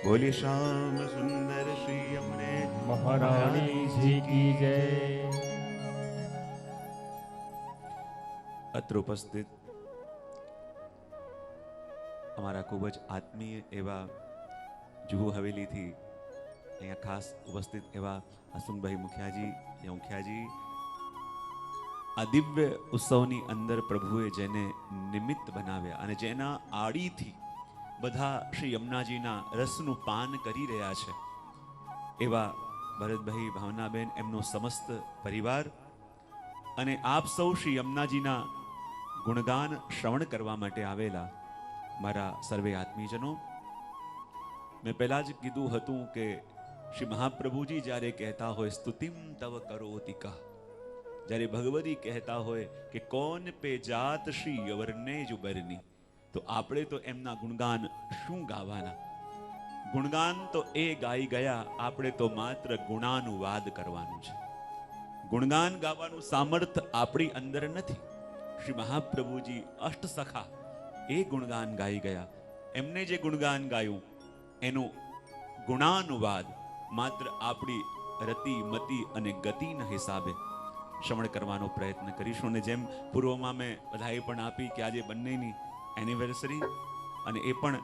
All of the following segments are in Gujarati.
બોલી શ્યામ સુંદર શ્રી યમુને महारानी जी की जय। અત્ર ઉપસ્થિત અમારા ખૂબ જ આત્મીય એવા જુહુ હવેલીથી અહીંયા ખાસ ઉપસ્થિત એવા હસમુખભાઈ મુખિયાજી આ દિવ્ય ઉત્સવની અંદર પ્રભુએ જેને નિમિત્ત બનાવ્યા અને જેના આડીથી બધા શ્રી યમુનાજીના રસનું પાન કરી રહ્યા છે એવા ભરતભાઈ, ભાવનાબેન, એમનો સમસ્ત પરિવાર અને આપ સૌ શ્રી યમુનાજીના ગુણગાન શ્રવણ કરવા માટે આવેલા મારા સર્વે આત્મીયજનો, મેં પહેલા જ કીધું હતું કે શ્રી મહાપ્રભુજી જ્યારે કહેતા હોય સ્તુતિમ તવ કરોતિ કહ, જ્યારે ભગવતી કહેતા હોય કે કોન પે જાત શ્રી યવરને જુબરની, તો આપણે તો એમના ગુણગાન શું ગાવાના? ગુણગાન તો એ ગાઈ ગયા, આપણે તો માત્ર ગુણાનુવાદ કરવાનું છે. ગુણગાન ગાવાનું સામર્થ્ય આપણી અંદર નથી. શ્રી મહાપ્રભુજી અષ્ટસખા એ ગુણગાન ગાઈ ગયા. એમને જે ગુણગાન ગાયું એનો ગુણાનુવાદ માત્ર આપણી રતિ, મતિ અને ગતિના હિસાબે શ્રવણ કરવાનો પ્રયત્ન કરીશું. અને જેમ પૂર્વમાં મેં બધાએ પણ આપી કે આજે બંનેની એનિવર્સરી, અને એ પણ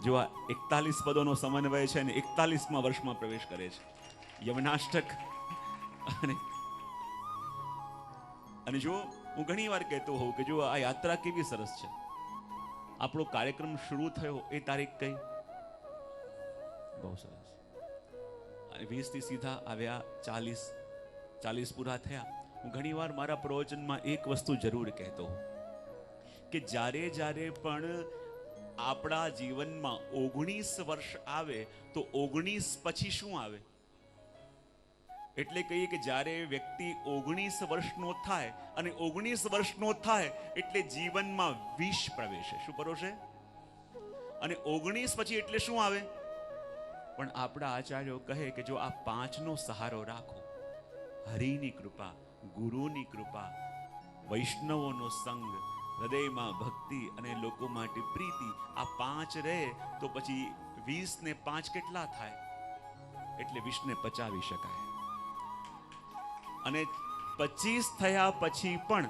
જો આ 41 પદોનો સમન્વય છે અને 41મા વર્ષમાં પ્રવેશ કરે છે યમનાષ્ટક. અને જો હું ઘણી વાર કહેતો હોઉં કે જો આ યાત્રા કેવી સરસ છે. આપણો કાર્યક્રમ શરૂ થયો એ તારીખ કઈ બહુ સરસ, અને 20 થી સીધા આવ્યા 40 પૂરા થયા. હું ઘણી વાર મારા પ્રવચનમાં એક વસ્તુ જરૂર કહેતો હોઉં કે જ્યારે પણ આપણા જીવનમાં 19 વર્ષ આવે તો 19 પછી શું આવે? એટલે કહીએ કે જ્યારે વ્યક્તિ 19 વર્ષનો થાય અને 19 વર્ષનો થાય એટલે જીવનમાં વિષ પ્રવેશે. શું પરોશે? અને 19 પછી એટલે શું આવે? પણ આપણા આચાર્યો કહે કે જો આ 5નો સહારો રાખો, હરિની કૃપા, ગુરુની કૃપા, વૈષ્ણવોનો સંગ, હૃદયમાં ભક્તિ અને લોકો માટે પ્રીતિ, આ 5 રહે તો પછી 20 ને 5 કેટલા થાય? એટલે 20 ને પચાવી શકાય. અને 25 થયા પછી પણ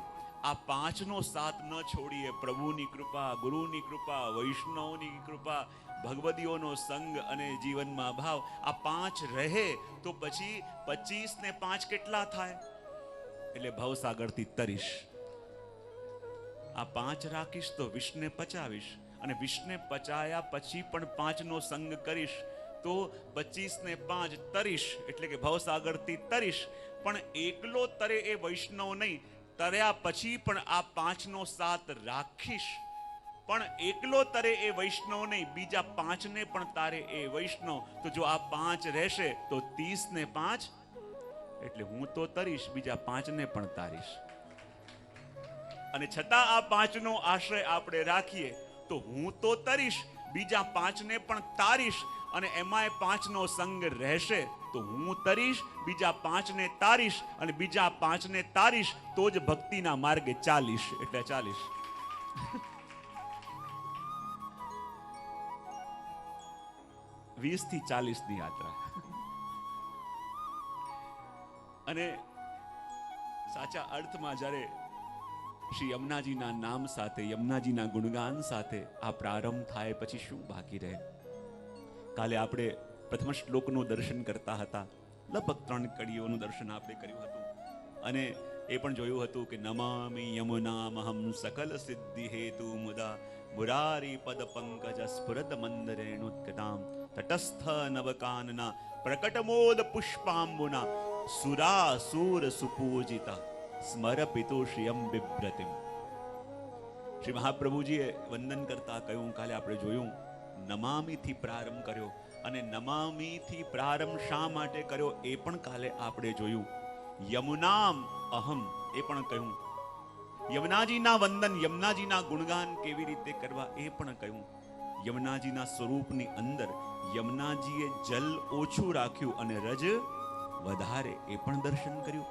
આ 5નો સાથ ન છોડીએ. પ્રભુની કૃપા, ગુરુની કૃપા, વૈષ્ણવની કૃપા, ભગવદીઓનો સંગ અને જીવનમાં ભાવ, આ 5 રહે તો પછી 25 ને 5 કેટલા થાય? એટલે ભવસાગરથી તરીશ. આ 5 રાખીશ તો 20 ને પચાવીશ, અને 20 ને પચાયા પછી પણ 5નો સંગ કરીશ તો 25 ને 5 તરીશ, એટલે કે ભવસાગરથી તરીશ. પણ એકલો તરે એ વૈષ્ણવ નહીં, તર્યા પછી પણ આ 5નો સાથ રાખીશ. પણ એકલો તરે એ વૈષ્ણવ નહીં, બીજા 5ને પણ તારે એ વૈષ્ણવ. તો જો આ 5 રહેશે તો 30 ને 5, એટલે હું તો તરીશ, બીજા 5ને પણ તારીશ. અને છતાં આ 5નો આશ્રય આપણે રાખીએ તો હું તો તરીશ, બીજા 5ને પણ તારીશ. અને એમાંય 5નો સંગ રહેશે તો હું તરીશ, બીજા 5ને તારીશ, અને બીજા 5ને તારીશ, તો જ ભક્તિના માર્ગે ચાલીશ. એટલે 40. વીસ થી 40 ની યાત્રા. અને સાચા અર્થમાં જ્યારે શ્રી યમુનાજીના નામ સાથે, યમુનાજીના ગુણગાન સાથે આ પ્રારંભ થાય પછી શું બાકી રહે? કાલે આપણે પ્રથમ શ્લોકનું દર્શન કરતા હતા, લગભગ 3 કડીઓનું દર્શન આપણે કર્યું હતું, અને એ પણ જોયું હતું કે નમામિ યમુનામહં સકલ સિદ્ધિ હેતુ મુદા મુરારી પદ પંકજ સ્ફુરદ મંદરેણુત્કટામ તટસ્થ નવકાનના પ્રકટમોદ પુષ્પાંબુના સુરાસુર સુપૂજિતા સ્મરપિતુ શ્રિયમ બિભ્રતિમ. શ્રી મહાપ્રભુજીએ વંદન કરતા કહ્યું, કાલે આપણે જોયું નમામીથી પ્રારંભ કર્યો, અને નમામીથી પ્રારંભ શા માટે કર્યો એ પણ કાલે આપણે જોયું. યમુનામ અહમ એ પણ કહ્યું, યમુનાજીના વંદન, યમુનાજીના ગુણગાન કેવી રીતે કરવા એ પણ કહ્યું. યમુનાજીના સ્વરૂપની અંદર યમુનાજીએ જલ ઓછું રાખ્યું અને રજ વધારે, એ પણ દર્શન કર્યું.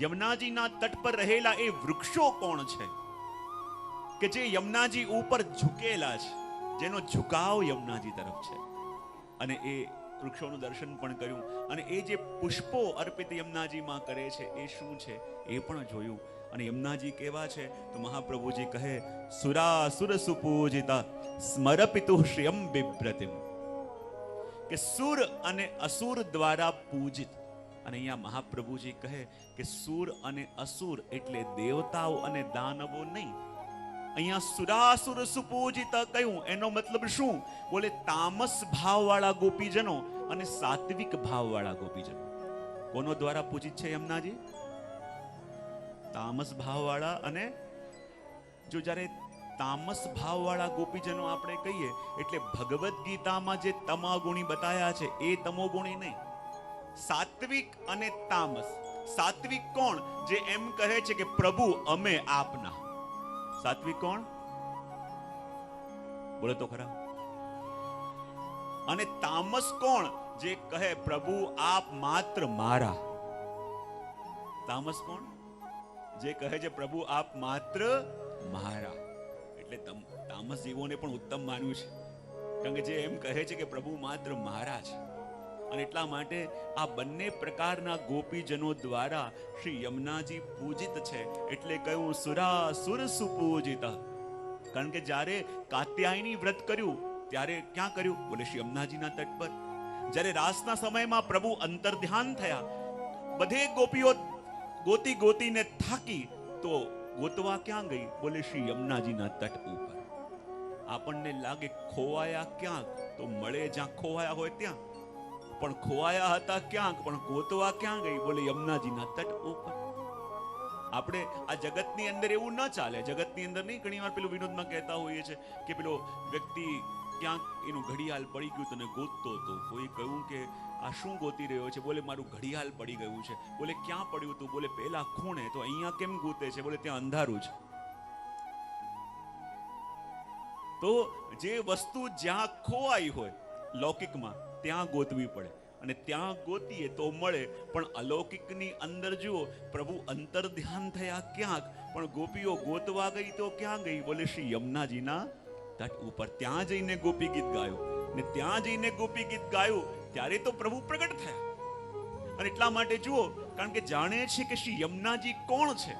યમુનાજીના તટ પર રહેલા એ વૃક્ષો કોણ છે કે જે યમુનાજી ઉપર ઝૂકેલા છે, જેનો ઝુકાવ યમુનાજી તરફ છે. અને એ વૃક્ષોનું દર્શન પણ કર્યું, અને એ જે પુષ્પો અર્પિત યમુનાજીમાં કરે છે એ શું છે એ પણ જોયું. અને યમુનાજી કેવા છે તો મહાપ્રભુજી કહે, સુરાસુર સુપૂજિતા સ્મરપિતુ શ્રિયમ બિભ્રતિમ, કે સુર અને અસુર દ્વારા પૂજિત. અને અહીંયા મહાપ્રભુજી કહે કે સુર અને અસુર એટલે દેવતાઓ અને દાનવો નહીં. અહીંયા સુરાસુર સુપૂજિત કહ્યું એનો મતલબ શું? બોલે તામસ ભાવવાળા ગોપીજનો અને સાત્વિક ભાવવાળા ગોપીજનો. કોનો દ્વારા પૂજિત છે યમુનાજી? તામસ ભાવવાળા. અને જો જ્યારે તામસ ભાવવાળા ગોપીજનો આપણે કહીએ એટલે ભગવદ્ ગીતામાં જે તમોગુણી બતાયા છે એ તમોગુણી નહીં. સાત્વિક અને તામસ. સાત્વિક કોણ? જે એમ કહે છે કે પ્રભુ અમે આપના. સાત્વિક કોણ? બોલે તો ખરા. અને તામસ કોણ? જે કહે પ્રભુ આપ માત્ર મારા. તામસ કોણ? જે કહે છે પ્રભુ આપ માત્ર મારા. એટલે તામસ જીવોને પણ ઉત્તમ માન્યું છે, કારણ કે જે એમ કહે છે કે પ્રભુ માત્ર મારા છે. અને એટલા માટે આ બંને પ્રકારના ગોપીજનો દ્વારા શ્રી યમુનાજી પૂજિત છે. એટલે કહ્યું સુરાસુર સુપૂજિત. કારણ કે જ્યારે કાત્યાયની વ્રત કર્યું ત્યારે ક્યાં કર્યું? બોલે શ્રી યમુનાજીના તટ પર. જ્યારે રાસના સમયમાં પ્રભુ અંતર્ધ્યાન થયા, બધે ગોપીઓ ગોતી ગોતીને થાકી તો ગોતવા ક્યાં ગઈ? બોલે શ્રી યમુનાજીના તટ ઉપર. આપણને લાગે ખોવાયા ક્યાંક, તો મળે જ્યાં ખોવાયા હોય ત્યાં. પણ ખોવાયા હતા ક્યાંક, પણ ગોતવા ક્યાં ગઈ? બોલે યમુનાજીના તટ ઉપર. આપણે આ જગતની અંદર એવું ન ચાલે. જગતની અંદર નહીં, ઘણી વાર પેલું વિનોદમાં કહેતા હોઈએ છે કે પેલો વ્યક્તિ ક્યાંક એનું ઘડિયાળ પડી ગયું તને ગોતતો હતો. કોઈ કહ્યું કે આ શું ગોતી રહ્યો છે? બોલે મારું ઘડિયાળ પડી ગયું છે. બોલે ક્યાં પડ્યું તું? બોલે પેલા ખૂણે. તો અહીંયા કેમ ગોતે છે? બોલે ત્યાં અંધારું છે. તો જે વસ્તુ જ્યાં ખોવાઈ હોય લૌકિકમાં ત્યાં ગોતવી પડે, અને ત્યાં ગોતીએ તો મળે. પણ અલૌકિકની અંદર જુઓ, પ્રભુ અંતર ધ્યાન થયા ક્યાંક, પણ ગોપીઓ ગોતવા ગઈ તો ક્યાં ગઈ? બોલે શ્રી યમુનાજીના તટ ઉપર. ત્યાં જઈને ગોપી ગીત ગાયું, ને ત્યાં જઈને ગોપી ગીત ગાયું ત્યારે તો પ્રભુ પ્રગટ થયા. અને એટલા માટે જુઓ, કારણ કે જાણે છે કે શ્રી યમુનાજી કોણ છે.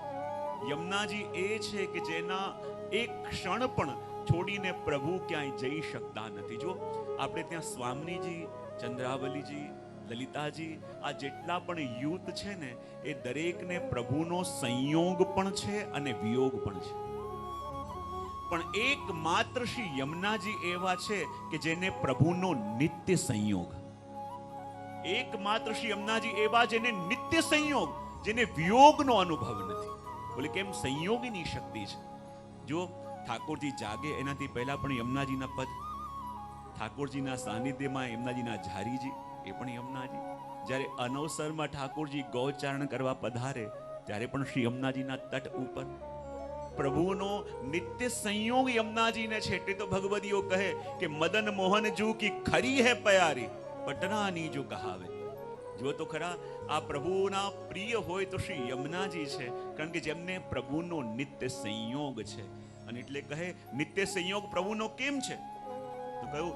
યમુનાજી એ છે કે જેના એક ક્ષણ પણ છોડીને પ્રભુ ક્યાંય જઈ શકતા નથી. જો આપણે ત્યાં સ્વામીજી, ચંદ્રાવલીજી, લલિતાજી, આ જેટલા પણ યુથ છે ને, એ દરેકને પ્રભુનો સંયોગ પણ છે અને વિયોગ પણ છે. પણ એકમાત્ર શ્રી યમુનાજી એવા છે કે જેને પ્રભુનો નિત્ય સંયોગ. એકમાત્ર શ્રી યમુનાજી એવા જેને નિત્ય સંયોગ, જેને વિયોગનો અનુભવ નથી. બોલે કેમ? સંયોગની શક્તિ છે. જો ઠાકોરજી જાગે એનાથી પહેલા પણ યમુનાજીના પદ, ઠાકોરજીના સાનિધ્યમાં યમુનાજીના ઝારીજી, એ પણ યમુનાજી. જ્યારે અનવસરમાં ઠાકોરજી ગૌચારણ કરવા પધારે ત્યારે પણ શ્રી યમુનાજીના તટ ઉપર. પ્રભુનો નિત્ય સંયોગ યમુનાજીને છે. એટલે તો ભગવદીઓ કહે કે મદન મોહન જુ કી ખરી હે પ્યારી, પટનાની જો કહાવે. જો તો ખરા, આ પ્રભુના પ્રિય હોય તો શ્રી યમુનાજી છે, કારણ કે જેમને પ્રભુનો નિત્ય સંયોગ છે. અને એટલે કહે નિત્ય સંયોગ પ્રભુનો કેમ છે? તો કહ્યું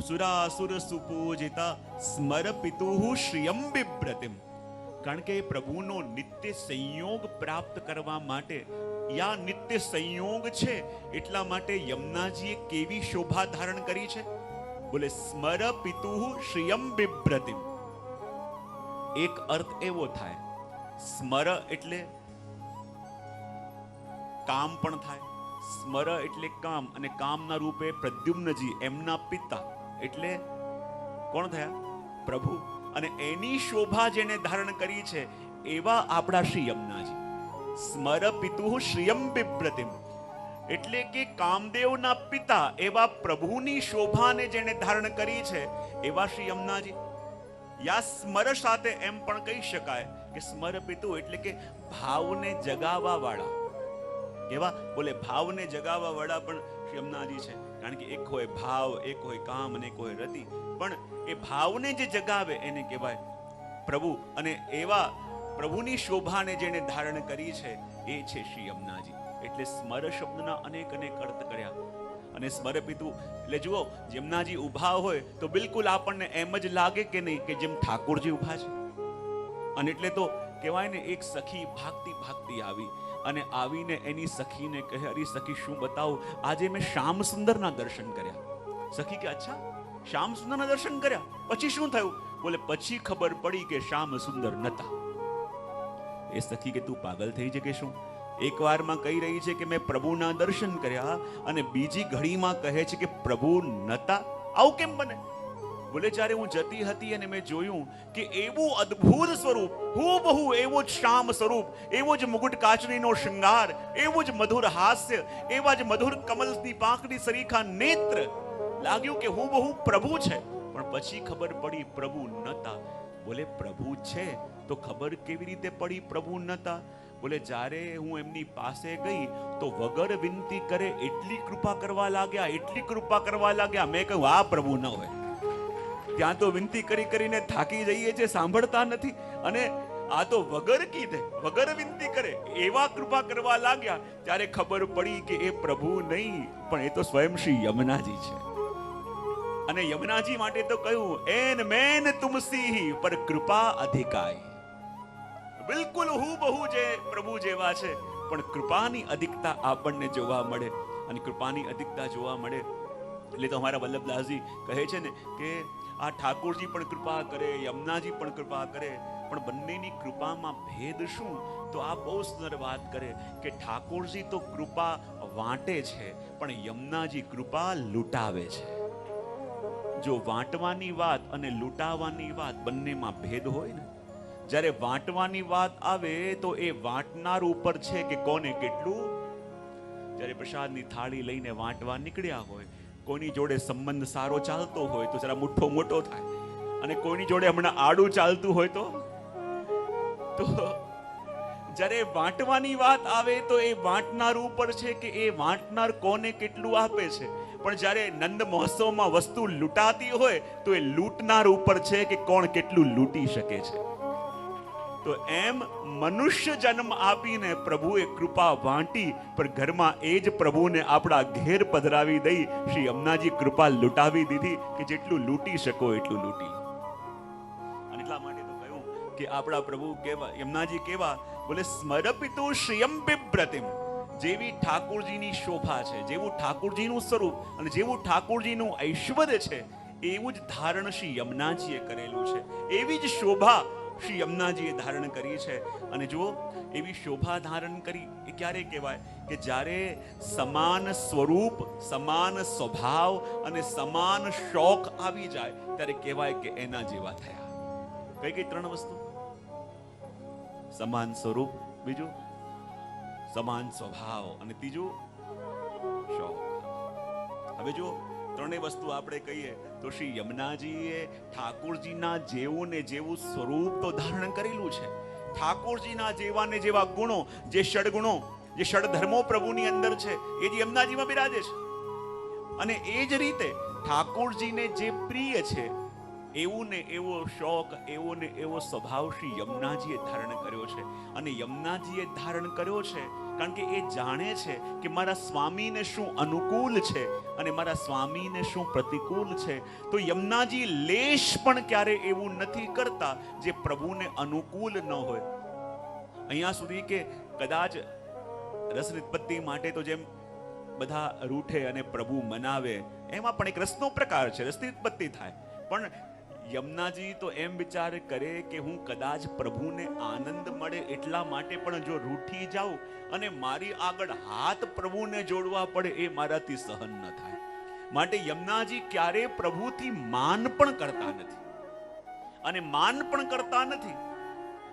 સુરાસુર સુપૂજિતા સ્મરપિતુઃ શ્રિયમ બિભ્રતિમ. કારણ કે પ્રભુનો નિત્ય સંયોગ પ્રાપ્ત કરવા માટે, યા નિત્ય સંયોગ છે એટલા માટે યમુનાજીએ કેવી શોભા ધારણ કરી છે? બોલે સ્મરપિતુઃ શ્રિયમ બિભ્રતિમ. એક અર્થ એવો થાય, સ્મર એટલે કામ પણ થાય. સ્મર એટલે કામ, અને કામના રૂપે પ્રદ્યુમ્નજી એમના પિતા એટલે કોણ થયા? પ્રભુ. અને એની શોભા જેને ધારણ કરી છે એવા આપણા શ્રી યમુનાજી. સ્મર પિતુઃ શ્રિયમ બિભ્રતિમ એટલે કે કામદેવના પિતા એવા પ્રભુની શોભાને જેને ધારણ કરી છે એવા શ્રી યમુનાજી. યા સ્મર સાથે એમ પણ કહી શકાય કે સ્મર પિતુ એટલે કે ભાવને જગાવવા વાળા. કેવા? બોલે ભાવને જગાવવા વાળા પણ શ્રી યમુનાજી છે. કારણ કે એક હોય ભાવ, એક હોય કામ અને એક હોય રતિ. પણ એ ભાવને જે જગાવે એને કહેવાય પ્રભુ. અને એવા પ્રભુની શોભાને જેને ધારણ કરી છે એ છે શ્રી યમુનાજી. એટલે સ્મર શબ્દના અનેક અનેક અર્થ કર્યા. અને સ્મરપિતુ એટલે જુઓ, યમુનાજી ઊભા હોય તો બિલકુલ આપણને એમ જ લાગે કે નહીં કે જેમ ઠાકોરજી ઊભા છે. અને એટલે તો કહેવાય ને, એક સખી ભાગતી ભાગતી આવી અને આવીને એની સખીને કહે, અરે સખી શું બતાવું, આજે મેં શ્યામ સુંદરના દર્શન કર્યા. સખી કે અચ્છા, શ્યામ સુંદરના દર્શન કર્યા, પછી શું થયું? બોલે પછી ખબર પડી કે શ્યામ સુંદર નતા. એ સખી કે તું પાગલ થઈ છે કે શું? એક વારમાં કહી રહી છે કે મેં પ્રભુના દર્શન કર્યા અને બીજી ઘડીમાં કહે છે કે પ્રભુ નતા. આવું કેમ બને? બોલે જ્યારે હું જતી હતી અને મેં જોયું કે એવું અદ્ભુત સ્વરૂપ, હૂબહુ એવો જ શ્યામ સ્વરૂપ, એવો જ મુગુટ કાચરીનો શૃંગાર, એવું જ મધુર હાસ્ય, એવા જ મધુર કમલની પાંખડી સરીખા નેત્ર, લાગ્યું કે હૂબહુ પ્રભુ છે. પણ પછી ખબર પડી પ્રભુ નતા. બોલે પ્રભુ છે તો ખબર કેવી રીતે પડી પ્રભુ નતા? બોલે જ્યારે હું એમની પાસે ગઈ તો વગર વિનંતી કરે એટલી કૃપા કરવા લાગ્યા, એટલી કૃપા કરવા લાગ્યા. મેં કહ્યું આ પ્રભુ ન હોય. ત્યાં તો વિનંતી કરી કરીને થાકી જઈએ છે, સાંભળતા નથી, અને આ તો વગર કીધે વગર વિનંતી કરે એવા કૃપા કરવા લાગ્યા. ત્યારે ખબર પડી કે એ પ્રભુ નહીં, પણ એ તો સ્વયં શ્રી યમુનાજી છે. અને યમુનાજી માટે તો કહ્યું, એન મેન તુમસી પર કૃપા અધિકાય. બિલકુલ હૂબહુ જે પ્રભુ જેવા છે, પણ કૃપાની અધિકતા આપણને જોવા મળે. અને કૃપાની અધિકતા જોવા મળે એટલે તો અમારા વલ્લભદાસજી કહે છે ને કે આ ઠાકોરજી પણ કૃપા કરે, યમુનાજી પણ કૃપા કરે, પણ બંનેની કૃપામાં ભેદ શું? તો આ બહુ સુંદર વાત કરે કે ઠાકોરજી તો કૃપા વાંટે છે, પણ યમુનાજી કૃપા લૂંટાવે છે. જો વાંટવાની વાત અને લૂંટાવાની વાત બંનેમાં ભેદ હોય ને, જ્યારે વાંટવાની વાત આવે તો એ વાંટનાર ઉપર છે કે કોને કેટલું. જ્યારે પ્રસાદની થાળી લઈને વાંટવા નીકળ્યા હોય, કોઈની જોડે સંબંધ સારો ચાલતો હોય તો જરા મુઠ્ઠો મોટો થાય, અને કોઈની જોડે હમણાં આડું ચાલતું હોય તો જ્યારે વાંટવાની વાત આવે તો એ વાંટનાર ઉપર છે કે એ વાંટનાર કોને કેટલું આપે છે. પણ જ્યારે નંદ મહોત્સવમાં વસ્તુ લૂંટાતી હોય તો એ લૂંટનાર ઉપર છે કે કોણ કેટલું લૂંટી શકે છે. તો એમ મનુષ્ય જન્મ આપીને પ્રભુએ કૃપા વાંટી, પણ ઘરમાં એ જ પ્રભુને આપણા ઘેર પધરાવી દઈ શ્રી યમુનાજી કૃપા લૂંટાવી દીધી કે જેટલું લૂંટી શકો એટલું લૂંટી લો. અને એટલા માટે તો કહ્યું કે આપણા પ્રભુ કેવા, યમુનાજી કેવા? બોલે સ્મરપિતો શ્રિયમ બિભ્રતિમ. જેવી ઠાકોરજીની શોભા છે, જેવું ઠાકોરજીનું સ્વરૂપ અને જેવું ઠાકોરજીનું ઐશ્વર્ય છે, એવું જ ધારણ શ્રી યમુનાજીએ કરેલું છે. એવી જ શોભા શ્રી યમુનાજીએ ધારણ કરી છે. અને જુઓ, એવી શોભા ધારણ કરી એ ક્યારે કહેવાય? કે જ્યારે સમાન સ્વરૂપ, સમાન સ્વભાવ અને સમાન શોખ આવી જાય ત્યારે કહેવાય કે એના જેવા થયા. કઈ કઈ ત્રણ વસ્તુ? સમાન સ્વરૂપ, બીજું સમાન સ્વભાવ, અને ત્રીજું શોખ. હવે જો ત્રણેય વસ્તુ આપણે કહીએ તો શ્રી યમુનાજીએ ઠાકોરજીના જેવું ને જેવું સ્વરૂપ તો ધારણ કરેલું છે. ઠાકોરજીના જેવા ને જેવા ગુણો, જે ષડગુણો, જે ષડધર્મો પ્રભુની અંદર છે, એ જ યમુનાજીમાં બિરાજે છે. અને એ જ રીતે ઠાકોરજીને જે પ્રિય છે એવું ને એવો શોખ, એવો ને એવો સ્વભાવ શ્રી યમુનાજીએ ધારણ કર્યો છે. અને યમુનાજીએ ધારણ કર્યો છે કારણ કે એ જાણે છે કે મારા સ્વામીને શું અનુકૂળ છે અને મારા સ્વામીને શું પ્રતિકૂળ છે. તો યમુનાજી લેશ પણ ક્યારે એવું નથી કરતા જે પ્રભુને અનુકૂળ ન હોય. અહીંયા સુધી કે કદાચ રસ નિત્પત્તિ માટે તો જેમ બધા રૂઠે અને પ્રભુ મનાવે, એમાં પણ એક રસનો પ્રકાર છે, રસ નિત્પત્તિ થાય. પણ યમુનાજી તો એમ વિચાર કરે કે હું કદાચ પ્રભુને આનંદ મળે એટલા માટે પણ જો રૂઠી જાઉં અને મારી આગળ હાથ પ્રભુને જોડવા પડે એ મારાથી સહન ન થાય. માટે યમુનાજી ક્યારે પ્રભુથી માન પણ કરતા નથી, અને માન પણ કરતા નથી.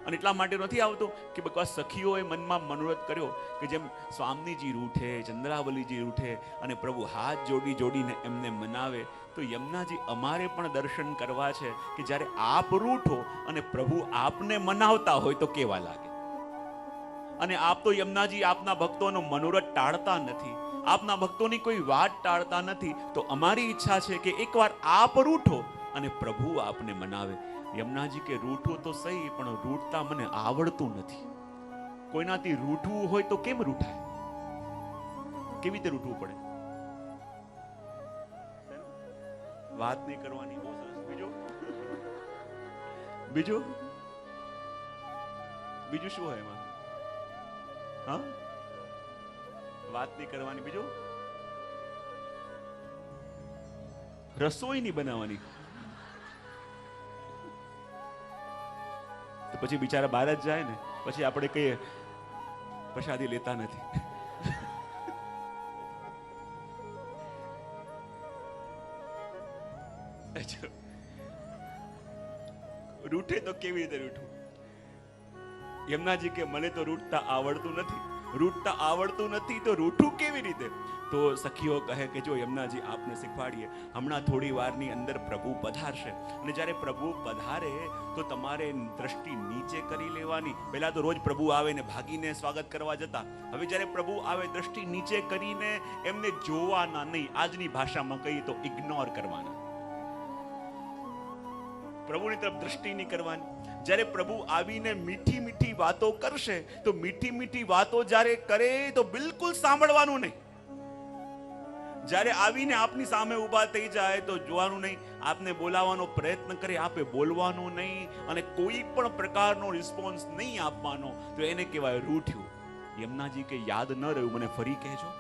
અને એટલા માટે નથી આવતો કે બકવાસ સખીઓએ મનમાં મનોરથ કર્યો કે જેમ સ્વામીજી રૂઠે, ચંદ્રાવલીજી રૂઠે અને પ્રભુ હાથ જોડી જોડીને એમને મનાવે, તો યમુનાજી અમારે પણ દર્શન કરવા છે કે જ્યારે આપ રૂઠો અને પ્રભુ આપને મનાવતા હોય તો કેવા લાગે. અને આપ તો યમુનાજી આપના ભક્તોનો મનોરથ ટાળતા નથી, આપના ભક્તોની કોઈ વાત ટાળતા નથી. તો અમારી ઈચ્છા છે કે એકવાર આપ રૂઠો અને પ્રભુ આપને મનાવે. યમુનાજી કે રૂઠો તો સહી, પણ રૂઠતા મને આવડતું નથી. કોઈનાથી રૂઠવું હોય તો કેમ રૂઠાય? કેવી રીતે રૂઠવું પડે? વાત નહીં કરવાની. બહુ સરસ. બીજું બીજું શું હોય એમાં? હા, વાત નહીં કરવાની. બીજું રસોઈ નહીં બનાવવાની. તો પછી બિચારા બહાર જ જાય ને. પછી આપણે કહીએ પ્રસાદી લેતા નથી. રૂઠે તો કેવી રીતે રૂઠું? યમુનાજી કે મને તો રૂઠતા આવડતું નથી. રૂઠતા આવડતું નથી તો રૂઠું કેવી રીતે? તો સખીઓ કહે કે જો યમુનાજી આપને શીખવાડીએ. હમણાં થોડી વારની અંદર પ્રભુ પધારશે અને જ્યારે પ્રભુ પધારે તો તમારે દ્રષ્ટિ નીચે કરી લેવાની. પહેલા તો રોજ પ્રભુ આવે ને ભાગીને સ્વાગત કરવા જતા. હવે જ્યારે પ્રભુ આવે દ્રષ્ટિ નીચે કરીને એમને જોવાના નહીં. આજની ભાષામાં કહીએ તો ઇગ્નોર કરવાના. પ્રભુની તરફ દ્રષ્ટિ નહીં કરવાની. જ્યારે પ્રભુ આવીને મીઠી મીઠી વાતો કરશે તો મીઠી મીઠી વાતો જ્યારે કરે તો બિલકુલ સાંભળવાનું નહીં. જ્યારે આવીને આપની સામે ઊભા થઈ જાય તો જોવાનું નહીં. આપને બોલાવવાનો પ્રયત્ન કરે, આપે બોલવાનું નહીં અને કોઈ પણ પ્રકારનો રિસ્પોન્સ નહીં આપવાનો, તો એને કહેવાય રૂઠ્યું. યમુનાજી કે યાદ ન રહ્યું, મને ફરી કહેજો,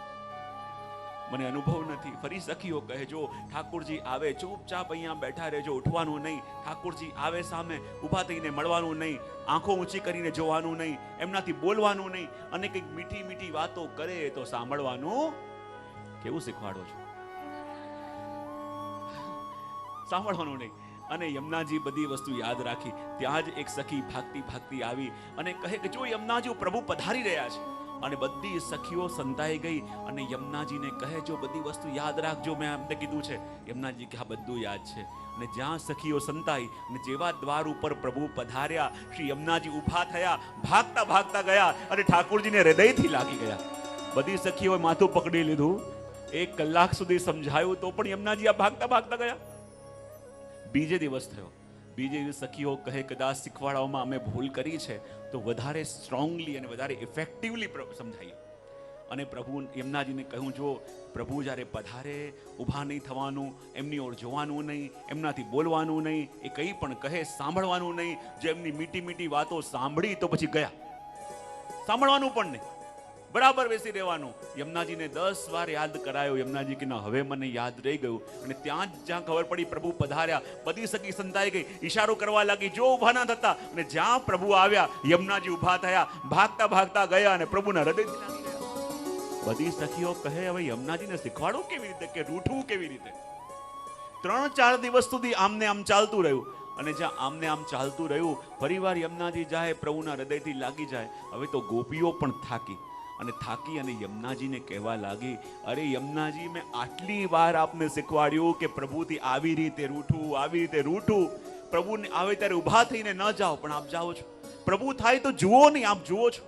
મને અનુભવ નથી. ફરી સખીઓ કહેજો ઠાકોરજી આવે ચૂપચાપ અહીંયા બેઠા રહેજો, ઉઠવાનું નહીં. ઠાકોરજી આવે સામે ઊભા થઈને મળવાનું નહીં, આંખો ઊંચી કરીને જોવાનું નહીં, એમનાથી બોલવાનું નહીં અને કંઈક મીઠી મીઠી વાતો કરે તો સાંભળવાનું. કેવું શીખવાડો છો? સાંભળવાનું નહીં. અને યમુનાજી બધી વસ્તુ યાદ રાખી. ત્યાં જ એક સખી ભાગતી ભાગતી આવી અને કહે કે જો યમુનાજી પ્રભુ પધારી રહ્યા છે. અને બધી સખીઓ સંતાઈ ગઈ અને યમુનાજીને કહે જો બધી વસ્તુ યાદ રાખજો, મેં એમને કીધું છે. યમુનાજી કે હા બધું યાદ છે. અને જ્યાં સખીઓ સંતાઈ અને જેવા દ્વાર ઉપર પ્રભુ પધાર્યા, શ્રી યમુનાજી ઊભા થયા, ભાગતા ભાગતા ગયા અને ઠાકોરજીને હૃદયથી લાગી ગયા. બધી સખીઓએ માથું પકડી લીધું. 1 કલાક સુધી સમજાયું તો પણ યમુનાજી આ ભાગતા ભાગતા ગયા. બીજે દિવસ થયો. બીજે દિવસ સખીઓ કહે કદાચ શીખવાડવામાં અમે ભૂલ કરી છે તો વધારે સ્ટ્રોંગલી અને વધારે ઇફેક્ટિવલી સમજાઈએ. અને પ્રભુ યમુનાજીને કહ્યું જો પ્રભુ જ્યારે પધારે ઊભા નહીં થવાનું, એમની ઓર જોવાનું નહીં, એમનાથી બોલવાનું નહીં, એ કંઈ પણ કહે સાંભળવાનું નહીં. જો એમની મીઠી મીઠી વાતો સાંભળી તો પછી ગયા, સાંભળવાનું પણ નહીં, બરાબર બેસી રહેવાનું. યમુનાજીને 10 વાર યાદ કરાયો. યમુનાજી કે ના હવે મને યાદ રહી ગયું. અને ત્યાં જ જ્યાં ખબર પડી પ્રભુ પધાર્યા, બધી સખી સંતાઈ ગઈ, ઈશારો કરવા લાગી, જો ઊભા ના થતા. અને જ્યાં પ્રભુ આવ્યા યમુનાજી ઊભા થયા, ભાગતા ભાગતા ગયા અને પ્રભુના હૃદયથી લાગી ગયા. બધી સખીઓ કહે હવે યમુનાજીને શીખવાડું કેવી રીતે, કે રૂઠવું કેવી રીતે? 3-4 દિવસ સુધી આમને આમ ચાલતું રહ્યું. અને જ્યાં આમને આમ ચાલતું રહ્યું, ફરીવાર યમુનાજી જાય, પ્રભુના હૃદયથી લાગી જાય. હવે તો ગોપીઓ પણ થાકી અને યમુનાજીને કહેવા લાગી, અરે યમુનાજી મેં આટલી વાર આપને શીખવાડ્યું કે પ્રભુથી આવી રીતે રૂઠવું, આવી રીતે રૂઠવું. પ્રભુને આવે ત્યારે ઊભા થઈને ન જાઓ, પણ આપ જાઓ છો. પ્રભુ થાય તો જુઓ નહીં, આપ જુઓ છો.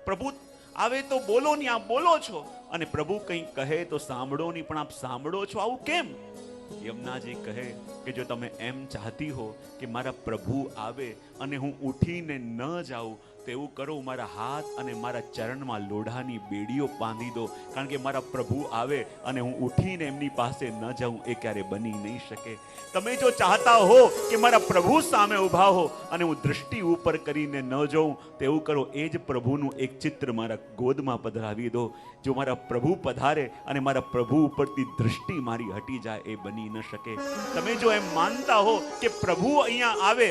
પ્રભુ આવે તો બોલો નહીં, આપ બોલો છો. અને પ્રભુ કંઈક કહે તો સાંભળો નહીં, પણ આપ સાંભળો છો. આવું કેમ? યમુનાજી કહે કે જો તમે એમ ચાહતી હો કે મારા પ્રભુ આવે અને હું ઉઠીને ન જાઉં તો એવું કરો, મારા હાથ અને મારા ચરણમાં લોઢાની બેડીઓ બાંધી દો. કારણ કે મારા પ્રભુ આવે અને હું ઉઠીને એમની પાસે ન જાઉં એ ક્યારે બની નહીં શકે. તમે જો ચાહતા હો કે મારા પ્રભુ સામે ઊભા હો અને હું દૃષ્ટિ ઉપર કરીને ન જાઉં તો એવું કરો, એ જ પ્રભુનું એક ચિત્ર મારા ગોદમાં પધરાવી દો. જો મારા પ્રભુ પધારે અને મારા પ્રભુ ઉપરથી દૃષ્ટિ મારી હટી જાય એ બની ન શકે. તમે જો એમ માનતા હો કે પ્રભુ અહીંયા આવે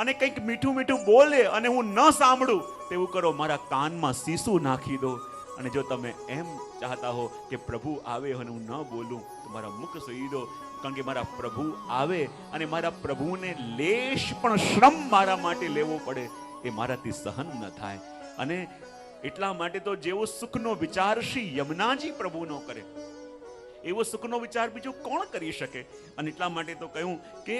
અને કંઈક મીઠું મીઠું બોલે અને હું ન સાંભળું, તેવું કરો, મારા કાનમાં સીસું નાખી દો. અને જો તમે એમ ચાહતા હો કે પ્રભુ આવે અને હું ન બોલું તો મારા મુખ સોઈ દો. કારણ કે મારા પ્રભુ આવે અને મારા પ્રભુને લેશ પણ શ્રમ મારા માટે લેવો પડે એ મારાથી સહન ન થાય. અને એટલા માટે તો જેવો સુખનો વિચાર શ્રી યમુનાજી પ્રભુ ન કરે એવો સુખનો વિચાર બીજું કોણ કરી શકે? અને એટલા માટે તો કહ્યું કે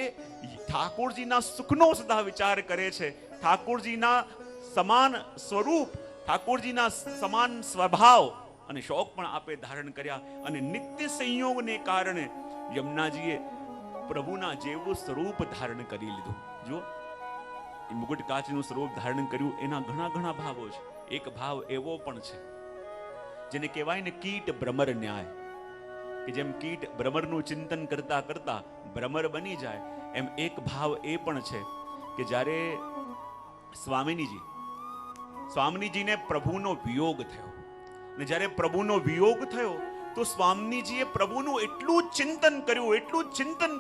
ઠાકોરજીના સુખનો સદા વિચાર કરે છે. ઠાકોરજીના સમાન સ્વરૂપ, ઠાકોરજીના સમાન સ્વભાવ અને શોક પણ આપે ધારણ કર્યા. અને નિત્ય સંયોગને કારણે યમુનાજીએ પ્રભુના જેવું સ્વરૂપ ધારણ કરી લીધું. જો મુગટ કાચનું સ્વરૂપ ધારણ કર્યું, એના ઘણા ઘણા ભાવો છે. એક ભાવ એવો પણ છે જેને કહેવાય ને કીટ ભ્રમર ન્યાય. કે જેમ કીટ ભ્રમરનું ચિંતન કરતા કરતા ભ્રમર બની જાય, એમ એક ભાવ એ પણ છે કે જ્યારે સ્વામિનીજીને પ્રભુનો વિયોગ થયો, અને જ્યારે પ્રભુનો વિયોગ થયો તો સ્વામીજીએ પ્રભુનું એટલું ચિંતન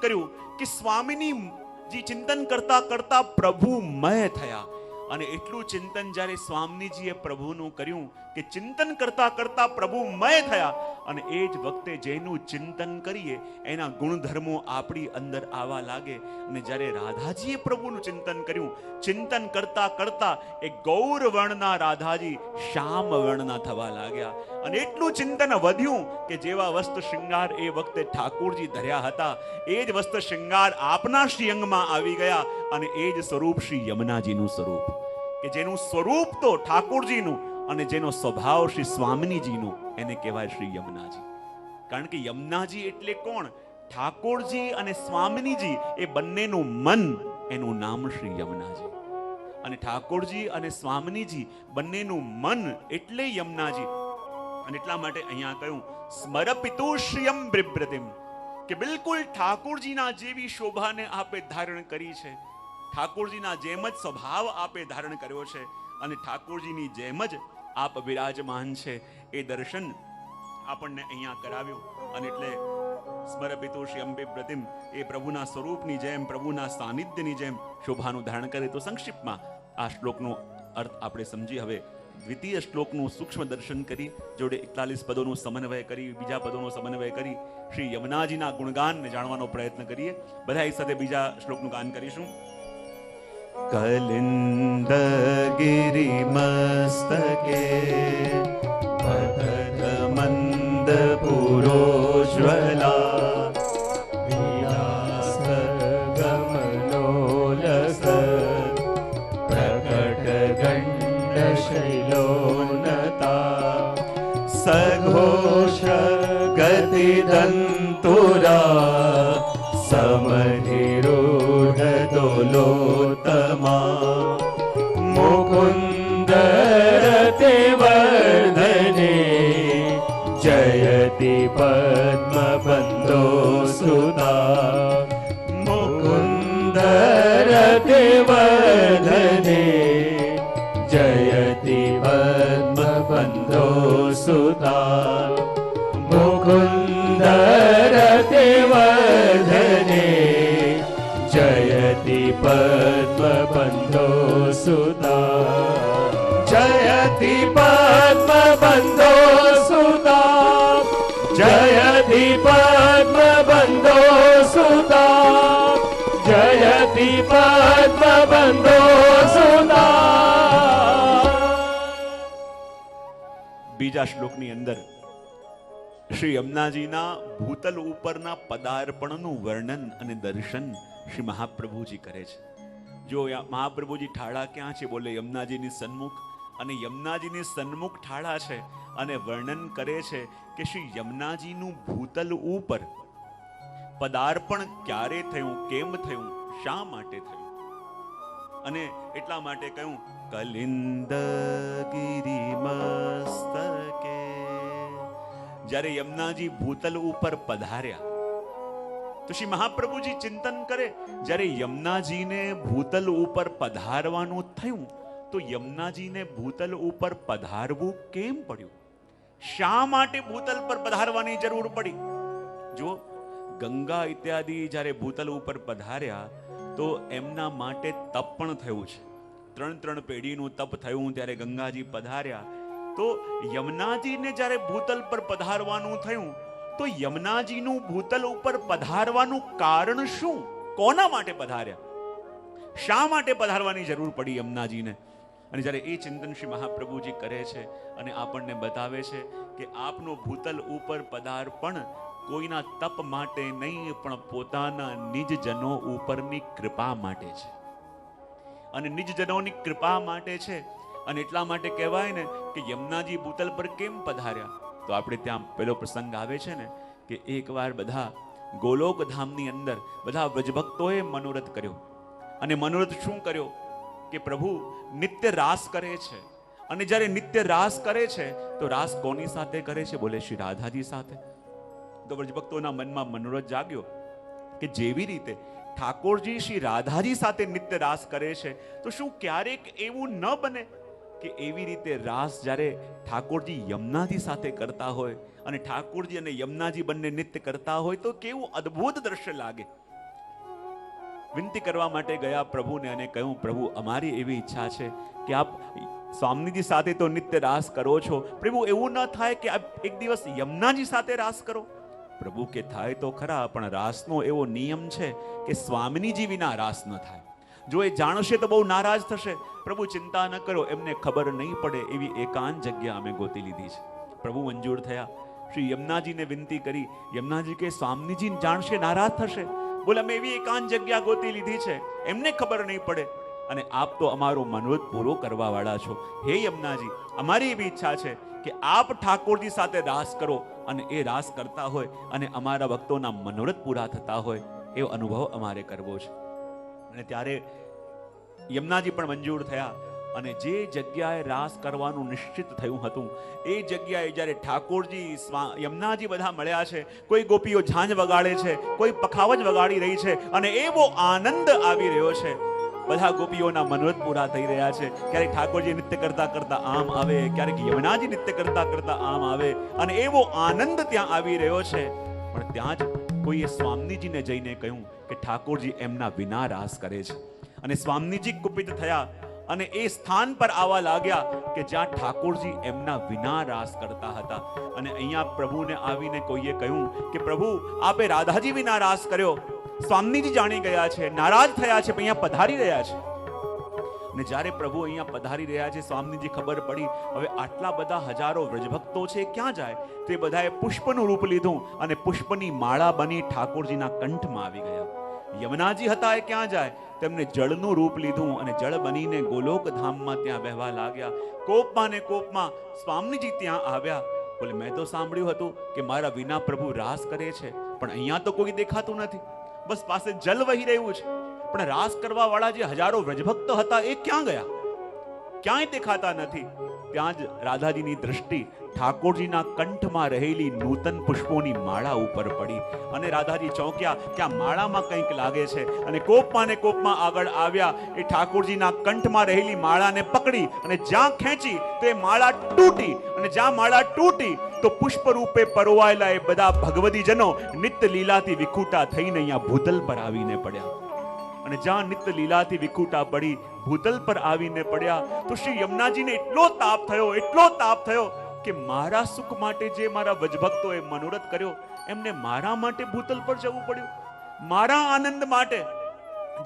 કર્યું કે સ્વામીજી ચિંતન કરતા કરતા પ્રભુમય થયા. અને એટલું ચિંતન જ્યારે સ્વામીજીએ પ્રભુનું કર્યું કે ચિંતન કરતા કરતા પ્રભુમય થયા, અને એ જ વખતે જેનું ચિંતન કરીએ એના ગુણધર્મો આપણી અંદર આવવા લાગે. અને જ્યારે રાધાજીએ પ્રભુનું ચિંતન કર્યું, ચિંતન કરતા કરતા એ ગૌર વર્ણના રાધાજી શ્યામ વર્ણના થવા લાગ્યા. અને એટલું ચિંતન વધ્યું કે જેવા વસ્ત્ર શૃંગાર એ વખતે ઠાકોરજી ધર્યા હતા, એ જ વસ્ત્ર શૃંગાર આપના શ્રી અંગમાં આવી ગયા. અને એ જ સ્વરૂપ શ્રી યમુનાજીનું સ્વરૂપ, કે જેનું સ્વરૂપ તો ઠાકોરજીનું અને જેનો સ્વભાવ શ્રી સ્વામિનીજીનું, એને કહેવાય શ્રી યમુનાજી. કારણ કે યમુનાજી એટલે કોણ? ઠાકોરજી અને સ્વામિનીજી એ બંનેનું મન, એનું નામ શ્રી યમુનાજી. અને ઠાકોરજી અને સ્વામિનીજી બંનેનું મન એટલે યમુનાજી. અને એટલા માટે અહીંયા કહ્યું સ્મરપિતો શ્રિયમ બિભ્રતિમ, કે બિલકુલ ઠાકોરજીના જેવી શોભાને આપે ધારણ કરી છે, ઠાકોરજીના જેમ જ સ્વભાવ આપે ધારણ કર્યો છે, અને ઠાકોરજીની જેમ જ આપ વિરાજમાન છે. એ દર્શન આપણને અહીંયા કરાવ્યું. અને એટલે સ્મરપિતો શ્રિયમ બિભ્રતિમ, એ પ્રભુના સ્વરૂપની જેમ, પ્રભુના સાનિધ્યની જેમ શોભાનું ધારણ કરે. તો સંક્ષિપ્તમાં આ શ્લોકનો અર્થ આપણે સમજી હવે દ્વિતીય શ્લોકનું સૂક્ષ્મ દર્શન કરી, જોડે 41 પદોનો સમન્વય કરી, બીજા પદોનો સમન્વય કરી શ્રી યમુનાજીના ગુણગાનને જાણવાનો પ્રયત્ન કરીએ. બધા એક સાથે બીજા શ્લોકનું ગાન કરીશું. કલિંદગિરિ મસ્તકે પતત મંદ પુરોજ્વલા વિલાસ ગમનોલસ પ્રકટ ગંડ શૈલોનતા સઘોષ ગતિ દંતુરા સમધિરૂઢ દોલોતમા મુકુંદ રતે વર્ધને જયતિ પદ્મબંધો સુતા મુકુંદ રતે વર્ધને જયતિ પદ્મબંધો સુતા મુકુંદ રતે વર્ધને જયતિ પદ્મબંધો સુતા જયતિ પદ્મબંધો સુતા જયતિ પદ્મબંધો સુતા જયતિ પદ્મબંધો સુતા. બીજા શ્લોકની અંદર શ્રી યમુનાજીના ભૂતલ ઉપરના પદાર્પણનું વર્ણન અને દર્શન શ્રી મહાપ્રભુજી કરે છે. જો મહાપ્રભુજી ઠાળા ક્યાં છે? બોલે યમુનાજીની સન્મુખ. અને યમુનાજીની સન્મુખ ઠાળા છે અને વર્ણન કરે છે કે શ્રી યમુનાજીનું ભૂતલ ઉપર પદાર્પણ ક્યારે થયું, કેમ થયું, શા માટે થયું. અને એટલા માટે કહ્યું કલિંદગિરિ મસ્તકે. જ્યારે યમુનાજી ભૂતલ ઉપર પધાર્યા તો શ્રી મહાપ્રભુજી ચિંતન કરે, જ્યારે યમુનાજીને ભૂતલ ઉપર પધારવાનું થયું તો યમુનાજીને ભૂતલ ઉપર પધારવું કેમ પડ્યું? શા માટે ભૂતલ પર પધારવાની જરૂર પડી? જો ગંગા ઇત્યાદિ જ્યારે ભૂતલ ઉપર પધાર્યા તો એમના માટે તપ પણ થયું છે. 3 પેઢીનું તપ થયું ત્યારે ગંગાજી પધાર્યા. તો યમુનાજીને જ્યારે ભૂતલ પર પધારવાનું થયું તો યમુનાજીનું ભૂતલ ઉપર પધારવાનું કારણ શું? કોના માટે પધાર્યા? શા માટે પધારવાની જરૂર પડી યમુનાજીને? અને જ્યારે એ ચિંતન શ્રી મહાપ્રભુજી કરે છે અને આપણને બતાવે છે કે આપનો ભૂતલ ઉપર પધારપણ કોઈના તપ માટે નહીં, પણ પોતાના નિજજનો ઉપરની કૃપા માટે છે. અને નિજજનોની કૃપા માટે છે. અને એટલા માટે કહેવાય ને કે યમુનાજી ભૂતલ પર કેમ પધાર્યા? તો આપણે ત્યાં પેલો પ્રસંગ આવે છે ને કે એકવાર બધા ગોલોક ધામની અંદર બધા વ્રજભક્તોએ મનોરથ કર્યો. અને મનોરથ શું કર્યો? કે પ્રભુ નિત્ય રાસ કરે છે. અને જ્યારે નિત્ય રાસ કરે છે તો રાસ કોની સાથે કરે છે? બોલે શ્રી રાધાજી સાથે. તો વ્રજભક્તોના મનમાં મનોરથ જાગ્યો કે જેવી રીતે ઠાકોરજી શ્રી રાધાજી સાથે નિત્ય રાસ કરે છે, તો શું ક્યારેક એવું ન બને કે એવી રીતે રાસ જ્યારે ઠાકોરજી યમુનાજી સાથે કરતા હોય અને ઠાકોરજી અને યમુનાજી બંને નિત્ય કરતા હોય તો કેવું અદ્ભુત દ્રશ્ય લાગે. વિનંતી કરવા માટે ગયા પ્રભુને અને કહ્યું, પ્રભુ અમારી એવી ઈચ્છા છે કે આપ સ્વામીજી સાથે તો નિત્ય રાસ કરો છો, પ્રભુ એવું ન થાય કે આપ એક દિવસ યમુનાજી સાથે રાસ કરો? પ્રભુ કે થાય તો ખરા, પણ રાસનો એવો નિયમ છે કે સ્વામીજી વિના રાસ ન થાય. જો એ જાણશે તો બહુ નારાજ થશે. પ્રભુ ચિંતા ન કરો, એમને ખબર નહીં પડે એવી એકાંત જગ્યા અમે ગોતી લીધી છે. પ્રભુ મંજૂર થયા. શ્રી યમુનાજીને વિનંતી કરી. યમુનાજી કે સ્વામીજી જાણશે, નારાજ થશે. બોલે અમે એવી એકાંત જગ્યા ગોતી લીધી છે, એમને ખબર નહીં પડે, અને આપ તો અમારો મનોરથ પૂરો કરવા વાળા છો. હે યમુનાજી, અમારી એવી ઈચ્છા છે કે આપ ઠાકોરજી સાથે રાસ કરો, અને એ રાસ કરતા હોય અને અમારા ભક્તોના મનોરથ પૂરા થતા હોય એવો અનુભવ અમારે કરવો છે. અને ત્યારે યમુનાજી પણ મંજૂર થયા, અને જે જગ્યાએ રાસ કરવાનું નિશ્ચિત થયું હતું એ જગ્યાએ જ્યારે ઠાકોરજી યમુનાજી બધા મળ્યા છે, કોઈ ગોપીઓ ઝાંઝ વગાડે છે, કોઈ પખાવજ વગાડી રહી છે, અને એવો આનંદ આવી રહ્યો છે. બધા ગોપીઓના મનોરથ પૂરા થઈ રહ્યા છે. ક્યારેક ઠાકોરજી નૃત્ય કરતા કરતા આમ આવે, ક્યારેક યમુનાજી નૃત્ય કરતા કરતા આમ આવે, અને એવો આનંદ ત્યાં આવી રહ્યો છે. પણ ત્યાં જ કોઈએ સ્વામીજીને જઈને કહ્યું કે ઠાકોરજી એમના વિના રાસ કરે છે. અને સ્વામીજી કુપિત થયા અને એ સ્થાન પર આવવા લાગ્યા કે જ્યાં ઠાકોરજી એમના વિના રાસ કરતા હતા. અને અહીંયા પ્રભુને આવીને કોઈએ કહ્યું કે પ્રભુ આપે રાધાજી વિના રાસ કર્યો. સ્વામીજી જાણી ગયા છે, નારાજ થયા છે, અહીંયા પધારી રહ્યા છે. અને જ્યારે પ્રભુ અહીંયા પધારી રહ્યા છે, સ્વામીજી ખબર પડી હવે આટલા બધા હજારો વ્રજભક્તો છે, ક્યાં જાય? તે બધાએ પુષ્પનું રૂપ લીધું અને પુષ્પની માળા બની ઠાકોરજીના કંઠમાં આવી ગયા. યમુનાજી હતા એ ક્યાં જાય? તેમને જળનું રૂપ લીધું અને જળ બનીને ગોલોક ધામમાં ત્યાં વહેવા લાગ્યા. કોપમાં ને કોપમાં સ્વામીજી ત્યાં આવ્યા. બોલે મેં તો સાંભળ્યું હતું કે મારા વિના પ્રભુ રાસ કરે છે, પણ અહીંયા તો કોઈ દેખાતું નથી. બસ પાસે જલ વહી રહ્યું છે, પણ રાસ કરવા વાળા જે હજારો વ્રજભક્તો હતા એ ક્યાં ગયા? ક્યાંય દેખાતા નથી. ત્યાં જ રાધાજીની દ્રષ્ટિ ઠાકોરજીના કંઠમાં રહેલી નૂતન પુષ્પોની માળા ઉપર પડી, અને રાધાજી ચોંક્યા કે આ માળામાં કંઈક લાગે છે. અને કોપમાં ને કોપમાં આગળ આવ્યા. એ ઠાકોરજીના કંઠમાં રહેલી માળાને પકડી અને જ્યાં ખેંચી તો એ માળા તૂટી, અને જ્યાં માળા તૂટી તો પુષ્પ રૂપે પરોવાયેલા એ બધા ભગવદીજનો નિત્ય લીલાથી વિખૂટા થઈને અહીંયા ભૂતલ પર આવીને પડ્યા. અને જ્યાં નિત્ય લીલાથી વિખૂટા પડી ભૂતલ પર આવીને પડ્યા તો શ્રી યમુનાજીને એટલો તાપ થયો કે મારા સુખ માટે જે મારા વ્રજભક્તોએ મનોરથ કર્યો એમને મારા માટે ભૂતલ પર જવું પડ્યું. મારા આનંદ માટે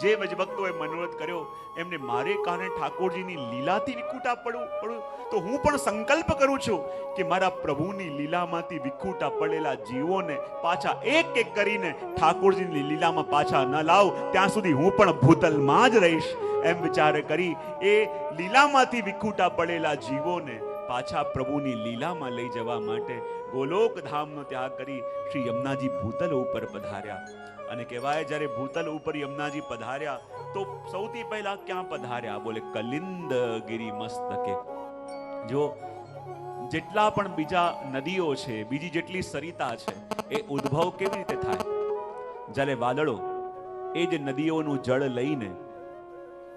જે વ્રજભક્તોએ મનોરથ કર્યો એમને મારે કારણે ઠાકોરજીની લીલાથી વિખૂટા પડવું. તો હું પણ સંકલ્પ કરું છું કે મારા પ્રભુની લીલામાંથી વિખૂટા પડેલા જીવોને પાછા એક એક કરીને ઠાકોરજીની લીલામાં પાછા ન લાવ ત્યાં સુધી હું પણ ભૂતલમાં જ રહીશ. એમ વિચાર કરી એ લીલામાંથી વિખૂટા પડેલા જીવોને પાછા પ્રભુની લીલામાં લઈ જવા માટે ગોલોક ધામનો ત્યાગ કરી શ્રી યમુનાજી ભૂતલ ઉપર પધાર્યા. અને કહેવાય જ્યારે ભૂતલ ઉપર યમુનાજી પધાર્યા તો સૌથી પહેલા ક્યાં પધાર્યા? બોલે કલિંદ ગિરી મસ્તકે. જો જેટલા પણ બીજા નદીઓ છે, બીજી જેટલી સરિતા છે, એ ઉદ્ભવ કેવી રીતે થાય? જ્યારે વાદળો એ જ નદીઓનું જળ લઈને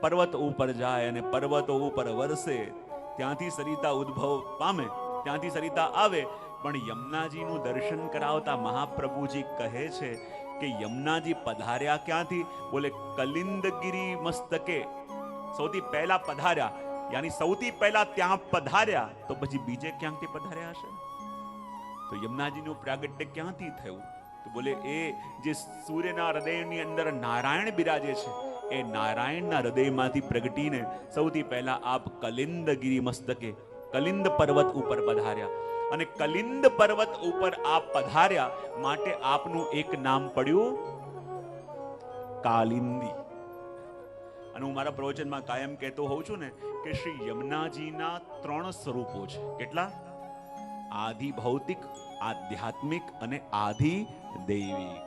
પર્વત ઉપર જાય અને પર્વતો ઉપર વરસે, ત્યાંથી સરિતા ઉદ્ભવ પામે, ત્યાંથી સરિતા આવે. પણ યમુનાજીનું દર્શન કરાવતા મહાપ્રભુજી કહે છે કે યમુનાજી પધાર્યા ક્યાંથી? બોલે કલિંદગીરી મસ્તકે. સૌથી પહેલા પધાર્યા, યાની સૌથી પહેલા ત્યાં પધાર્યા, તો પછી બીજે ક્યાંથી પધાર્યા હશે? તો યમુનાજીનું પ્રાગટ્ય ક્યાંથી થયું? તો બોલે એ જે સૂર્યના હૃદયની અંદર નારાયણ બિરાજે છે, એ નારાયણના હૃદયમાંથી પ્રગટીને સૌથી પહેલા આપ કલિંદગીરી મસ્તકે કલિંદ પર્વત ઉપર પધાર્યા. અને કલિંદ પર્વત ઉપર આપ પધાર્યા માટે આપનું એક નામ પડ્યું કાલિંદી. અને હું મારા પ્રવચનમાં કાયમ કહેતો હોઉં છું ને કે શ્રી યમુનાજીના 3 સ્વરૂપો છે. કેટલા? આધિ ભૌતિક, આધ્યાત્મિક અને આધિ દૈવિક.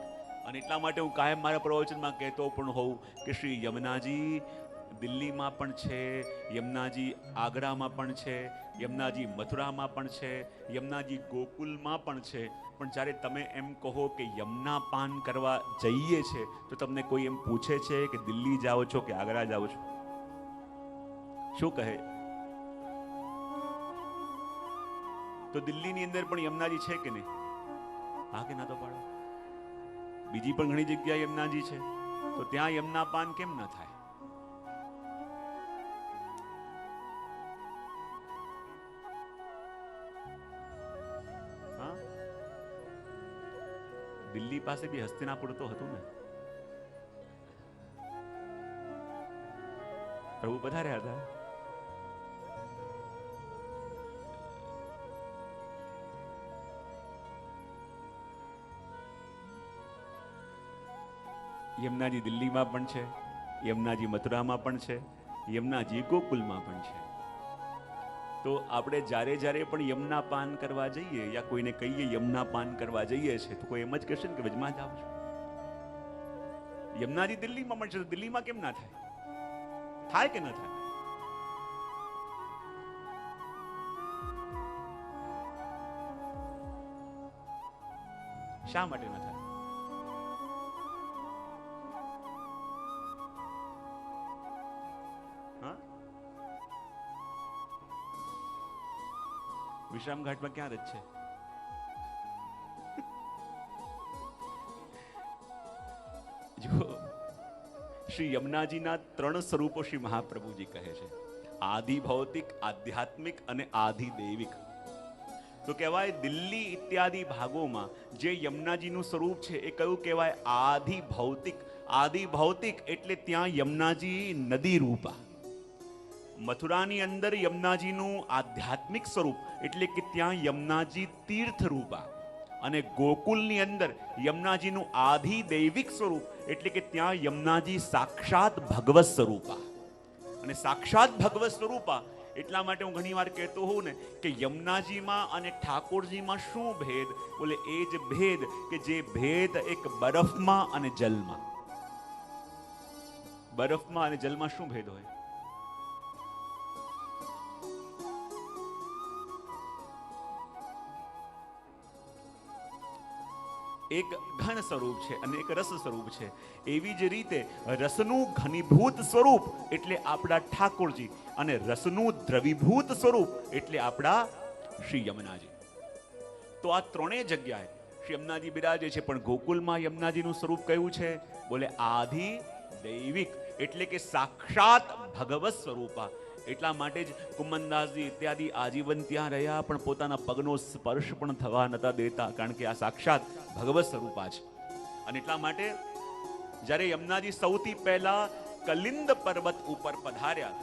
અને એટલા માટે હું કાયમ મારા પ્રવચનમાં કહેતો પણ હોઉં કે શ્રી યમુનાજી દિલ્હીમાં પણ છે, યમુનાજી આગ્રામાં પણ છે, યમુનાજી મથુરામાં પણ છે, યમુનાજી ગોકુલમાં પણ છે. પણ જ્યારે તમે એમ કહો કે યમુના પાન કરવા જઈએ છે, તો તમને કોઈ એમ પૂછે છે કે દિલ્હી જાઓ છો કે આગ્રા જાઓ છો? શું કહે? તો દિલ્હીની અંદર પણ યમુનાજી છે કે નહીં? હા કે ના તો પાડો. બીજી પણ ઘણી જગ્યાએ યમુનાજી છે, તો ત્યાં યમુના પાન કેમ ન થાય? હા, દિલ્હી પાસે બી હસ્તિનાપુર તો હતું ને. પ્રભુ પધાર્યા હતા. યમુનાજી દિલ્હીમાં પણ છે, યમુનાજી મથુરામાં પણ છે, યમુનાજી ગોકુલમાં પણ છે. તો આપણે જ્યારે જ્યારે પણ યમુના પાન કરવા જઈએ યા કોઈને કહીએ યમુના પાન કરવા જઈએ છે, તો કોઈ એમ જ કહેશે ને કે વજમાં જાવ છો. યમુનાજી દિલ્હીમાં પણ છે, તો દિલ્હીમાં કેમ ના થાય? થાય કે ન થાય? શા માટે ન થાય? વિશ્રામ ઘાટમાં ક્યાં રજ છે? જો શ્રી યમુનાજીના 3 સ્વરૂપો શ્રી મહાપ્રભુજી કહે છે: આદિ ભૌતિક, આધ્યાત્મિક અને આદિ દૈવિક. તો કહેવાય દિલ્હી ઇત્યાદિ ભાગોમાં જે યમુનાજીનું સ્વરૂપ છે એ કયું કહેવાય? આદિ ભૌતિક. આદિ ભૌતિક એટલે ત્યાં યમુનાજી નદી રૂપા. મથુરાની અંદર યમુનાજીનું આધ્યાત્મિક સ્વરૂપ એટલે કે ત્યાં યમુનાજી તીર્થ રૂપા. અને ગોકુલની અંદર યમુનાજીનું આધિ દૈવિક સ્વરૂપ એટલે કે ત્યાં યમુનાજી સાક્ષાત ભગવત સ્વરૂપા. અને સાક્ષાત ભગવત સ્વરૂપા એટલા માટે હું ઘણી વાર કહેતો હોઉં ને કે યમુનાજીમાં અને ઠાકોરજીમાં શું ભેદ? બોલે એ જ ભેદ કે જે ભેદ એક બરફમાં અને જલમાં. બરફમાં અને જલમાં શું ભેદ હોય? એક ઘન સ્વરૂપ છે અને એક રસ સ્વરૂપ છે. એવી જ રીતે રસનું ઘનીભૂત સ્વરૂપ એટલે આપણા ઠાકોરજી અને રસનું દ્રવીભૂત સ્વરૂપ એટલે આપણા શ્રી યમુનાજી. તો આ ત્રણેય જગ્યાએ શ્રી યમુનાજી બિરાજે છે. પણ ગોકુલમાં યમુનાજીનું સ્વરૂપ કયું છે? બોલે આધિ દૈવિક એટલે કે સાક્ષાત ભગવત સ્વરૂપા. એટલા માટે જ કુમનદાસજી ઇત્યાદિ આજીવન ત્યાં રહ્યા, પણ પોતાના પગનો સ્પર્શ પણ થવા નતા દેતા, કારણ કે આ સાક્ષાત ભગવત સ્વરૂપા છે. અને એટલા માટે જ્યારે યમુનાજી સૌથી પહેલા કલિંદ પર્વત ઉપર પધાર્યા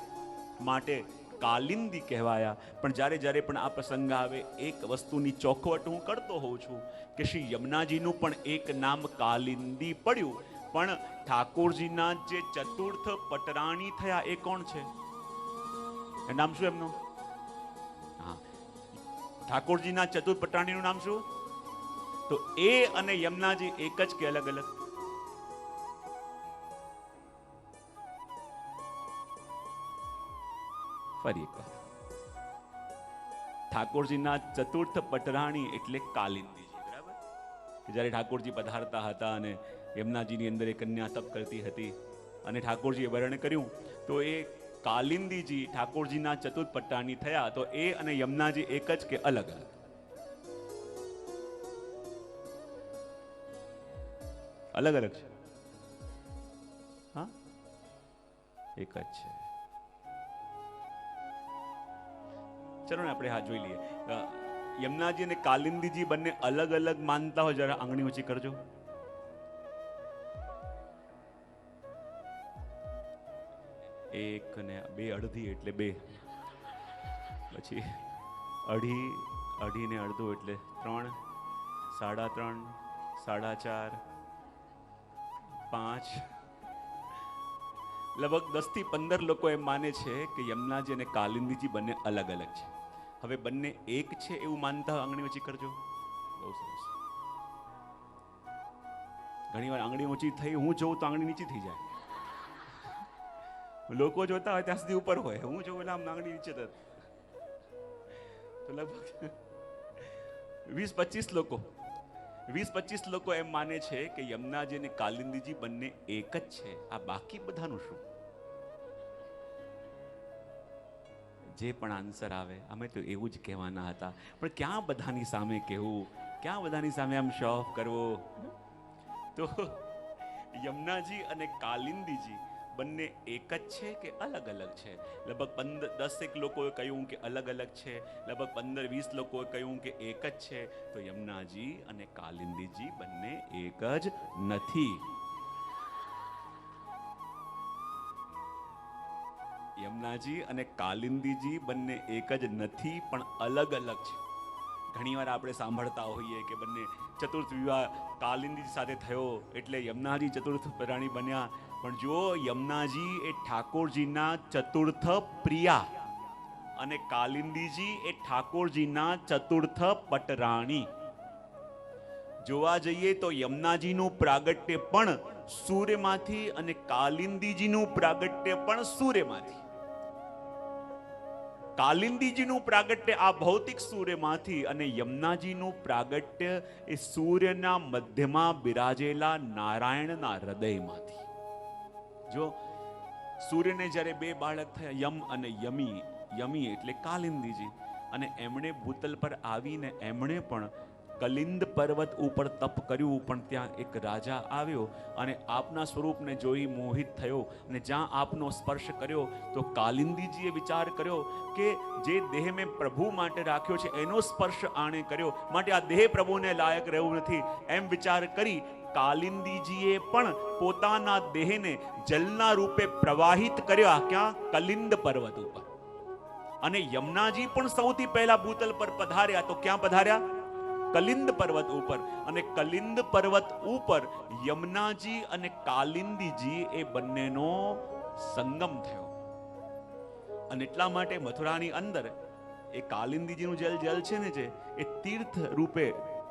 માટે કાલિંદી કહેવાયા. પણ જ્યારે જ્યારે પણ આ પ્રસંગ આવે એક વસ્તુની ચોખવટ હું કરતો હોઉં છું કે શ્રી યમુનાજીનું પણ એક નામ કાલિંદી પડ્યું. પણ ઠાકોરજીના જે ચતુર્થ પટરાણી થયા એ કોણ છે? એ નામ શું એમનું? હા, ઠાકોરજીના ચતુર્થ પટરાણીનું નામ શું? તો એ અને યમુનાજી એક જ કે અલગ અલગ? ફરી એક વાર, ઠાકોરજીના ચતુર્થ પટરાણી એટલે કાલિંદીજી, બરાબર? કે જ્યારે ઠાકોરજી પધારતા હતા અને યમુનાજીની અંદર એક કન્યા તપ કરતી હતી અને ઠાકોરજીએ વર્ણન કર્યું, તો એ કાલિંદીજી ઠાકોરજીના ચતુર્થ પટરાણી થયા. તો એ અને યમુનાજી એક જ કે અલગ અલગ? અલગ અલગ છે. હા, એક જ છે. ચલો ને આપણે હા જોઈ લઈએ. યમુનાજી અને કાલિંદીજી બંને અલગ અલગ માનતા હોય જરા આંગળી ઊંચી કરજો. એક ને બે, અડધી એટલે બે, પછી અઢી, અઢી ને અડધો એટલે 3, 3.5, 4.5, 5, લગભગ 10 થી 15 લોકો એમ માને છે કે યમુનાજી અને કાલિંદીજી બંને અલગ અલગ છે. હવે બંને એક છે એવું માનતા આંગળી ઊંચી કરજો. બહુ સરસ. ઘણી વાર આંગળી ઊંચી થઈ હું જોઉં તો આંગળી નીચી થઈ જાય. લોકો જોતા હોય ત્યાં સુધી ઉપર હોય, હું જોઉં એટલે આમ નાંગડી નીચે તો લગભગ 20-25 લોકો એમ માને છે કે યમુનાજી અને કાલિંદીજી બંને એક જ છે. આ બાકી બધાનું શું? જે પણ આન્સર આવે અમે તો એવું જ કહેવાના હતા, પણ ક્યાં બધાની સામે કહેવું, ક્યાં બધાની સામે આમ શો ઓફ કરવો? તો યમુનાજી અને કાલિંદીજી બંને એક જ છે કે અલગ અલગ છે? લગભગ 10 લોકોએ કહ્યું કે અલગ અલગ છે, લગભગ 15-20 લોકોએ કહ્યું કે એક જ છે. તો યમુનાજી અને કાલિંદીજી બંને એક જ નથી. યમુનાજી અને કાલિંદીજી બંને એક જ નથી, પણ અલગ અલગ છે. ઘણીવાર આપણે સાંભળતા હોઈએ કે બંને ચતુર્થ વિવાહ કાલિંદીજી સાથે થયો એટલે યમુનાજી ચતુર્થ પ્રાણી બન્યા. પણ જો યમુનાજી એ ઠાકોરજીના ચતુર્થ પ્રિયા અને કાલિંદીજી એ ઠાકોરજીના ચતુર્થ પટરાણી. જોવા જઈએ તો યમુનાજીનું પ્રાગટ્ય પણ સૂર્યમાંથી અને કાલિંદીજીનું પ્રાગટ્ય પણ સૂર્યમાંથી. કાલિંદીજીનું પ્રાગટ્ય આ ભૌતિક સૂર્યમાંથી અને યમુનાજીનું પ્રાગટ્ય એ સૂર્યના મધ્યમાં બિરાજેલા નારાયણના હૃદયમાંથી. જો સૂર્યને જ્યારે 2 બાળક થયા, યમ અને યમી, યમી એટલે કાલિંદીજી, અને એમણે ભૂતલ પર આવીને એમણે પણ કલિંદ પર્વત ઉપર તપ કર્યું. પણ ત્યાં એક રાજા આવ્યો અને આપના સ્વરૂપને જોઈ મોહિત થયો અને જ્યાં આપનો સ્પર્શ કર્યો તો કાલિંદીજીએ વિચાર કર્યો કે જે દેહ મેં પ્રભુ માટે રાખ્યો છે એનો સ્પર્શ આણે કર્યો, માટે આ દેહ પ્રભુને લાયક રહેવું નથી. એમ વિચાર કરી કાલિંદીજીએ પણ પોતાના દેહને જલના રૂપે પ્રવાહિત કર્યા. ક્યાં? કલિંદ પર્વત ઉપર. અને યમુનાજી પણ સૌથી પહેલા ભૂતલ પર પધાર્યા. તો ક્યાં પધાર્યા? કલિંદ પર્વત ઉપર. અને કલિંદ પર્વત ઉપર યમુનાજી અને કાલિંદીજી એ બંનેનો સંગમ થયો. અને એટલા માટે મથુરાની અંદર એ કાલિંદીજીનું જલ છે ને, જે એ તીર્થ રૂપે,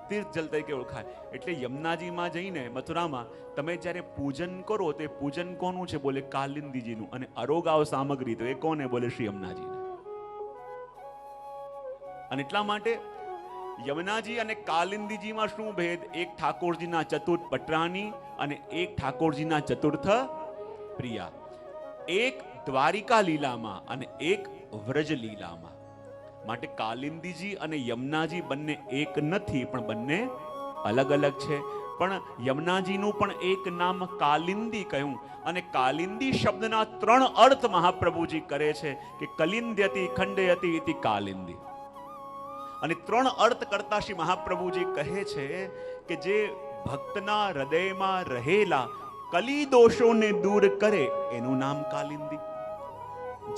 તીર્થ જલ તરીકે ઓળખાય. એટલે યમુનાજીમાં જઈને મથુરામાં તમે જ્યારે પૂજન કરો તો એ પૂજન કોનું છે? બોલે કાલિંદીજીનું. અને અરોગાવ સામગ્રી તો એ કોને? બોલે શ્રી યમુનાજીને. અને એટલા માટે યમુનાજી અને કાલિંદીજીમાં શું ભેદ? એક ઠાકોરજીના ચતુર્થ પટરાણી અને એક ઠાકોરજીના ચતુર્થ પ્રિયા. એક દ્વારિકા લીલામાં અને એક વ્રજ લીલામાં. માટે કાલિંદીજી અને યમુનાજી બંને એક નથી, પણ બંને અલગ અલગ છે. પણ યમુનાજીનું પણ એક નામ કાલિંદી કહ્યું. અને કાલિંદી શબ્દના 3 અર્થ મહાપ્રભુજી કરે છે કે કલિંદ્યતિ ખંડયતિ ઇતિ કાલિંદી. અને 3 અર્થ કરતા શ્રી મહાપ્રભુજી કહે છે કે જે ભક્તના હૃદયમાં રહેલા કલી દોષોને દૂર કરે એનું નામ કાલિંદી.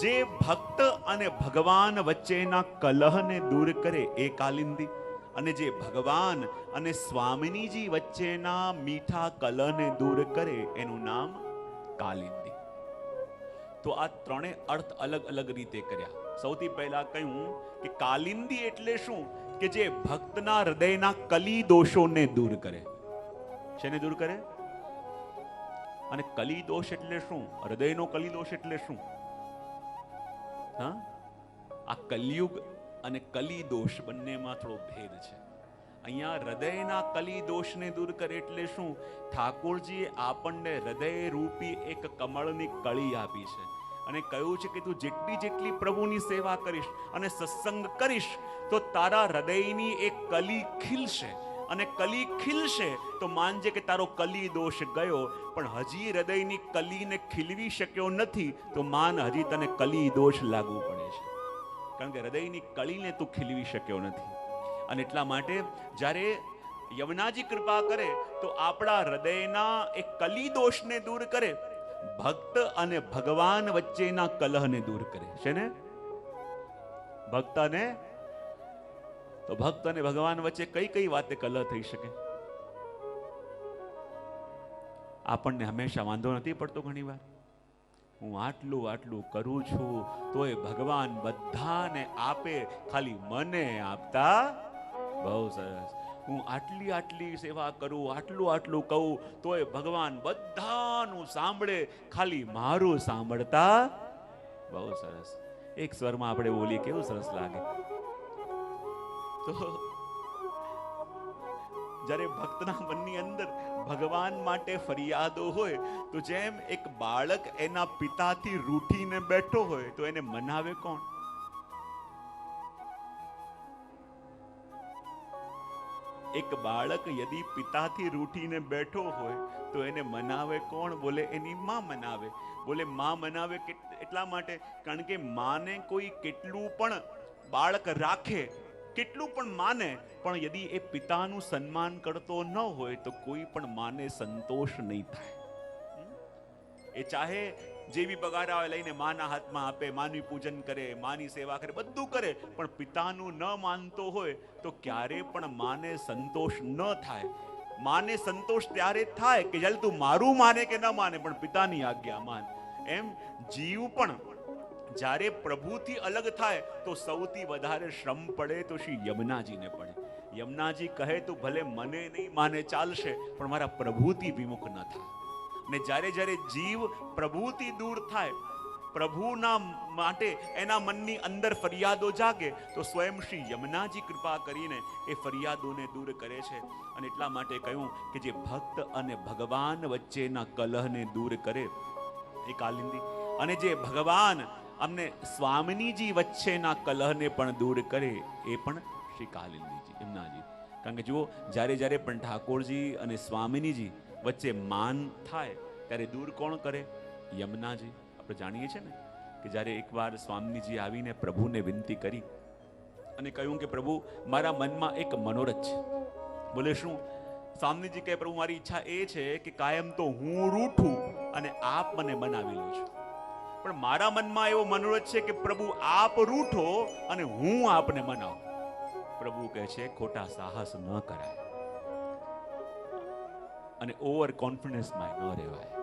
જે ભક્ત અને ભગવાન વચ્ચેના કલહને દૂર કરે એ કાલિંદી. અને જે ભગવાન અને સ્વામિનીજી વચ્ચેના મીઠા કલહને દૂર કરે એનું નામ કાલિંદી. તો આ 3 અર્થ અલગ અલગ રીતે કર્યા. સૌથી પહેલા કહ્યું કે કાલિંદી એટલે શું? કે જે ભક્તના હૃદયના કલી દોષોને દૂર કરે. શેને દૂર કરે? અને કલી દોષ એટલે શું? હૃદયનો કલી દોષ એટલે શું? હા, આ કલિયુગ અને કલી દોષ બંનેમાં થોડો ભેદ છે. અહીંયા હૃદયના કલી દોષને દૂર કરે એટલે શું? ઠાકોરજીએ આપણને હૃદય રૂપી એક કમળની કળી આપી છે અને કહ્યું છે કે તું જેટલી પ્રભુની સેવા કરીશ અને સત્સંગ કરીશ તો તારા હૃદયની એક કલી ખીલશે. અને કલી ખીલશે તો માનજે કે તારો કલી દોષ ગયો. પણ હજી હૃદયની કલીને ખીલવી શક્યો નથી તો માન હજી તને કલી દોષ લાગુ પડે છે, કારણ કે હૃદયની કળીને તું ખીલવી શક્યો નથી. અને એટલા માટે જ્યારે યમુનાજી કૃપા કરે તો આપણા હૃદયના એક કલી દોષને દૂર કરે, ભક્ત અને ભગવાન વચ્ચેના કલહને દૂર કરે છે ને. ભક્ત અને ભગવાન વચ્ચે કઈ કઈ વાતે કલહ થઈ શકે? આપણને હંમેશા વાંધો નથી પડતો. ઘણી વાર હું આટલું કરું છું તોય ભગવાન બધાને આપે, ખાલી મને આપતા. બહુ સરસ. હું આટલી આટલી સેવા કરું, આટલું આટલું કહું, તોય ભગવાન બધાનું સાંભળે, ખાલી મારું સાંભળતા. બહુ સરસ. એક સ્વરમાં આપણે બોલીએ, કેવું સરસ લાગે. તો જ્યારે ભક્તના મનની અંદર ભગવાન માટે ફરિયાદો હોય, તો જેમ એક બાળક એના પિતાથી રૂઠીને બેઠો હોય તો એને મનાવે કોણ? એક બાળક યદી પિતાથી રૂઠીને બેઠો હોય તો એને મનાવે કોણ? બોલે એની માં મનાવે. બોલે માં મનાવે એટલા માટે કારણ કે માને કોઈ કેટલું પણ બાળક રાખે, કેટલું પણ માને, પણ યદી એ પિતાનું સન્માન કરતો ન હોય તો કોઈ પણ માને સંતોષ નહીં થાય. એ ચાહે જેવી પગાર આવે લઈને માના હાથમાં આપે, માનું પૂજન કરે, માની સેવા કરે, બધું કરે, પણ પિતાનું ન માનતો હોય તો ક્યારે પણ માને સંતોષ ન થાય. માને સંતોષ ત્યારે થાય કે જ્યારે તું મારું માને કે ન માને, પણ પિતાની આજ્ઞા માન. એમ જીવ પણ જ્યારે પ્રભુથી અલગ થાય તો સૌથી વધારે શ્રમ પડે તો શ્રી યમુનાજીને પડે. યમુનાજી કહે તો ભલે મને નહીં માને ચાલશે, પણ મારા પ્રભુથી વિમુખ ન થાય. ને જ્યારે જ્યારે જીવ પ્રભુથી દૂર થાય, પ્રભુના માટે એના મનની અંદર ફરિયાદો જાગે, તો સ્વયં શ્રી યમુનાજી કૃપા કરીને એ ફરિયાદોને દૂર કરે છે. અને એટલા માટે કહ્યું કે જે ભક્ત અને ભગવાન વચ્ચેના કલહને દૂર કરે એ કાલિંદી, અને જે ભગવાન અમને સ્વામિનીજી વચ્ચેના કલહને પણ દૂર કરે એ પણ શ્રી કાલિંદીજી, યમુનાજી. કારણ કે જુઓ, જ્યારે જ્યારે પણ ઠાકોરજી અને સ્વામિનીજી વચ્ચે માન થાય ત્યારે દૂર કોણ કરે? યમુનાજી. આપણે જાણીએ છીએ ને કે જ્યારે એકવાર સ્વામીજી આવીને પ્રભુને વિનંતી કરી અને કહ્યું કે પ્રભુ, મારા મનમાં એક મનોરથ છે. બોલે શું? સ્વામીજી કહે, પ્રભુ મારી ઈચ્છા એ છે કે કાયમ તો હું રૂઠું અને આપ મને મનાવી લો છો, પણ મારા મનમાં એવો મનોરથ છે કે પ્રભુ આપ રૂઠો અને હું આપને મનાવું. પ્રભુ કહે છે ખોટા સાહસ ન કરાય અને ઓવર કોન્ફિડન્સમાં ન રહેવાય.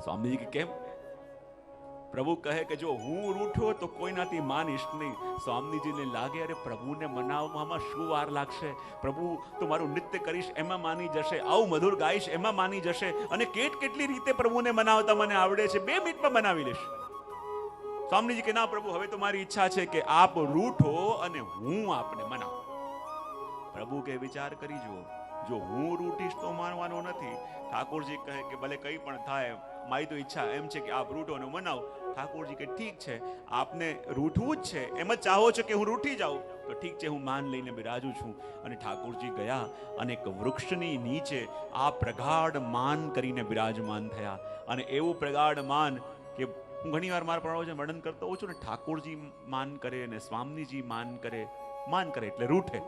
સ્વામીજી કે કેમ? પ્રભુ કહે કે જો હું રૂઠો તો કોઈનાથી માનીશ નહીં. સ્વામીજીને લાગે અરે પ્રભુને મનાવવામાં શું વાર લાગશે, પ્રભુ તો મારું નૃત્ય કરીશ એમાં માની જશે, આવું મધુર ગાઈશ એમાં માની જશે, અને કેટલી રીતે પ્રભુને મનાવતા મને આવડે છે, 2 મિનિટમાં મનાવી લેશ. સ્વામીજી કે ના પ્રભુ, હવે તો મારી ઈચ્છા છે કે આપ રૂઠો અને હું આપને મનાવું. પ્રભુ કે વિચાર કરી જુઓ, જો હું રૂઠીશ તો માનવાનો નથી. ઠાકોરજી કહે કે ભલે કંઈ પણ થાય, મારી તો ઈચ્છા એમ છે કે આપ રૂઠો અને મનાવો. ઠાકોરજી કે ઠીક છે, આપને રૂઠવું જ છે, એમ જ ચાહો છો કે હું રૂઠી જાઉં, તો ઠીક છે, હું માન લઈને બિરાજું છું. અને ઠાકોરજી ગયા અને એક વૃક્ષની નીચે આ પ્રગાઢ માન કરીને બિરાજમાન થયા. અને એવું પ્રગાઢ માન કે હું ઘણી વાર મારા પ્રવચન વર્ણન કરતો હોઉં છું ને, ઠાકોરજી માન કરે અને સ્વામીજી માન કરે. માન કરે એટલે રૂઠે.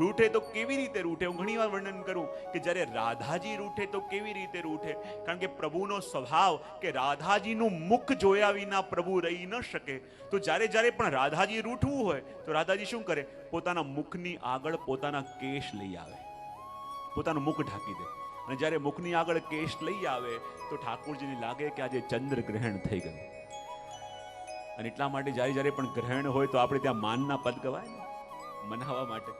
રૂઠે તો કેવી રીતે રૂઠે? હું ઘણી વાર વર્ણન કરું કે જ્યારે રાધાજી રૂઠે તો કેવી રીતે રૂઠે? કારણ કે પ્રભુનો સ્વભાવ કે રાધાજીનું મુખ જોયા વિના પ્રભુ રહી ન શકે. તો જ્યારે જ્યારે પણ રાધાજી રૂઠવું હોય તો રાધાજી શું કરે? પોતાના મુખની આગળ પોતાના કેશ લઈ આવે, પોતાનું મુખ ઢાંકી દે. અને જ્યારે મુખની આગળ કેશ લઈ આવે તો ઠાકોરજીને લાગે કે આજે ચંદ્ર ગ્રહણ થઈ ગયું. અને એટલા માટે જ્યારે જ્યારે પણ ગ્રહણ હોય તો આપણે ત્યાં માનના પદ ગવાય ને, મનાવવા માટે.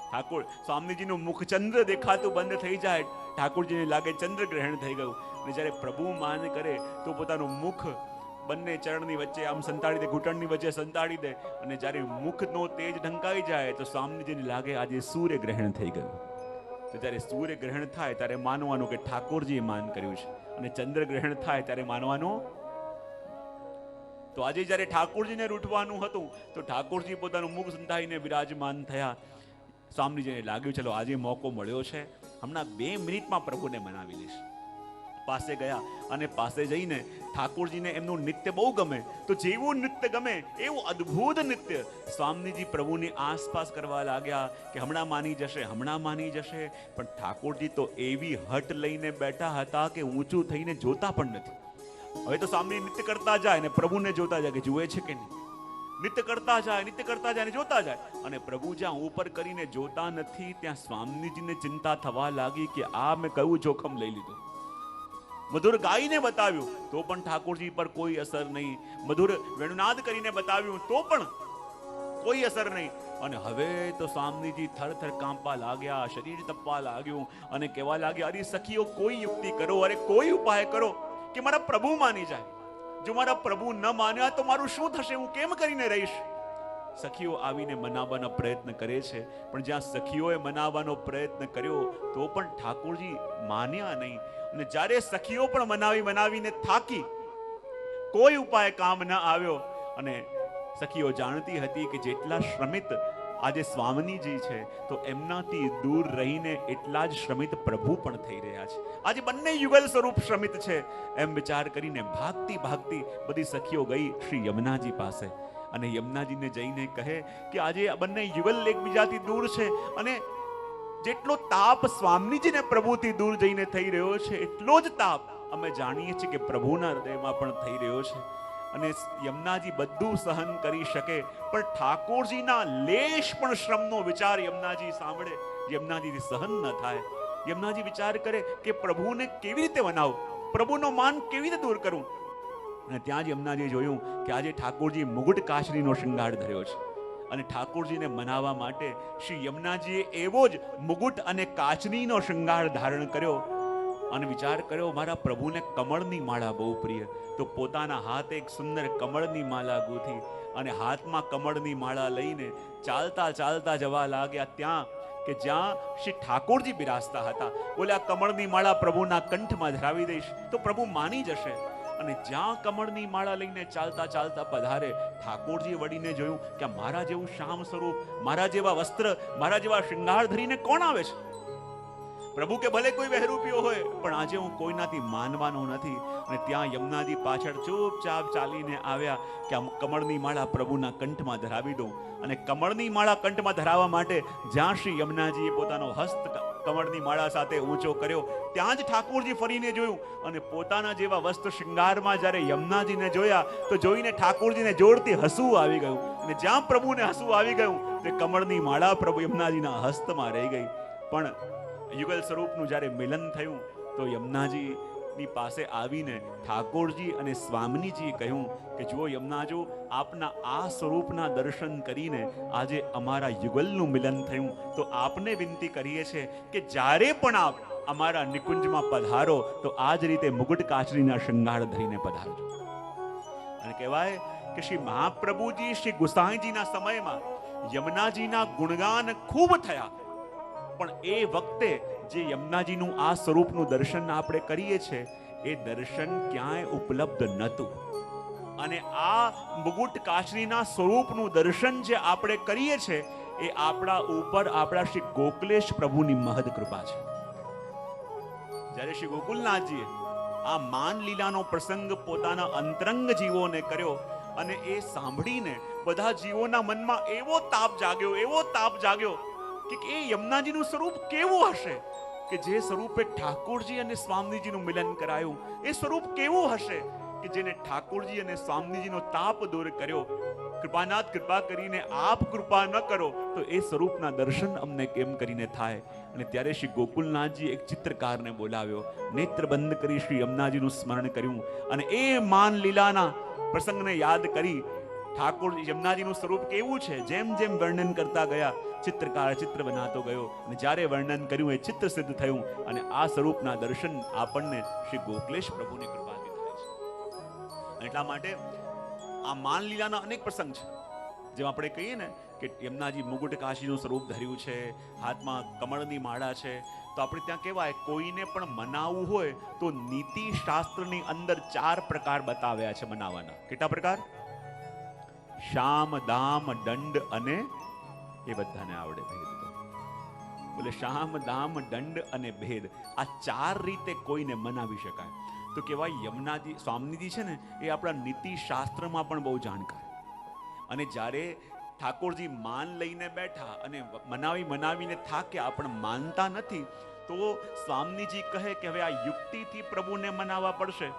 ઠાકોર સ્વામીજીનું મુખ ચંદ્ર દેખાતું બંધ થઈ જાય, ઠાકોરજીને લાગે ચંદ્ર ગ્રહણ થઈ ગયું. અને જ્યારે પ્રભુ માન કરે તો પોતાનું મુખ બંને ચરણની વચ્ચે આમ સંતાડી દે, ઘૂંટણની વચ્ચે સંતાડી દે. અને જ્યારે મુખનો તેજ ઢંકાઈ જાય તો સ્વામીજીને લાગે આજે સૂર્ય ગ્રહણ થઈ ગયું. તો જ્યારે સૂર્ય ગ્રહણ થાય ત્યારે માનવાનું કે ઠાકોરજીએ માન કર્યું છે, અને ચંદ્ર ગ્રહણ થાય ત્યારે માનવાનું. તો આજે જ્યારે ઠાકોરજીને રૂઠવાનું હતું તો ઠાકોરજી પોતાનું મુખ સંતાઈને બિરાજમાન થયા. સ્વામીજીને લાગ્યું ચલો આજે મોકો મળ્યો છે, હમણાં 2 મિનિટમાં પ્રભુને મનાવી લઈશ. પાસે ગયા અને પાસે જઈને ઠાકોરજીને એમનું નૃત્ય બહુ ગમે. તો જેવું નૃત્ય ગમે એવું અદ્ભુત નૃત્ય સ્વામીજી પ્રભુની આસપાસ કરવા લાગ્યા કે હમણાં માની જશે, હમણાં માની જશે. પણ ઠાકોરજી તો એવી હટ લઈને બેઠા હતા કે ઊંચું થઈને જોતા પણ નથી. હવે તો સ્વામી નૃત્ય કરતા જાય ને પ્રભુને જોતા જાય કે જુએ છે કે નહીં. નૃત્ય કરતા જાય, નૃત્ય કરતા જાય ને જોતા જાય. અને પ્રભુ જ્યાં ઉપર કરીને જોતા નથી ત્યાં સ્વામીજીને ચિંતા થવા લાગી કે આ મેં કયું જોખમ લઈ લીધું. મધુર ગાઈને બતાવ્યું તો પણ ઠાકોરજી પર કોઈ અસર નહીં. મધુર વેણુનાદ કરીને બતાવ્યું તો પણ કોઈ અસર નહીં. અને હવે તો સ્વામીજી થરથર કાંપવા લાગ્યા, શરીર તપવા લાગ્યું અને કહેવા લાગ્યા, અરે સખીઓ કોઈ યુક્તિ કરો, અરે કોઈ ઉપાય કરો કે મારા પ્રભુ માની જાય. જો મારા પ્રભુ ન માન્યા તો મારું શું થશે? હું કેમ કરીને રહીશ? સખીઓ આવીને મનાવવાનો પ્રયત્ન કરે છે, પણ જ્યાં સખીઓએ મનાવવાનો પ્રયત્ન કર્યો તો પણ ઠાકોરજી માન્યા નહીં. અને જ્યારે સખીઓ પણ મનાવીને થાકી, કોઈ ઉપાય કામ ન આવ્યો. અને સખીઓ જાણતી હતી કે જેટલા શ્રમિત આજે સ્વામીજી છે તો એમનાથી દૂર રહીને એટલા જ શ્રમિત પ્રભુ પણ થઈ રહ્યા છે. આજે બંને યુગલ સ્વરૂપ શ્રમિત છે. એમ વિચાર કરીને ભાગતી બધી સખીઓ ગઈ શ્રી યમુનાજી પાસે અને યમુનાજીને જઈને કહે કે આજે આ બંને યુગલ એકબીજાથી દૂર છે અને જેટલો તાપ સ્વામીજીને પ્રભુથી દૂર જઈને થઈ રહ્યો છે એટલો જ તાપ અમે જાણીએ છીએ કે પ્રભુના હૃદયમાં પણ થઈ રહ્યો છે. અને યમુનાજી બધું સહન કરી શકે, પણ ઠાકોરજીના લેશ પણ શ્રમનો વિચાર યમુનાજી સાંભળે, યમુનાજીથી સહન ન થાય. યમુનાજી વિચાર કરે કે પ્રભુને કેવી રીતે મનાવું, પ્રભુનો માન કેવી રીતે દૂર કરું. અને ત્યાં જ યમુનાજીએ જોયું કે આજે ઠાકોરજી મુગુટ કાચરીનો શૃંગાર ધર્યો છે અને ઠાકોરજીને મનાવવા માટે શ્રી યમુનાજીએ એવો જ મુગુટ અને કાચરીનો શૃંગાર ધારણ કર્યો અને વિચાર કર્યો મારા પ્રભુને કમળની માળા બહુ પ્રિય, તો પોતાના હાથે એક સુંદર કમળની માળા ગૂંથી અને હાથમાં કમળની માળા લઈને ચાલતા જવા લાગ્યા ત્યાં કે જ્યાં શ્રી ઠાકોરજી બિરાજતા હતા. બોલ્યા કમળની માળા પ્રભુના કંઠમાં ધરાવી દઈશ તો પ્રભુ માની જશે. અને જ્યાં કમળની માળા લઈને ચાલતા પધારે, ઠાકોરજી વળીને જોયું કે મારા જેવું શ્યામ સ્વરૂપ, મારા જેવા વસ્ત્ર, મારા જેવા શૃંગાર ધરીને કોણ આવે છે? પ્રભુ કે ભલે કોઈ વહેરૂપિયો હોય, પણ આજે હું કોઈનાથી માનવાનો નથી. અને ત્યાં યમુનાજી પાછળ ચૂપચાપ ચાલીને આવ્યા કે આ કમળની માળા પ્રભુના કંઠમાં ધરાવી દઉં. અને કમળની માળા કંઠમાં ધરાવવા માટે જ્યાં શ્રી યમુનાજીએ પોતાનો હસ્ત કમળની માળા સાથે ઊંચો કર્યો, ત્યાં જ ઠાકોરજી ફરીને જોયું અને પોતાના જેવા વસ્ત્ર શૃંગારમાં જ્યારે યમુનાજીને જોયા તો જોઈને ઠાકોરજીને જોરથી હસવું આવી ગયું. અને જ્યાં પ્રભુને હસવું આવી ગયું તે કમળની માળા પ્રભુ યમુનાજીના હસ્તમાં રહી ગઈ. પણ યુગલ સ્વરૂપનું જ્યારે મિલન થયું તો યમુનાજીની પાસે આવીને ઠાકોરજી અને સ્વામીજીએ કહ્યું કે જુઓ યમુનાજો, આપના આ સ્વરૂપના દર્શન કરીને આજે અમારા યુગલનું મિલન થયું, તો આપને વિનંતી કરીએ છીએ કે જ્યારે પણ આપ અમારા નિકુંજમાં પધારો તો આ જ રીતે મુગુટ કાચરીના શૃંગાર ધરીને પધારજો. અને કહેવાય કે શ્રી મહાપ્રભુજી શ્રી ગુસાઈજીના સમયમાં યમુનાજીના ગુણગાન ખૂબ થયા, પણ એ વખતે જે યમુનાજીનું આ સ્વરૂપનું દર્શન આપણે કરીએ છીએ એ દર્શન ક્યાંય ઉપલબ્ધ નહોતું. અને આ મુગુટ કાચરીના સ્વરૂપનું દર્શન જે આપણે કરીએ છીએ એ આપણા ઉપર આપણા શ્રી ગોકુલેશ પ્રભુની મહદ કૃપા છે. જ્યારે શ્રી ગોકુલનાથજીએ આ માન લીલાનો પ્રસંગ પોતાના અંતરંગ જીવોને કર્યો અને એ સાંભળીને બધા જીવોના મનમાં એવો તાપ જાગ્યો કે એ યમુનાજીનું સ્વરૂપ કેવું હશે કે જે સ્વરૂપે ઠાકોરજી અને સ્વામીજીનું મિલન કરાયું, એ સ્વરૂપ કેવું હશે કે જેને ઠાકોરજી અને સ્વામીજીનો તાપ દૂર કર્યો. કૃપાનાથ કૃપા કરીને આપ કૃપા ન કરો તો એ સ્વરૂપના દર્શન અમને કેમ કરીને થાય. અને ત્યારે શ્રી ગોકુલનાથજી એક ચિત્રકારને બોલાવ્યો, નેત્ર બંધ કરી શ્રી યમુનાજીનું સ્મરણ કર્યું અને એ માન લીલાના પ્રસંગને યાદ કરી ઠાકોર યમુનાજીનું સ્વરૂપ કેવું છે જેમ જેમ વર્ણન કરતા ગયા ચિત્રકાર ચિત્ર બનાતો ગયો. અને જ્યારે વર્ણન કર્યું એ ચિત્ર સિદ્ધ થયું અને આ સ્વરૂપના દર્શન આપણને શ્રી ગોકુલેશ પ્રભુની કૃપાથી થાય છે. એટલા માટે આ માન લીલાના અનેક પ્રસંગ છે. જેમ આપણે કહીએ ને કે યમુનાજી મુગુટ કાશીનું સ્વરૂપ ધર્યું છે, હાથમાં કમળની માળા છે, તો આપણે ત્યાં કહેવાય કોઈને પણ મનાવવું હોય તો નીતિ શાસ્ત્રની અંદર 4 પ્રકાર બતાવ્યા છે મનાવવાના. કેટલા પ્રકાર? શામ, દામ, દંડ અને એ બધાને આવડે ભેદ. બોલે શામ, દામ, દંડ અને ભેદ, આ 4 રીતે કોઈને મનાવી શકાય. તો કહેવાય યમુનાજી સ્વામીજી છે ને એ આપણા નીતિ શાસ્ત્રમાં પણ બહુ જાણકાર. અને જ્યારે ઠાકોરજી માન લઈને બેઠા અને મનાવીને થાક્યા પણ માનતા નથી, તો સ્વામીજી કહે કે હવે આ યુક્તિથી પ્રભુને મનાવવા પડશે.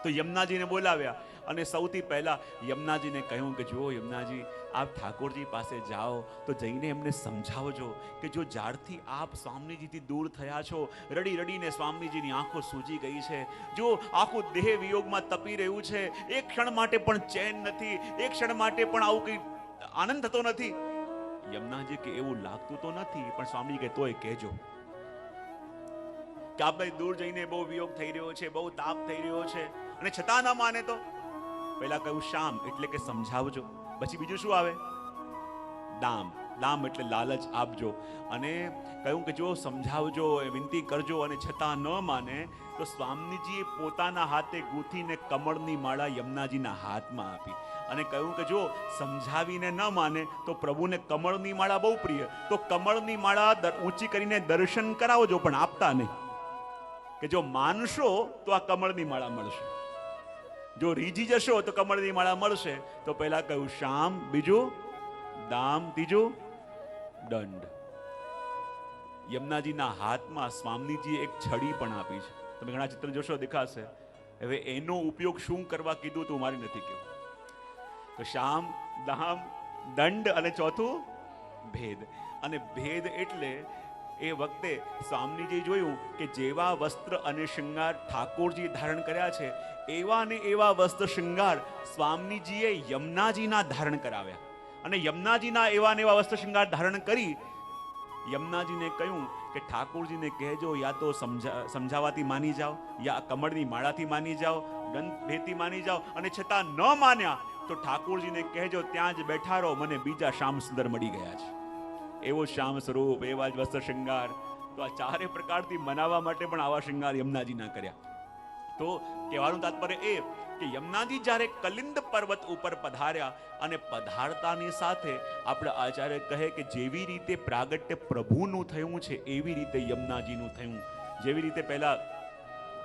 તો યમુનાજીને બોલાવ્યા અને સૌથી પહેલા યમુનાજીને કહ્યું કે જુઓ યમુનાજી, આપ ઠાકોરજી પાસે જાઓ તો જઈને એમને સમજાવજો કે જો જ્યારથી આપ સ્વામીજીથી દૂર થયા છો, રડીને સ્વામીજીની આંખો સૂજી ગઈ છે, જો આખું દેહ વિયોગમાં તપી રહ્યું છે, એક ક્ષણ માટે પણ ચેન નથી, એક ક્ષણ માટે પણ આવું કંઈ આનંદ થતો નથી? યમુનાજી કે એવું લાગતું તો નથી, પણ સ્વામી કે તોય કહેજો કે આપણે દૂર જઈને બહુ વિયોગ થઈ રહ્યો છે, બહુ તાપ થઈ રહ્યો છે, અને છતાં ના માને તો પહેલા કહ્યું શામ એટલે કે સમજાવજો. પછી બીજું શું આવે? દામ. દામ એટલે લાલચ આપજો. અને કહ્યું કે જો સમજાવજો, વિનંતી કરજો, અને છતાં ન માને તો સ્વામીજીએ પોતાના હાથે ગૂંથીને કમળની માળા યમુનાજીના હાથમાં આપી અને કહ્યું કે જો સમજાવીને ન માને તો પ્રભુને કમળની માળા બહુ પ્રિય, તો કમળની માળા ઊંચી કરીને દર્શન કરાવજો, પણ આપતા નહીં. કે જો માનશો તો આ કમળની માળા મળશે, જો રીઝી જશો તો કમળની માળા મળશે. તો પહેલા કહ્યું શામ, બીજું દામ, ત્રીજું દંડ. યમુનાજીના હાથમાં સ્વામીજીએ એક છડી પણ આપી છે. તમે ઘણા ચિત્ર જોશો દેખાશે. હવે એનો ઉપયોગ શું કરવા કીધું તો મારી નથી કહેવું. તો શામ, દામ, દંડ અને ચોથું ભેદ. અને ભેદ એટલે એ વખતે સ્વામીજીએ જોયું કે જેવા વસ્ત્ર અને શૃંગાર ઠાકોરજી ધારણ કર્યા છે એવા ને એવા વસ્ત્ર શૃંગાર સ્વામીજીએ યમુનાજીના ધારણ કરાવ્યા. અને યમુનાજીના એવા ને એવા વસ્ત્ર શૃંગાર ધારણ કરી યમુનાજીને કહ્યું કે ઠાકોરજીને કહેજો યા તો સમજાવાથી માની જાઓ, યા કમળની માળાથી માની જાઓ, દંડ ભેદથી માની જાઓ, અને છતાં ન માન્યા તો ઠાકોરજીને કહેજો ત્યાં જ બેઠા રહો, મને બીજા શ્યામ સુંદર મળી ગયા છે. એવો શ્યામ સ્વરૂપ, એવા જ વસ્ત્ર શૃંગાર. તો આ ચારે પ્રકારથી મનાવવા માટે પણ આવા શૃંગાર યમુનાજીના કર્યા. તો કહેવાનું તાત્પર્ય એ કે યમુનાજી જ્યારે કલિંદ પર્વત ઉપર પધાર્યા અને પધારતાની સાથે આપણે આચાર્ય કહે કે જેવી રીતે પ્રાગટ્ય પ્રભુનું થયું છે એવી રીતે યમુનાજીનું થયું. જેવી રીતે પહેલા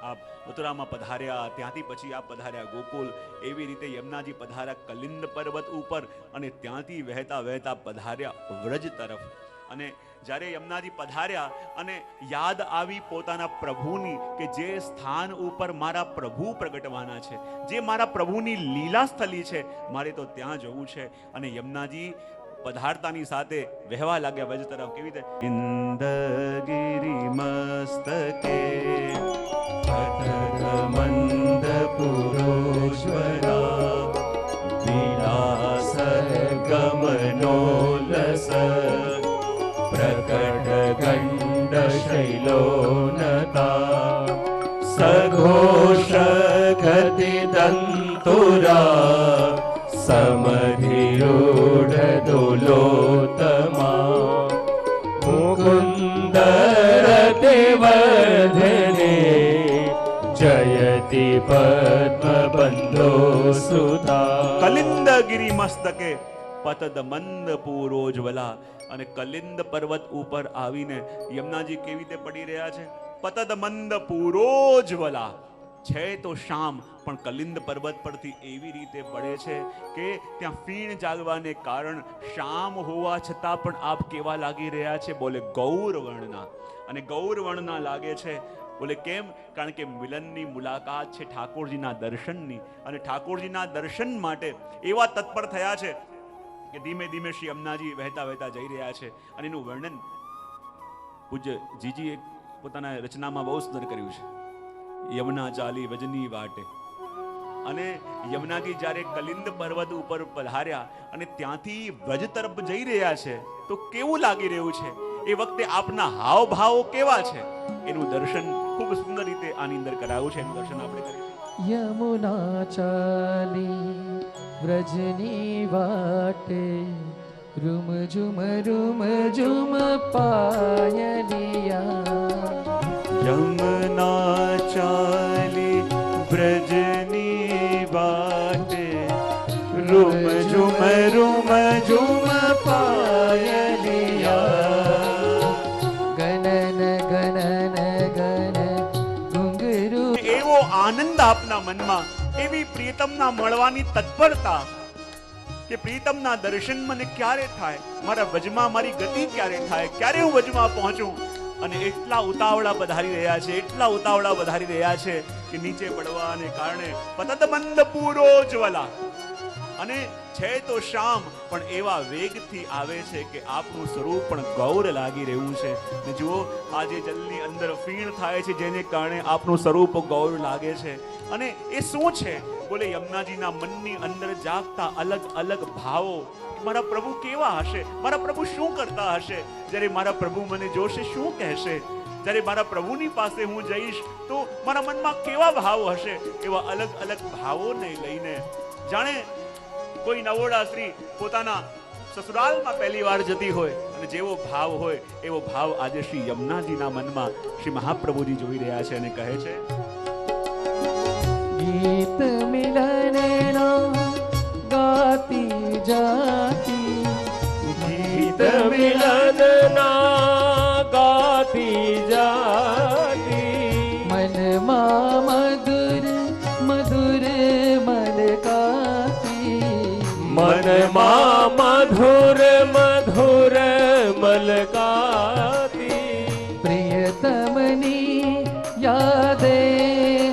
આ મથુરામાં પધાર્યા, ત્યાંથી પછી આ પધાર્યા ગોકુલ, એવી રીતે યમુનાજી પધાર્યા કલિંદ પર્વત ઉપર અને ત્યાંથી વહેતા વહેતા પધાર્યા વ્રજ તરફ. અને જ્યારે યમુનાજી પધાર્યા અને યાદ આવી પોતાના પ્રભુની કે જે સ્થાન ઉપર મારા પ્રભુ પ્રગટવાના છે, જે મારા પ્રભુની લીલા સ્થલી છે, મારે તો ત્યાં જવું છે. અને યમુનાજી પધારતાની સાથે વહેવા લાગ્યા વ્રજ તરફ. કેવી રીતે? ઇન્દગિરી મસ્તકે મંદ પુરોશ્વરા વિલાસ ગમનોલસ પ્રકટ ગંડ શૈલોનતા સઘોષ ગતિ દંતુરા સમધિરૂઢ દુલોતમા મુકુંદરતે વર્ધને જયતિ પદ્મબંધો સુતા. કલિંદગિરી મસ્તકે પતદ મંદ પૂરોજ્વલા. અને કલિંદ પર્વત ઉપર આવીને યમુનાજી કેવી રીતે પડી રહ્યા છે? પતદ મંદ પૂરોજ્વલા છે તો શામ, પણ કલિંદ પર્વત પરથી એવી રીતે પડે છે કે ત્યાં ફીણ જાગવાને કારણ શામ હોવા છતાં પણ આપ કેવા લાગી રહ્યા છે? બોલે ગૌરવર્ણના. અને ગૌરવર્ણના લાગે છે. બોલે કેમ? કારણ કે મિલનની મુલાકાત છે ઠાકોરજીના દર્શનની, અને ઠાકોરજીના દર્શન માટે એવા તત્પર થયા છે કે ધીમે ધીમે શ્રી યમુનાજી વહેતા વહેતા જઈ રહ્યા છે. અને એનું વર્ણન પૂજ્ય જીજીએ પોતાના રચનામાં બહુ સુંદર કર્યું છે. યમુના ચાલી વજની વાટે. અને યમુનાજી જ્યારે કલિંદ પર્વત ઉપર પધાર્યા અને ત્યાંથી વ્રજ તરફ જઈ રહ્યા છે તો કેવું લાગી રહ્યું છે? એ વખતે આપના હાવ ભાવો કેવા છે એનું દર્શન ખૂબ સુંદર રીતે આની અંદર કરાયું છે. એનું દર્શન આપણે કરીએ. યમુના ચાલી વ્રજની વાટે રૂમ ઝુમ પાયલિયા. યમુના ચાલી વ્રજની વાટે રૂમ ઝુમ પાયલિયા. ગણન ગણન ગણ ઘુંઘરુ. એવો આનંદ આપના મનમાં, એવી પ્રિયતમના મળવાની તત્પરતા કે પ્રિયતમના દર્શન મને ક્યારે થાય, મારા વજમાં મારી ગતિ ક્યારે થાય, ક્યારે હું વજમાં પહોંચું. અને એટલા ઉતાવળા પધારી રહ્યા છે, એટલા ઉતાવળા પધારી રહ્યા છે કે નીચે પડવાને કારણે પતદ મંદ પૂરોજ્વલા. અને છે તો શ્યામ પણ એવા વેગથી આવે છે કે આપનું સ્વરૂપ પણ ગૌર લાગી રહ્યું છે. ને જુઓ આ જે જલની અંદર ફીણ થાય છે જેને કારણે આપનું સ્વરૂપ ગૌર લાગે છે. અને એ શું છે? બોલે યમુનાજીના મનની અંદર જાગતા અલગ અલગ ભાવો. મારા પ્રભુ કેવા હશે, મારા પ્રભુ શું કરતા હશે, જ્યારે મારા પ્રભુ મને જોશે શું કહેશે, જ્યારે મારા પ્રભુની પાસે હું જઈશ તો મારા મનમાં કેવા ભાવ હશે. એવા અલગ અલગ ભાવોને લઈને જાણે કોઈ નવોડા સ્ત્રી પોતાના સસુરાલમાં પહેલી વાર જતી હોય અને જેવો ભાવ હોય એવો ભાવ આજે શ્રી યમુનાજીના મનમાં શ્રી મહાપ્રભુજી જોઈ રહ્યા છે અને કહે છે, ગીત મિલનના ગાતી જાતી, ગીત મિલનના ગાતી જાતી, મનમાં મધુર મધુર મલકાતી, મનમાં મધુર મધુર મલકાતી, પ્રિયતમની યાદે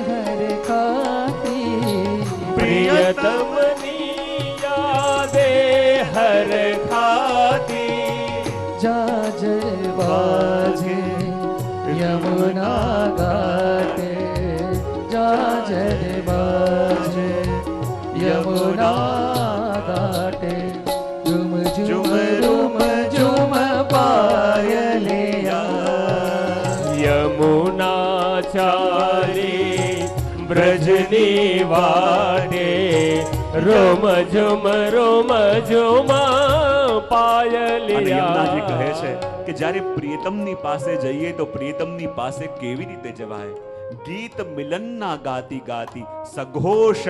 હર ખાતી, પ્રિયતમની યાદે હર ખાતી, જાજર બાજે યમુના ઘાટે, જાજર બાજે યમુના ઘાટે, ઝુમ ઝુમ રૂમ ઝુમ પાયલિયા, યમુના ચાલી બ્રજની વાટે, રોમ ઝુમ પાયલિયા. યમુનાજી કહે છે કે જ્યારે પ્રિયતમની પાસે જઈએ તો પ્રિયતમની પાસે કેવી રીતે જવાય? ગીત મિલનના ગાતી ગાતી સઘોષ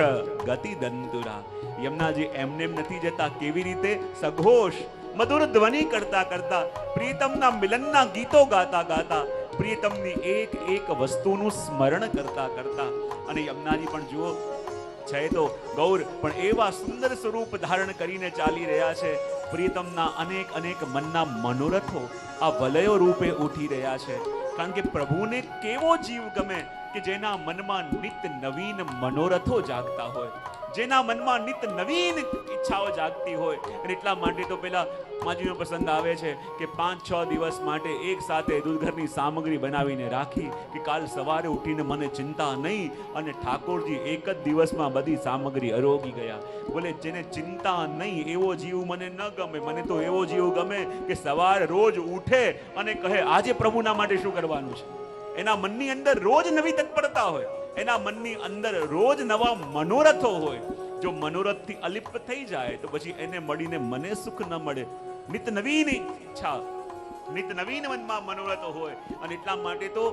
ગતિ દંતુરા. યમુનાજી એમને નથી જતા, કેવી રીતે? સઘોષ મધુર ધ્વનિ કરતા કરતા, પ્રિયતમના મિલનના ગીતો ગાતા ગાતા, પ્રિયતમની એક એક વસ્તુનું સ્મરણ કરતા કરતા. અને યમુનાજી પણ જુઓ છે તો ગૌર પણ એવા સુંદર સ્વરૂપ ધારણ કરીને ચાલી રહ્યા છે. પ્રિયતમના અનેક અનેક મનના મનોરથો આ વલયો રૂપે ઉઠી રહ્યા છે. કારણ કે પ્રભુને કેવો જીવ ગમે કે જેના મનમાં નિત નવીન મનોરથો જાગતા હોય, જેના મનમાં નિત નવીન ઈચ્છાઓ જાગતી હોય. અને એટલા માટે તો પેલા માજીનો પ્રસંગ આવે છે કે 5-6 દિવસ માટે એક સાથે દૂધઘરની સામગ્રી બનાવીને રાખી કે કાલ સવારે ઉઠીને મને ચિંતા નહીં. અને ઠાકોરજી એક જ દિવસમાં બધી સામગ્રી અરોગી ગયા. બોલે જેને ચિંતા નહીં એવો જીવ મને ન ગમે. મને તો એવો જીવ ગમે કે સવાર રોજ ઉઠે અને કહે આજે પ્રભુના માટે શું કરવાનું છે. એના મનની અંદર રોજ નવી તત્પરતા હોય, એના મનની અંદર રોજ નવા મનોરથો હોય. જો મનોરથથી અલિપ્ત થઈ જાય તો પછી એને મળીને મને સુખ ન મળે. નિત નવીન ઈચ્છા, નિત નવીન મનમાં મનોરથો હોય. અને એટલા માટે તો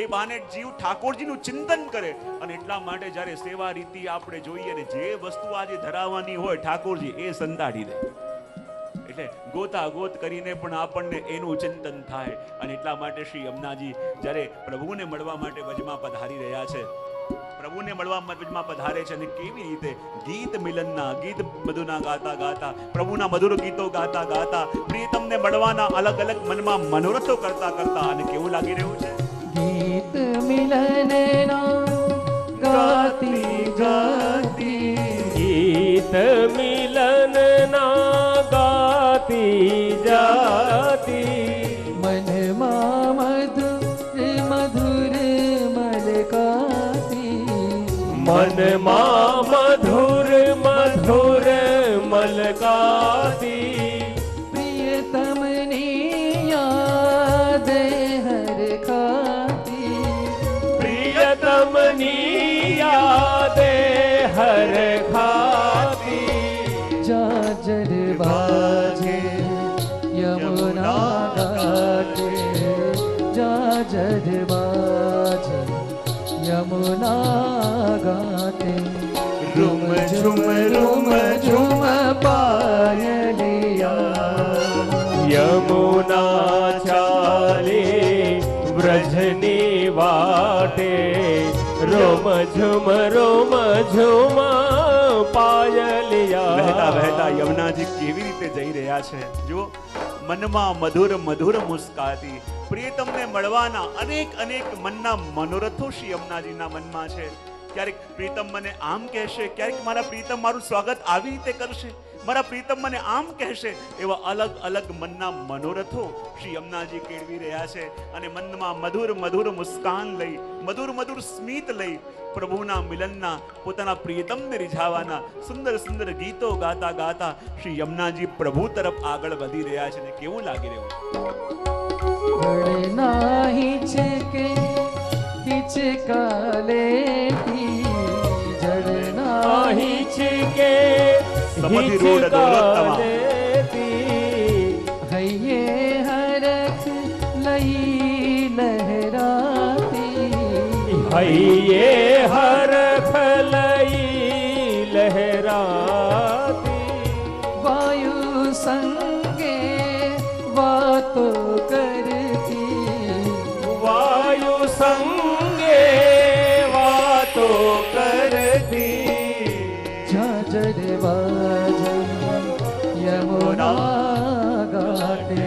એ બહાને જીવ ઠાકોરજીનું ચિંતન કરે. અને એટલા માટે જ્યારે સેવા રીતિ આપણે જોઈએ ને જે વસ્તુ આજે ધરાવવાની હોય ઠાકોરજી એ સંતાડી દે. એટલે ગોતા ગોત કરીને પણ આપણને એનું ચિંતન થાય. અને એટલા માટે શ્રી યમુનાજી જ્યારે પ્રભુને મળવા માટે વજમાં પધારી રહ્યા છે, પ્રભુને મળવા વજમાં પધારે છે અને કેવી રીતે ગીત મિલનના ગીત બધુના ગાતા ગાતા, પ્રભુના મધુર ગીતો ગાતા ગાતા, પ્રિયતમને મળવાના અલગ અલગ મનમાં મનોરથો કરતા કરતા. અને કેવું લાગી રહ્યું છે? ગીત મિલનના ગાતી ગાતી, ગીત મિલનના ગાતી જાતી, મનમાં મધુર મધુર મલકાતી, મનમાં મધુર મધુર મલકાતી, પ્રિયતમની યાદે હર ખાતી, પ્રિયતમની યાદે હર ખાતી, જાજર બાજે યમુના ઘાટે, જાજર બાજે યમુના ઘાટે, રૂમ ઝુમ પાયલિયા, યમુના ચાલી વ્રજની વાટે, રોમ ઝુમ પાયલિયા. વહેતા વહેતા યમુનાજી કેવી રીતે જઈ રહ્યા છે. જો મનમાં મધુર મધુર મુસ્કાતી, પ્રિયતમને મળવાના અનેક અનેક મનના મનોરથો શ્રી યમુનાજીના મનમાં છે. ક્યારેક પ્રીતમ મને આમ કહેશે, ક્યારેક મારા પ્રીતમ મારું સ્વાગત આવી રીતે કરશે, મારા પ્રીતમ મને આમ કહેશે. એવા અલગ અલગ મનના મનોરથો શ્રી યમુનાજી કેળવી રહ્યા છે. અને મનમાં મધુર મધુર મુસ્કાન લઈ, મધુર મધુર સ્મિત લઈ, પ્રભુના મિલનના, પોતાના પ્રિયતમને રીઝાવાના સુંદર સુંદર ગીતો ગાતા ગાતા શ્રી યમુનાજી પ્રભુ તરફ આગળ વધી રહ્યા છે. ને કેવું લાગી રહ્યું? नहीं छिके हिचकाले की जड़ना ही छिके समधि रोड दौलतमा हये हरख लई लहराती हइये हरख लई लहराती वायु संगे वातो करती वायु संगे वातो करती झांझर बाजे यमुना घाटे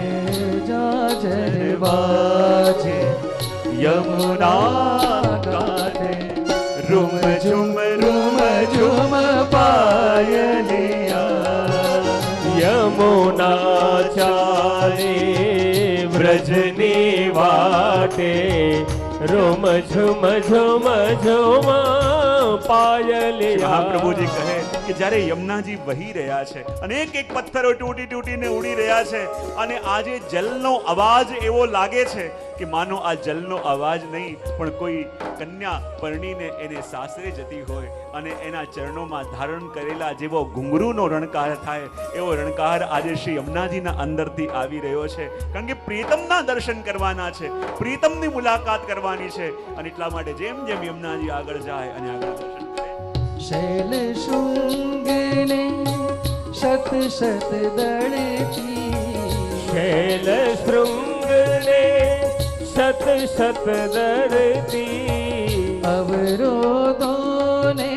झांझर बाजे यमुना घाटे रुम झुम पायलिया यमुना चाले व्रजनी वाटे रोम झुम झुम झुम पायलिया. મહાપ્રભુજી કહે કે જ્યારે યમુનાજી વહી રહ્યા છે અને એક એક પથ્થરો તૂટી તૂટીને ઉડી રહ્યા છે અને આજે જલનો અવાજ એવો લાગે છે કે માનો આ જલનો અવાજ નહીં પણ કોઈ કન્યા પરણીને એને સાસરે જતી હોય અને એના ચરણોમાં ધારણ કરેલા જેવો ઘુંઘરૂનો રણકાર થાય એવો રણકાર આજે શ્રી યમુનાજીના અંદરથી આવી રહ્યો છે. કારણ કે પ્રીતમના દર્શન કરવાના છે, પ્રીતમની મુલાકાત કરવાની છે. અને એટલા માટે જેમ જેમ યમુનાજી આગળ જાય અને આગળ દર્શન કરે, शैल शुंगने शत शत दड़ती शैल शृंगने शत शत दरती अवरोधों ने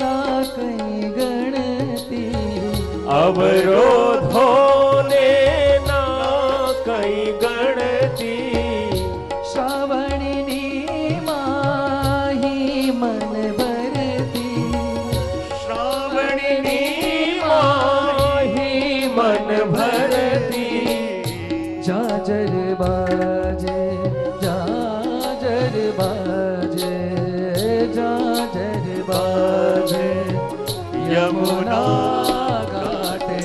ना कहीं गणती अवरोधों ने ना कई गणती श्रावणिनी माही मन भरती श्रावणिनी माही मन भरती झांझर बाजे झांझर बाजे झांझर बाजे यमुना घाटे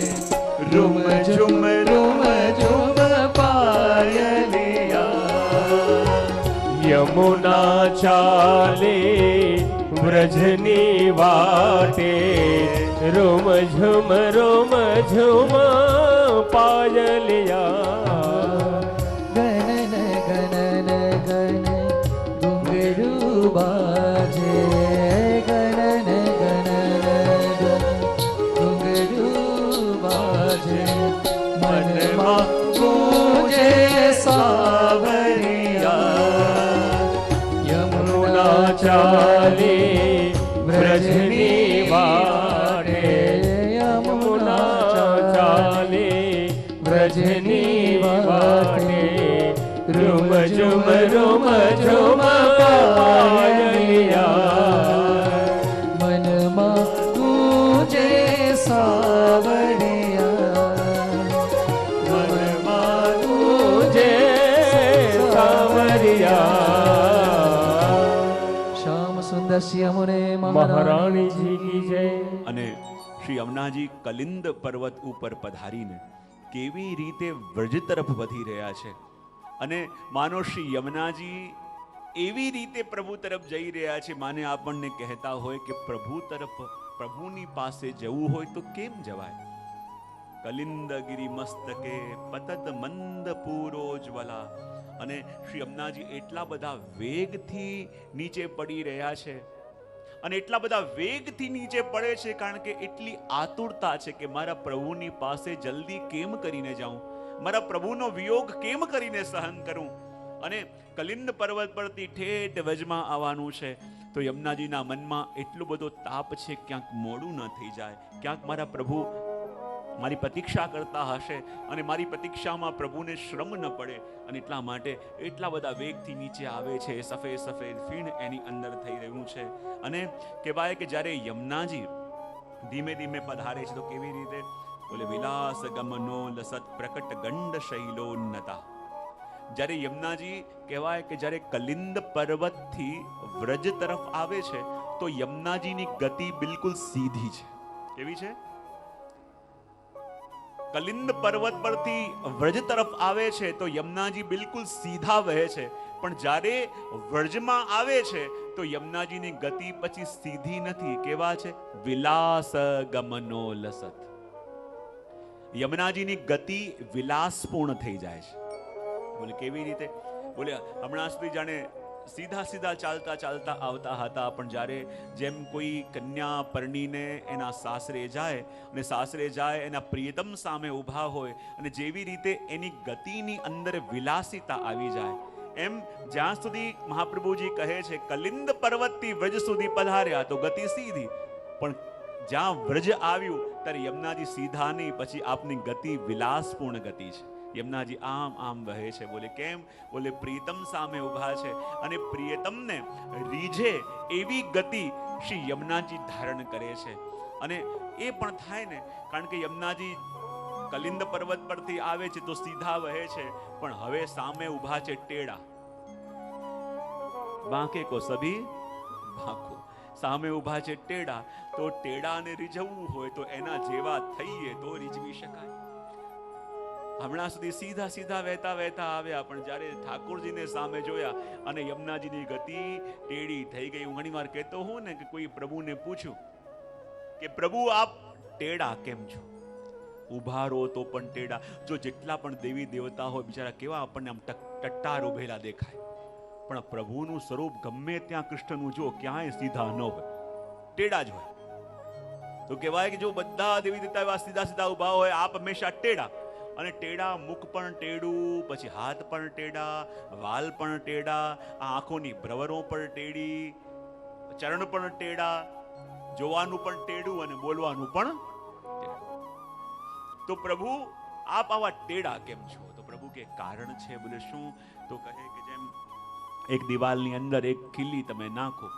रुम झुम पायलिया. यमुना चाले व्रजनी वाटे रोम झुम पायलिया. गणन गणन गण घुंघरू बाजे गणन गणन गण घुंघरू बाजे मनमा गूंजे सावरिया यमुना चाले व्रजनी वाटे यमुना चाले व्रजनी वाटे रुम झुम पायलिया. मनमा गूंजे सावरिया मनमा तुझे सावरिया. श्याम सुंदर श्यामुने महारानी जी की जय. અને શ્રી યમુનાજી કલિંદ પર્વત ઉપર પધારીને કેવી રીતે વ્રજ તરફ વધી રહ્યા છે. અને માનો શ્રી યમુનાજી એવી રીતે પ્રભુ તરફ જઈ રહ્યા છે, માને આપણને કહેતા હોય કે પ્રભુ તરફ, પ્રભુની પાસે જવું હોય તો કેમ જવાય? કલિંદગિરી મસ્તકે પતત મંદ પૂરોજ્વલા. અને શ્રી યમુનાજી એટલા બધા વેગથી નીચે પડી રહ્યા છે અને એટલા બધા વેગથી નીચે પડે છે કારણ કે એટલી આતુરતા છે કે મારા પ્રભુની પાસે જલ્દી કેમ કરીને જાઉં, મારા પ્રભુનો વિયોગ કેમ કરીને સહન કરું. અને કલિંદ પર્વત પરથી ઠેઠ વજમાં આવવાનું છે તો યમુનાજીના મનમાં એટલો બધો તાપ છે, ક્યાંક મોડું ન થઈ જાય, ક્યાંક મારા પ્રભુ મારી પ્રતીક્ષા કરતા હશે અને મારી પ્રતીક્ષામાં પ્રભુને શ્રમ ન પડે, અને એટલા માટે એટલા બધા વેગથી નીચે આવે છે. સફેદ સફેદ ફીણ એની અંદર થઈ રહ્યું છે. અને કહેવાય કે જ્યારે યમુનાજી ધીમે ધીમે પધારે છે તો કેવી રીતે? બોલે વિલાસ ગમનો લસત પ્રકટ ગંડ શૈલોન્નતા. જ્યારે યમુનાજી કહેવાય કે જ્યારે કલિંદ પર્વતથી વ્રજ તરફ આવે છે તો યમુનાજીની ગતિ બિલકુલ સીધી છે. કેવી છે? કલિંદ પર્વત પરથી વ્રજ તરફ આવે છે તો યમુનાજી બિલકુલ સીધા વહે છે. પણ જ્યારે વ્રજમાં આવે છે તો યમુનાજીની ગતિ પછી સીધી નથી. કેવા છે? વિલાસ ગમનો લસત. યમુનાજીની ગતિ વિલાસપૂર્ણ થઈ જાય છે. બોલે કેવી રીતે? બોલે હમણાં સુધી જાણે સીધા સીધા ચાલતા ચાલતા આવતા હતા, પણ જ્યારે જેમ કોઈ કન્યા પરણીને એના સાસરે જાય અને સાસરે જાય એના પ્રિયતમ સામે ઊભા હોય અને જેવી રીતે એની ગતિની અંદર વિલાસિતા આવી જાય, એમ જ્યાં સુધી મહાપ્રભુજી કહે છે કલિંદ પર્વતથી વ્રજ સુધી પધાર્યા તો ગતિ સીધી, પણ જ્યાં વ્રજ આવ્યું ત્યારે યમુનાજી સીધા નહીં, પછી આપની ગતિ વિલાસપૂર્ણ ગતિ છે. યમુનાજી આમ આમ વહે છે. બોલે કેમ? બોલે પ્રિયતમ સામે ઊભા છે અને પ્રિયતમને રીઝે એવી ગતિ શ્રી યમુનાજી ધારણ કરે છે. અને એ પણ થાય ને, કારણ કે યમુનાજી કલિંદ પર્વત પરથી આવે છે તો સીધા વહે છે, પણ હવે સામે ઊભા છે ટેડા. બાંકે કો સભી બાંકો. સામે ઊભા છે ટેડા, તો ટેડાને રીઝવવું હોય તો એના જેવા થઈએ તો રીઝવી શકાય. હમણાં સુધી સીધા સીધા વહેતા વહેતા આવ્યા, પણ જ્યારે ઠાકોરજીને સામે જોયા અને યમુનાજીની ગતિ ટેડી થઈ ગઈ. હું ઘણી વાર કહેતો હું ને કે કોઈ પ્રભુને પૂછ્યું કે પ્રભુ આપ ટેડા કેમ છો? ઊભા રહો તો પણ ટેડા. જો જેટલા પણ દેવી દેવતા હોય બિચારા કેવા આપણને આમ ટટ્ટાર ઉભેલા દેખાય, પણ પ્રભુનું સ્વરૂપ ગમે ત્યાં કૃષ્ણનું જો ક્યાંય સીધા ન હોય, ટેડા જ હોય. તો કહેવાય કે જો બધા દેવી દેવતા એવા સીધા સીધા ઊભા હોય, આપ હંમેશા ટેડા. અને ટેડા, મુખ પણ ટેડું, પછી હાથ પણ ટેડા, વાલ પણ ટેડા, આંખોની ભ્રવરો પણ ટેડી, ચરણ પણ ટેડા, જોવાનું પણ ટેડું અને બોલવાનું પણ ટેડું. તો પ્રભુ આપ આવા ટેડા કેમ છો? તો પ્રભુ કે કારણ છે. બોલે શું? તો કહે કે જેમ એક દિવાલની અંદર એક ખીલી તમે નાખો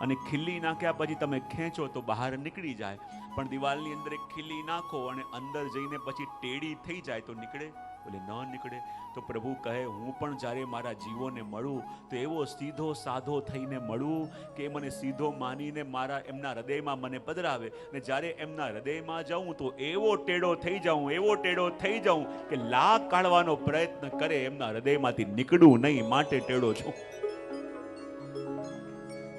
અને ખીલી નાખ્યા પછી તમે ખેંચો તો બહાર નીકળી જાય, પણ દિવાલની અંદર એક ખીલી નાખો અને અંદર જઈને પછી ટેડી થઈ જાય તો નીકળે? બોલે ન નીકળે. તો પ્રભુ કહે હું પણ જ્યારે મારા જીવોને મળું તો એવો સીધો સાધો થઈને મળું કે મને સીધો માનીને મારા એમના હૃદયમાં મને પધરાવે, અને જ્યારે એમના હૃદયમાં જાઉં તો એવો ટેડો થઈ જાઉં, એવો ટેડો થઈ જાઉં કે લાખ કાઢવાનો પ્રયત્ન કરે એમના હૃદયમાંથી નીકળું નહીં, માટે ટેડો છું.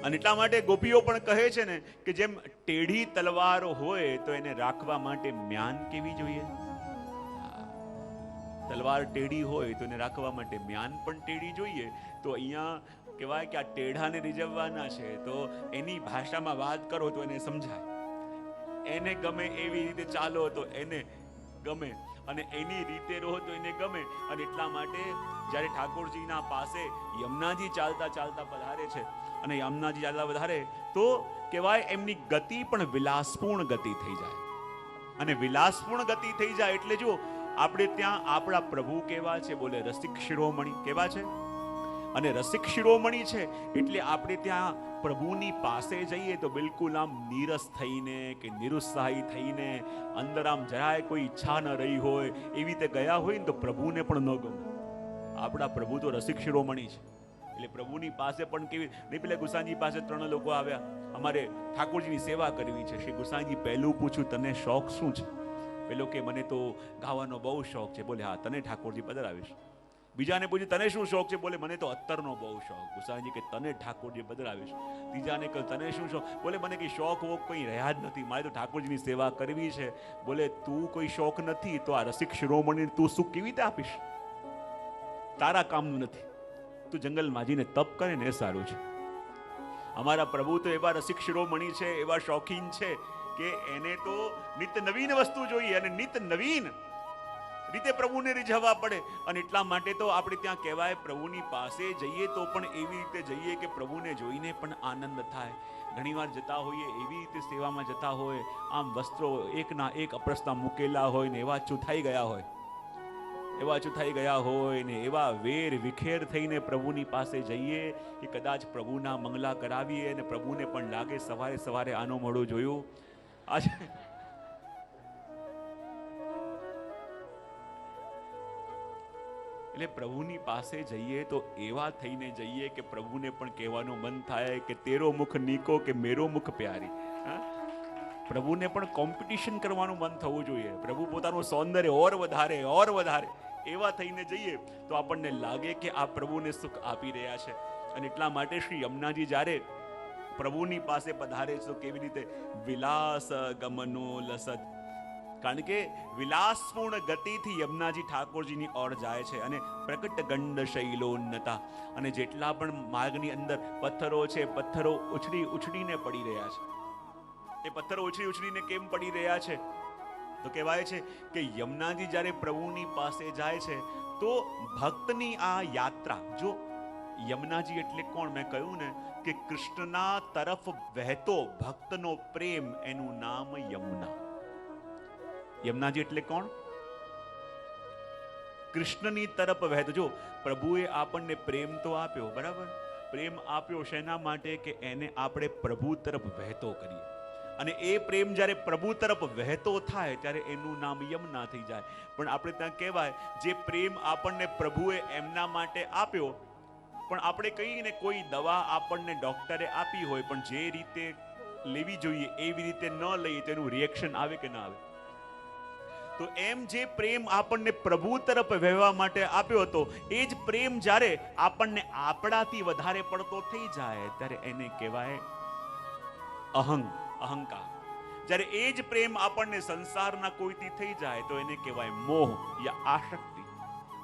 અને એટલા માટે ગોપીઓ પણ કહે છે ને કે જેમ ટેઢી તલવાર હોય તો એને રાખવા માટે મ્યાન કેવી જોઈએ? તલવાર ટેઢી હોય તો એને રાખવા માટે મ્યાન પણ ટેઢી જોઈએ. તો અહીંયા કહેવાય કે આ ટેઢાને રીઝવવાના છે તો એની ભાષામાં વાત કરો તો એને સમજાય, એને ગમે એવી રીતે ચાલો તો એને ગમે, અને એની રીતે રહો તો એને ગમે. અને એટલા માટે જ્યારે ઠાકોરજીના પાસે યમુનાજી ચાલતા ચાલતા પધારે છે અને યમુનાજી ચાલતા વધારે તો કહેવાય એમની ગતિ પણ વિલાસપૂર્ણ ગતિ થઈ જાય. અને વિલાસપૂર્ણ ગતિ થઈ જાય એટલે જો આપણે ત્યાં આપણા પ્રભુ કેવા છે? બોલે રસિક શિરોમણી. કેવા છે? અને રસિક શિરોમણી છે એટલે આપણે ત્યાં પ્રભુની પાસે જઈએ તો બિલકુલ આમ નીરસ થઈને કે નિરુત્સાહી થઈને, અંદર આમ જરાય કોઈ ઈચ્છા ન રહી હોય એવી રીતે ગયા હોય ને તો પ્રભુને પણ ન ગમે. આપણા પ્રભુ તો રસિક શિરોમણી છે એટલે પ્રભુની પાસે પણ કેવી નહીં. પેલા ગુસાઈજી પાસે 3 લોકો આવ્યા, અમારે ઠાકોરજીની સેવા કરવી છે. શ્રી ગુસાઈજી પહેલું પૂછ્યું તને શોખ શું છે? પેલો કે મને તો ગાવાનો બહુ શોખ છે. બોલે હા તને ઠાકોરજી પધરાવીશ. બીજાને પૂછ્યું તને શું શોખ છે? બોલે મને તો અત્તરનો બહુ શોખ. ગુસાઈજી કે તને ઠાકોરજી પધરાવીશ. ત્રીજાને કહ્યું તને શું શોખ? બોલે મને કઈ શોખ વોખ કોઈ રહ્યા જ નથી, મારે તો ઠાકોરજીની સેવા કરવી છે. બોલે તું કોઈ શોખ નથી તો આ રસિક શિરોમણી તું સુખ કેવી રીતે આપીશ? તારા કામનું નથી. તું જંગલમાં જઈને તપ કરે ને એ સારું છે. અમારા પ્રભુ તો એવા રસિક શિરોમણી છે, એવા શોખીન છે કે એને તો નિત્ય નવીન વસ્તુ જોઈએ, અને નિત્ય નવીન રીતે પ્રભુને રીઝવવા પડે. અને એટલા માટે તો આપણે ત્યાં કહેવાય, પ્રભુની પાસે જઈએ તો પણ એવી રીતે જઈએ કે પ્રભુને જોઈને પણ આનંદ થાય. ઘણીવાર જતા હોઈએ એવી રીતે સેવામાં જતા હોય, આમ વસ્ત્રો એકના એક અપ્રસના મૂકેલા હોય ને એવા ચૂથાઈ ગયા હોય, ને એવા વેર વિખેર થઈને પ્રભુની પાસે જઈએ કે કદાચ પ્રભુના મંગલા કરાવીએ અને પ્રભુને પણ લાગે સવારે સવારે આનો મોઢું જોયું. આજે એટલે પ્રભુની પાસે જઈએ તો એવા થઈને જઈએ કે પ્રભુને પણ કહેવાનું મન થાય કે તેરો મુખ નીકો કે મેરો મુખ પ્યારી. પ્રભુને પણ કોમ્પિટિશન કરવાનું મન થવું જોઈએ. પ્રભુ પોતાનું સૌંદર્ય ઓર વધારે એવા થઈને જઈએ તો આપણને લાગે કે આ પ્રભુને સુખ આપી રહ્યા છે. અને એટલા માટે શ્રી યમુનાજી જ્યારે પ્રભુની પાસે પધારે છે તો કેવી રીતે વિલાસ ગમનો લસત, કારણ કે વિલાસપૂર્ણ ગતિથી યમુનાજી ઠાકોરજીની ઓર જાય છે. અને પ્રકટ ગંડ શૈલોન્નતા, અને જેટલા પણ માર્ગની અંદર પથ્થરો છે, પથ્થરો ઉછળીને પડી રહ્યા છે. એ પથ્થરો ઉછળીને કેમ પડી રહ્યા છે? તો કહેવાય છે કે યમુનાજી જ્યારે પ્રભુની પાસે જાય છે તો ભક્તની આ યાત્રા, જો યમુનાજી એટલે કોણ? મેં કહ્યું ને કે કૃષ્ણના તરફ વહેતો ભક્તનો પ્રેમ, એનું નામ યમુના. યમુનાજી એટલે કોણ? કૃષ્ણની તરફ વહેતો. જો પ્રભુએ આપણને પ્રેમ તો આપ્યો, બરાબર, પ્રેમ આપ્યો શેના માટે? કે એને આપણે પ્રભુ તરફ વહેતો કરીએ. અને એ પ્રેમ જ્યારે પ્રભુ તરફ વહેતો થાય ત્યારે એનું નામ યમુના થઈ જાય. પણ આપણે ત્યાં કહેવાય, જે પ્રેમ આપણને પ્રભુએ એમના માટે આપ્યો, પણ આપણે કહીએ ને કોઈ દવા આપણને ડોક્ટરે આપી હોય પણ જે રીતે લેવી જોઈએ એવી રીતે ન લઈએ તો એનું રિએક્શન આવે કે ના આવે? તો એમ જે પ્રેમ આપણને પ્રભુ તરફ વહેવા માટે આપ્યો હતો, એ જ પ્રેમ જ્યારે આપણને આપણાથી વધારે પડતો થઈ જાય ત્યારે એને કહેવાય અહંકાર. જ્યારે એ જ પ્રેમ આપણને સંસારના કોઈથી થઈ જાય તો એને કહેવાય મોહ યા આસક્તિ.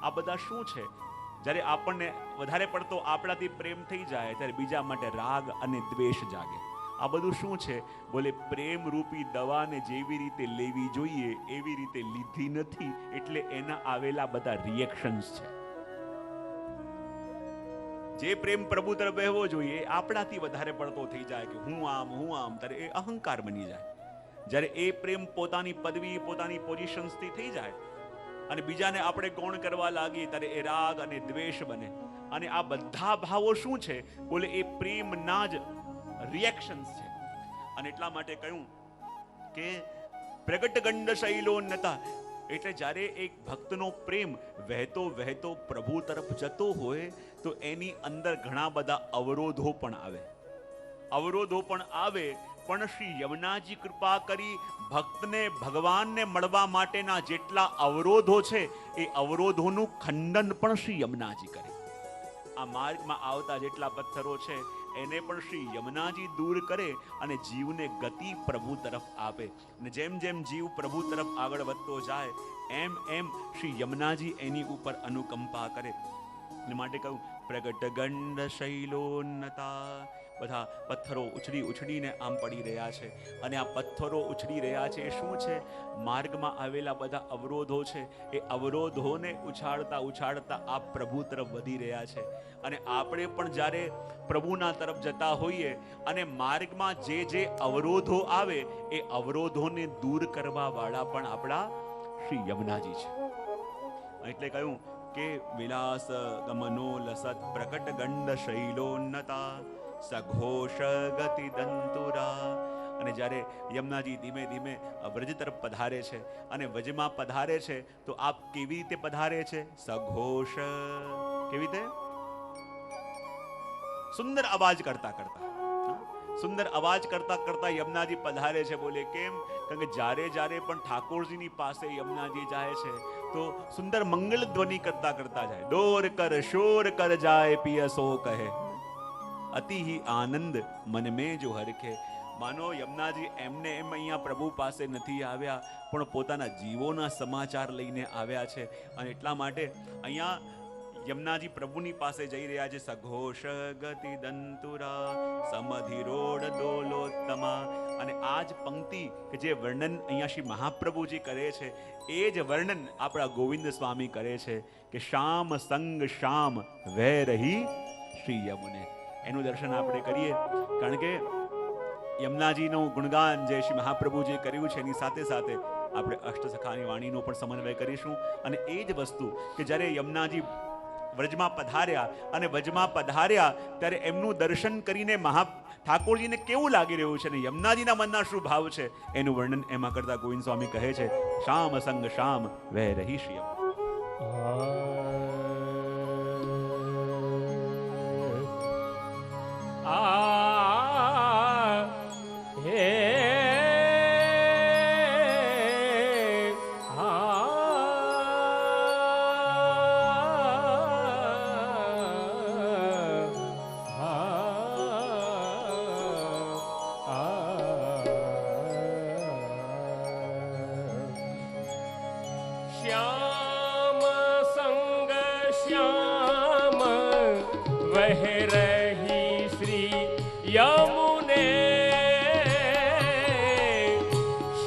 આ બધા શું છે? જ્યારે આપણને વધારે પડતો આપણાથી પ્રેમ થઈ જાય ત્યારે બીજા માટે રાગ અને દ્વેષ જાગે. આ બધું શું છે? બોલે પ્રેમ રૂપી દવાને જેવી રીતે લેવી જોઈએ એવી રીતે લીધી નથી, એટલે એના આવેલા બધા રિએક્શન્સ છે. જે પ્રેમ પ્રભુ તરફ વહેવો જોઈએ આપણાથી વધારે પડતો થઈ જાય કે હું આમ ત્યારે એ અહંકાર બની જાય. જ્યારે એ પ્રેમ પોતાની પદવી, પોતાની પોઝિશન્સથી થઈ જાય અને બીજાને આપણે ગૌણ કરવા લાગીએ ત્યારે એ રાગ અને દ્વેષ બને. અને આ બધા ભાવો શું છે? બોલે એ પ્રેમના જ રિએક્શન્સ છે. અને એટલા માટે કહ્યું કે પ્રગટ ગંડ શૈલોન્નતા, એટલે જ્યારે એક ભક્તનો પ્રેમ વહેતો વહેતો પ્રભુ તરફ જતો હોય તો એની અંદર ઘણા બધા અવરોધો પણ આવે. પણ શ્રી યમુનાજી કૃપા કરી ભક્તને ભગવાનને મળવા માટેના જેટલા અવરોધો છે એ અવરોધોનું ખંડન પણ શ્રી યમુનાજી કરે. આ માર્ગમાં આવતા જેટલા પથ્થરો છે એને પણ શ્રી યમુનાજી દૂર કરે અને જીવને ગતિ પ્રભુ તરફ આપે. અને જેમ જેમ જીવ પ્રભુ તરફ આગળ વધતો જાય એમ એમ શ્રી યમુનાજી એની ઉપર અનુકંપા કરે. એટલે માટે કહું પ્રગટ ગંડ શૈલોન્નતા. બધા પથ્થરો ઉછળીને આમ પડી રહ્યા છે. અને આ પથ્થરો ઉછળી રહ્યા છે એ શું છે? માર્ગમાં આવેલા બધા અવરોધો છે. એ અવરોધોને ઉછાળતા આ પ્રભુ તરફ વધી રહ્યા છે. અને આપણે પણ જ્યારે પ્રભુના તરફ જતા હોઈએ અને માર્ગમાં જે અવરોધો આવે એ અવરોધોને દૂર કરવા વાળા પણ આપણા શ્રી યમુનાજી છે. એટલે કહ્યું કે વિલાસ ગમનો લસત પ્રકટ ગંડ શૈલોન્નતા સઘોષ ગતિ દંતુરા. અને જ્યારે યમુનાજી ધીમે ધીમે વ્રજ તરફ પધારે છે અને વ્રજમાં પધારે છે તો આપ કેવી રીતે પધારે છે? સઘોષ. કેવી રીતે? સુંદર અવાજ કરતા યમુનાજી પધારે છે. બોલે કેમ? કારણ કે જ્યારે પણ ઠાકોરજીની પાસે યમુનાજી જાય છે તો સુંદર મંગલ ધ્વનિ કરતા જાય. દોર કર શોર કર જાય પિય સો કહે, અતિ ही આનંદ મન में જો હરખે. માનો યમુનાજી એમને એમ અહીંયા પ્રભુ પાસે નથી આવ્યા પણ પોતાના જીવોના સમાચાર લઈને આવ્યા છે. અને એટલા માટે અહીંયા યમુનાજી પ્રભુની પાસે જઈ રહ્યા છે. સઘોષ ગતિ દંતુરા સમધિરોડ દોલોત્તમા. અને આ જ પંક્તિ કે જે વર્ણન અહીંયા શ્રી મહાપ્રભુજી કરે છે, એ જ વર્ણન આપણા ગોવિંદ સ્વામી કરે છે કે શ્યામ સંગ શ્યામ વહે રહી શ્રી યમુને. એનું દર્શન આપણે કરીએ, કારણ કે યમુનાજીનું ગુણગાન જે શ્રી મહાપ્રભુજીએ કર્યું છે એની સાથે સાથે આપણે અષ્ટસખાની વાણીનો પણ સમન્વય કરીશું. અને એ જ વસ્તુ કે જ્યારે યમુનાજી વ્રજમાં પધાર્યા અને વ્રજમાં પધાર્યા ત્યારે એમનું દર્શન કરીને ઠાકોરજીને કેવું લાગી રહ્યું છે અને યમુનાજીના મનના શું ભાવ છે એનું વર્ણન એમાં કરતા ગોવિંદ સ્વામી કહે છે, શ્યામ સંગ શ્યામ વહે રહી શ્રી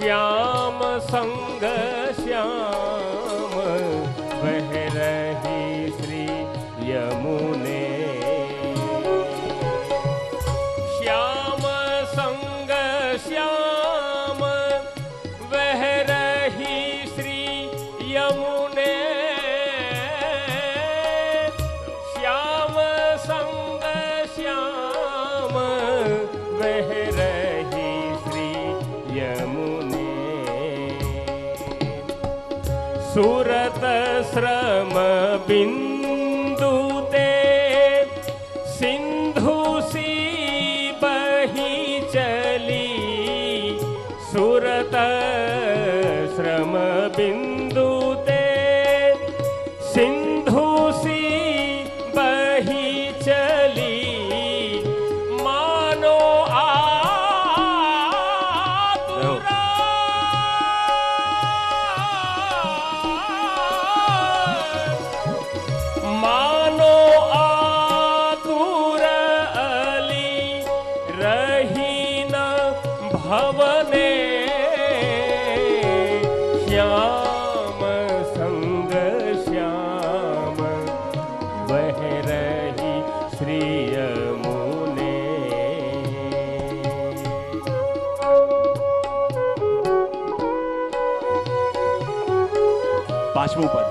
श्याम संग श्याम वह रही श्री यमुने. श्याम संग श्याम वह रही श्री यमुने. श्याम संग श्याम वह रही श्री यमुने. सुरत श्रम बिंदु ते सिंधु सी बही चली. सुरत श्रम बिंदु ते सिंधु सी बही चली. मानो भवने. श्याम संग श्याम वह रही श्री यमुने. પાંચમું પદ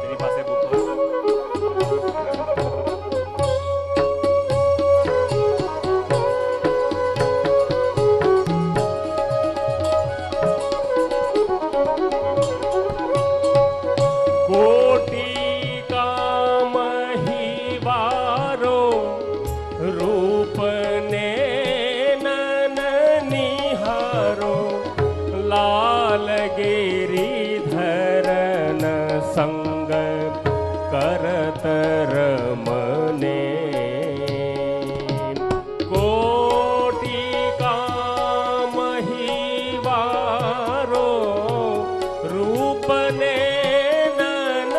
તેની પાસે બુક संग करत रमने. कोटि काम ही वारो रूप ने नन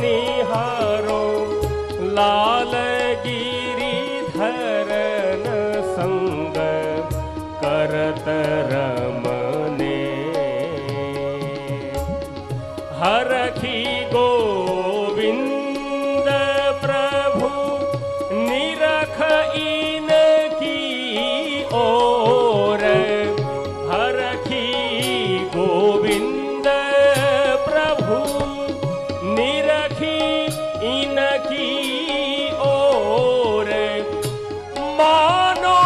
निहारो. लाल गिरिधरन संग करत रमने. हरखी गोविंद प्रभु निरख इनकी ओर. हरखी गोविंद प्रभु निरखी इनकी ओर. मानो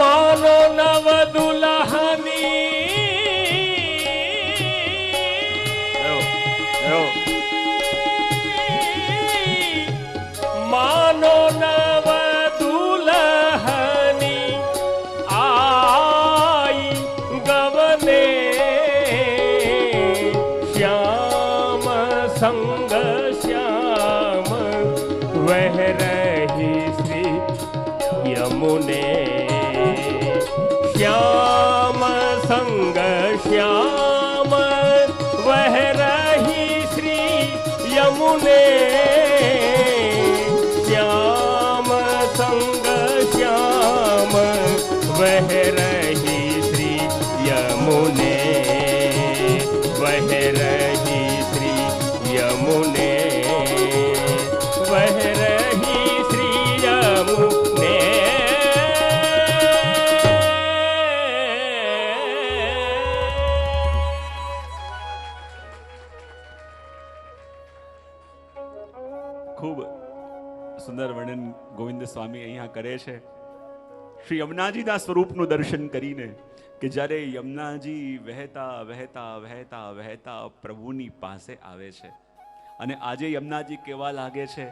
मानो नव दुल्हनी. मानो नव दुल्हनी आई गवने. श्याम संग श्याम वह रही श्री यमुने. श्याम संग श्याम वह यमुने श्याम संग श्याम वह रही श्री यमुने, वह रही श्री यमुने, वह रही श्री यमुने। ખૂબ સુંદર વર્ણન ગોવિંદ સ્વામી અહીંયા કરે છે શ્રી યમુનાજીના સ્વરૂપનું દર્શન કરીને, કે જ્યારે યમુનાજી વહેતા વહેતા વહેતા વહેતા પ્રભુની પાસે આવે છે અને આજે યમુનાજી કહેવા લાગે છે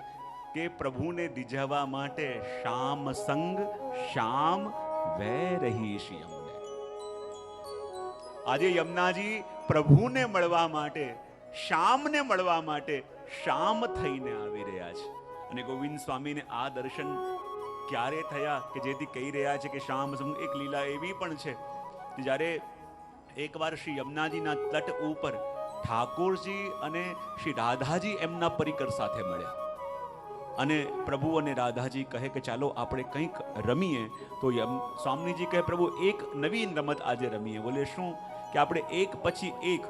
કે પ્રભુને દીજાવા માટે શ્યામ સંગ શ્યામ વહે રહી શ્રી યમુને. આજે યમુનાજી પ્રભુને મળવા માટે, શ્યામને મળવા માટે શ્યામ થઈને આવી રહ્યા છે. અને ગોવિંદ સ્વામીને આ દર્શન ક્યારે થયા કે જેથી કહી રહ્યા છે કે શ્યામ સંગ. એક લીલા એવી પણ છે કે જ્યારે એકવાર શ્રી યમુનાજીના તટ ઉપર ઠાકોરજી અને શ્રી રાધાજી એમના પરિકર સાથે મળ્યા અને પ્રભુ અને રાધાજી કહે કે ચાલો આપણે કંઈક રમીએ. તો સ્વામીજી કહે પ્રભુ એક નવીન રમત આજે રમીએ. બોલે શું? કે આપણે એક પછી એક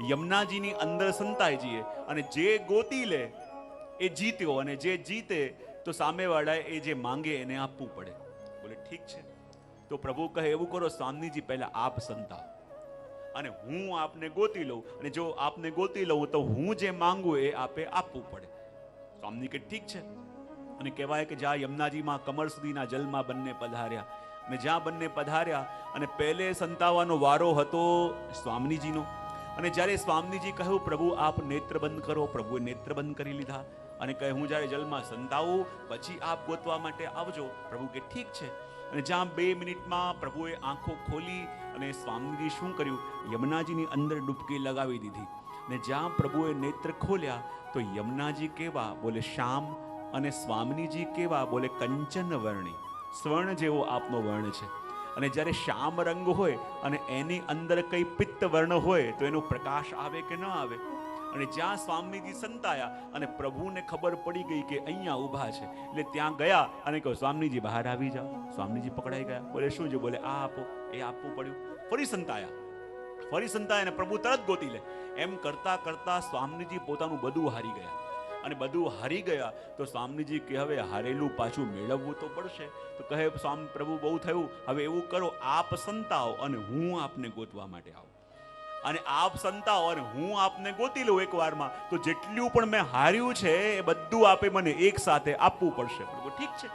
યમુનાજીની અંદર સંતાઈ જઈએ અને જે ગોતી લે એ જીત્યો, અને જે જીતે તો સામેવાળાએ એ જે માંગે એને આપવું પડે. બોલે ઠીક છે. તો પ્રભુ કહે એવું કરો, સ્વામીજી પહેલા આપ સંતાઓ અને હું આપને ગોતી લઉં, અને જો આપને ગોતી લઉં તો હું જે માંગુ એ આપે આપવું પડે. સ્વામી કે ઠીક છે. અને કહેવાય કે જ્યાં યમુનાજીમાં કમર સુધીના જલમાં બંને પધાર્યા, અને જ્યાં બંને પધાર્યા અને પહેલે સંતાવાનો વારો હતો સ્વામીજીનો. અને જ્યારે સ્વામીજી કહ્યું પ્રભુ આપ નેત્ર બંધ કરો, પ્રભુએ નેત્ર બંધ કરી લીધા અને કહે હું જ્યારે જલમાં સંતાવું પછી આપ ગોતવા માટે આવજો. પ્રભુ કે ઠીક છે. અને જ્યાં 2 મિનિટમાં પ્રભુએ આંખો ખોલી અને સ્વામીજી શું કર્યું? યમુનાજીની અંદર ડૂબકી લગાવી દીધી. અને જ્યાં પ્રભુએ નેત્ર ખોલ્યા તો યમુનાજી કેવા? બોલે શ્યામ. અને સ્વામીજી કેવા? બોલે કંચન વર્ણી, સ્વર્ણ જેવો આપનો વર્ણ છે. અને જ્યારે શ્યામ રંગ હોય અને એની અંદર કઈ પિત્ત વર્ણ હોય તો એનો પ્રકાશ આવે કે ન આવે? અને જ્યાં સ્વામીજી સંતાયા અને પ્રભુને ખબર પડી ગઈ કે અહીંયા ઊભા છે, એટલે ત્યાં ગયા અને કહ્યું સ્વામીજી બહાર આવી જાઓ. સ્વામીજી પકડાઈ ગયા. બોલે શું છે? બોલે આ આપો. એ આપવું પડ્યું. ફરી સંતાયા અને પ્રભુ તરત ગોતી લે. એમ કરતા કરતા સ્વામીજી પોતાનું બધું હારી ગયા. અને બધું હારી ગયા તો સ્વામીજી કે હવે હારેલું પાછું મેળવવું તો પડશે. તો કહે સ્વામી પ્રભુ બહુ થયું, હવે એવું કરો આપ સંતાઓ અને હું આપને ગોતવા માટે આવું. અને આપ સંતાઓ અને હું આપને ગોતી લઉં એક વારમાં, તો જેટલું પણ મેં હાર્યું છે એ બધું આપે મને એક સાથે આપવું પડશે. પ્રભુ ઠીક છે.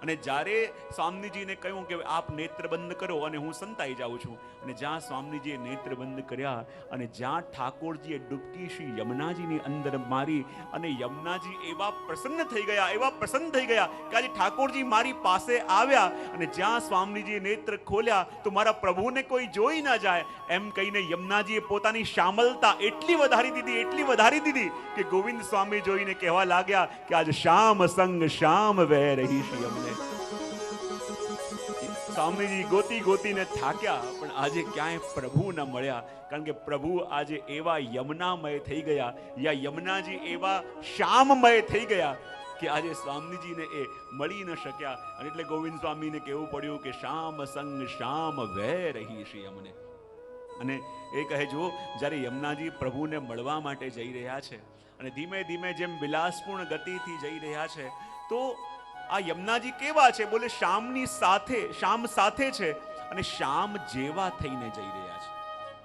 અને જ્યારે સ્વામીજીને કહ્યું કે આપ નેત્ર બંધ કરો અને હું સંતાઈ જાઉં છું, અને જ્યાં સ્વામીજીએ નેત્ર બંધ કર્યા અને જ્યાં ઠાકોરજીએ ડૂબકી શ્રી યમુનાજીની અંદર મારી અને યમુનાજી એવા પ્રસન્ન થઈ ગયા કે આજે ઠાકોરજી મારી પાસે આવ્યા અને જ્યાં સ્વામીજીએ નેત્ર ખોલ્યા તો મારા પ્રભુને કોઈ જોઈ ના જાય એમ કહીને યમુનાજીએ પોતાની શામલતા એટલી વધારી દીધી કે ગોવિંદ સ્વામી જોઈને કહેવા લાગ્યા કે આજ શ્યામ સંગ શ્યામ વહે રહી શ્રી યમુને. સ્વામીજી ગોતીને થાક્યા પણ આજે ક્યાંય પ્રભુ ન મળ્યા, કારણ કે પ્રભુ આજે એવા યમુનામય થઈ ગયા, યા યમુનાજી એવા શ્યામમય થઈ ગયા કે આજે સ્વામીજીને એ મળી ન શક્યા. અને એટલે ગોવિંદ સ્વામીને કહેવું પડ્યું કે શ્યામ સંગ શ્યામ વહે રહી શ્રી યમુને. અને એ કહે જો જ્યારે યમુનાજી પ્રભુને મળવા માટે જઈ રહ્યા છે અને ધીમે ધીમે જેમ વિલાસપૂર્ણ ગતિથી જઈ રહ્યા છે, તો આ યમુનાજી કેવા છે? બોલે શ્યામ સાથે છે અને શ્યામ જેવા થઈને જઈ રહ્યા છે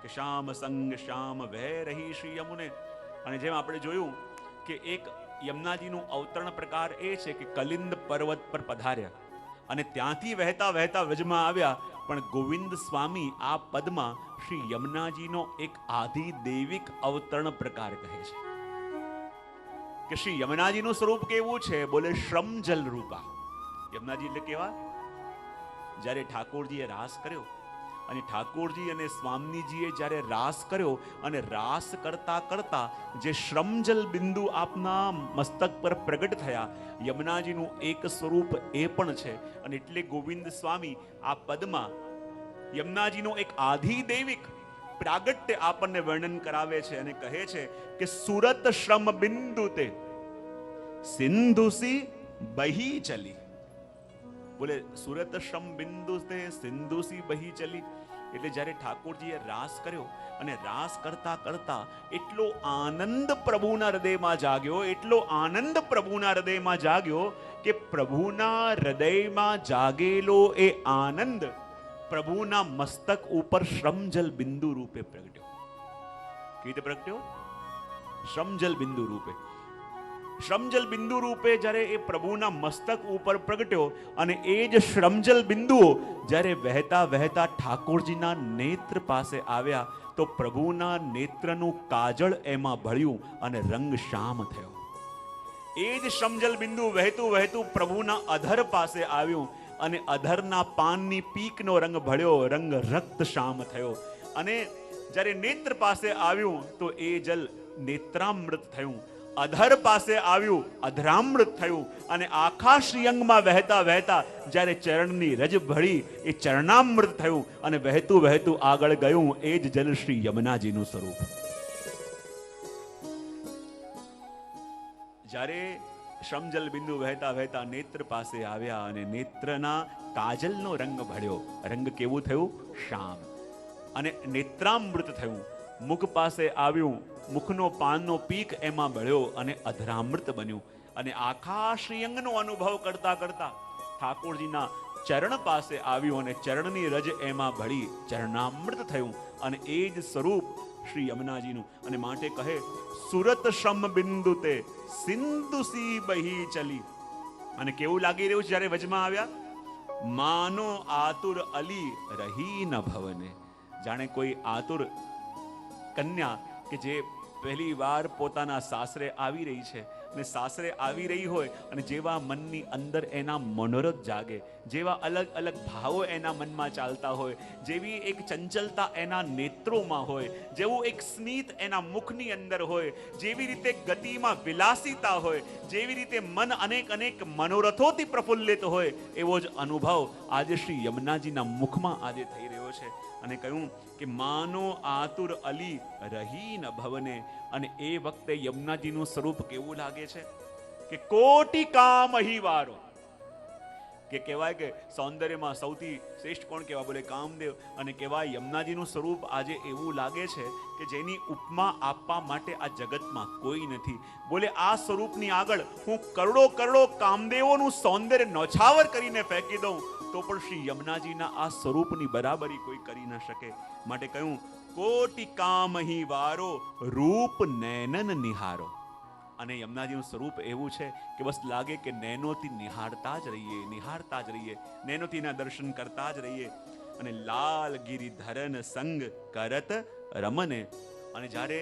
કે શ્યામ સંગ શ્યામ વહે રહી શ્રી યમુને. અને જેમ આપણે જોયું કે એક યમુનાજીનું અવતરણ પ્રકાર એ છે કે કલિંદ પર્વત પર પધાર્યા અને ત્યાંથી વહેતા વહેતા વ્રજમાં આવ્યા. પણ ગોવિંદ સ્વામી આ પદમાં શ્રી યમુનાજીનો એક આધિદૈવિક અવતરણ પ્રકાર કહે છે કે શ્રી યમુનાજીનું સ્વરૂપ કેવું છે? બોલે શ્રમજલ રૂપા. યમુનાજી એટલે કેવા? જ્યારે ઠાકોરજીએ રાસ કર્યો અને ઠાકોરજી અને સ્વામીજીએ જ્યારે રાસ કર્યો અને રાસ કરતા કરતા જે શ્રમજલ બિંદુ આપના મસ્તક પર પ્રગટ થયા, યમુનાજીનું એક સ્વરૂપ એ પણ છે. અને એટલે ગોવિંદ સ્વામી આ પદમાં યમુનાજીનો એક આધિદૈવિક પ્રાગટ્ય આપણને વર્ણન કરાવે છે અને કહે છે કે સુરત શ્રમ બિંદુ તે સિંધુસી બહી ચલી. બોલે સુરત શ્રમ બિંદુ તે સિંધુસી બહી ચલી એટલે જ્યારે ઠાકોરજીએ રાસ કર્યો અને રાસ કરતા કરતા એટલો આનંદ પ્રભુના હૃદયમાં જાગ્યો, એટલો આનંદ પ્રભુના હૃદયમાં જાગ્યો કે પ્રભુના હૃદયમાં જાગેલો એ આનંદ પ્રભુના મસ્તક ઉપર શ્રમજલ બિંદુ રૂપે પ્રગટ્યો. કેવી રીતે પ્રગટ્યો? શ્રમજલ બિંદુ રૂપે. શ્રમજલ બિંદુ રૂપે જ્યારે એ પ્રભુના મસ્તક ઉપર પ્રગટ્યો અને એ જ શ્રમજલ બિંદુઓ જ્યારે વહેતા વહેતા ઠાકોરજીના નેત્ર પાસે આવ્યા તો પ્રભુના નેત્રનું કાજળ એમાં ભળ્યું અને રંગ શ્યામ થયો. એ જ શ્રમજલ બિંદુ વહેતું વહેતું પ્રભુના અધર પાસે આવ્યું અને અધરના પાનની પીકનો રંગ ભળ્યો, રંગ રક્ત શ્યામ થયો. અને જ્યારે નેત્ર પાસે આવ્યું તો એ જલ નેત્રામૃત થયું. અધર પાસે આવ્યું, અધરામૃત થયું. અને આખા શ્રીઅંગમાં વહેતા વહેતા જ્યારે ચરણની રજ ભળી એ ચરણામૃત થયું. અને વહેતું વહેતું આગળ ગયું એ જ જલ શ્રી યમુનાજીનું સ્વરૂપ. જ્યારે શ્રમજલ બિંદુ વહેતા વહેતા નેત્ર પાસે આવ્યા અને નેત્રના કાજલનો રંગ ભળ્યો, રંગ કેવું થયું? શ્યામ. અને નેત્રામૃત થયું. મુખ પાસે આવ્યું, મુખનો પાનનો પીક એમાં બળ્યો અને અધરામૃત બન્યું. અને આખા શ્રીઅંગનો અનુભવ કરતા કરતા ઠાકોરજીના ચરણ પાસે આવ્યું અને ચરણની રજ એમાં ભળી ચરણામૃત થયું. અને એ જ સ્વરૂપ શ્રી યમુનાજીનું. અને માટે કહે સુરત શ્રમ બિંદુ તે સિંધુસી બહી ચલી. અને કેવું લાગી રહ્યું છે જ્યારે વચમાં આવ્યા? માનો આતુર અલી રહી ન ભવને. જાણે કોઈ આતુર કન્યા કે જે પહેલી વાર પોતાના સાસરે આવી રહી છે અને સાસરે આવી રહી હોય અને જેવા મનની અંદર એના મનોરથ જાગે, જેવા અલગ અલગ ભાવો એના મનમાં ચાલતા હોય, જેવી એક ચંચલતા એના નેત્રોમાં હોય, જેવું એક સ્મિત એના મુખની અંદર હોય, જેવી રીતે ગતિમાં વિલાસિતા હોય, જેવી રીતે મન અનેક અનેક મનોરથોથી પ્રફુલ્લિત હોય, એવો જ અનુભવ આજે શ્રી યમુનાજીના મુખમાં આજે થઈ રહ્યો છે. અને કહ્યું કે માનો આતુર અલી રહી ન ભવને. અને એ વખતે યમુનાજીનું સ્વરૂપ કેવું લાગે છે કે કોટી કામ વારો. કે કહેવાય કે સૌંદર્યમાં સૌથી શ્રેષ્ઠ કોણ કહેવાય? બોલે કામદેવ. અને કહેવાય યમુનાજીનું સ્વરૂપ આજે એવું લાગે છે કે જેની ઉપમા આપવા માટે આ જગતમાં કોઈ નથી. બોલે આ સ્વરૂપની આગળ હું કરોડો કરોડો કામદેવોનું સૌંદર્ય નોછાવર કરીને ફેંકી દઉં તો પણ શ્રી યમુનાજીના આ સ્વરૂપની બરાબરી કોઈ કરી ન શકે. માટે કહ્યું કોટી કામ વારો રૂપ નૈનન નિહારો. અને યમુનાજીનું સ્વરૂપ એવું છે કે બસ લાગે કે નૈનોથી નિહાળતા જ રહીએ, નિહાળતા જ રહીએ, નૈનોથી એના દર્શન કરતા જ રહીએ. અને લાલ ગિરિધરન સંગ કરત રમને. અને જ્યારે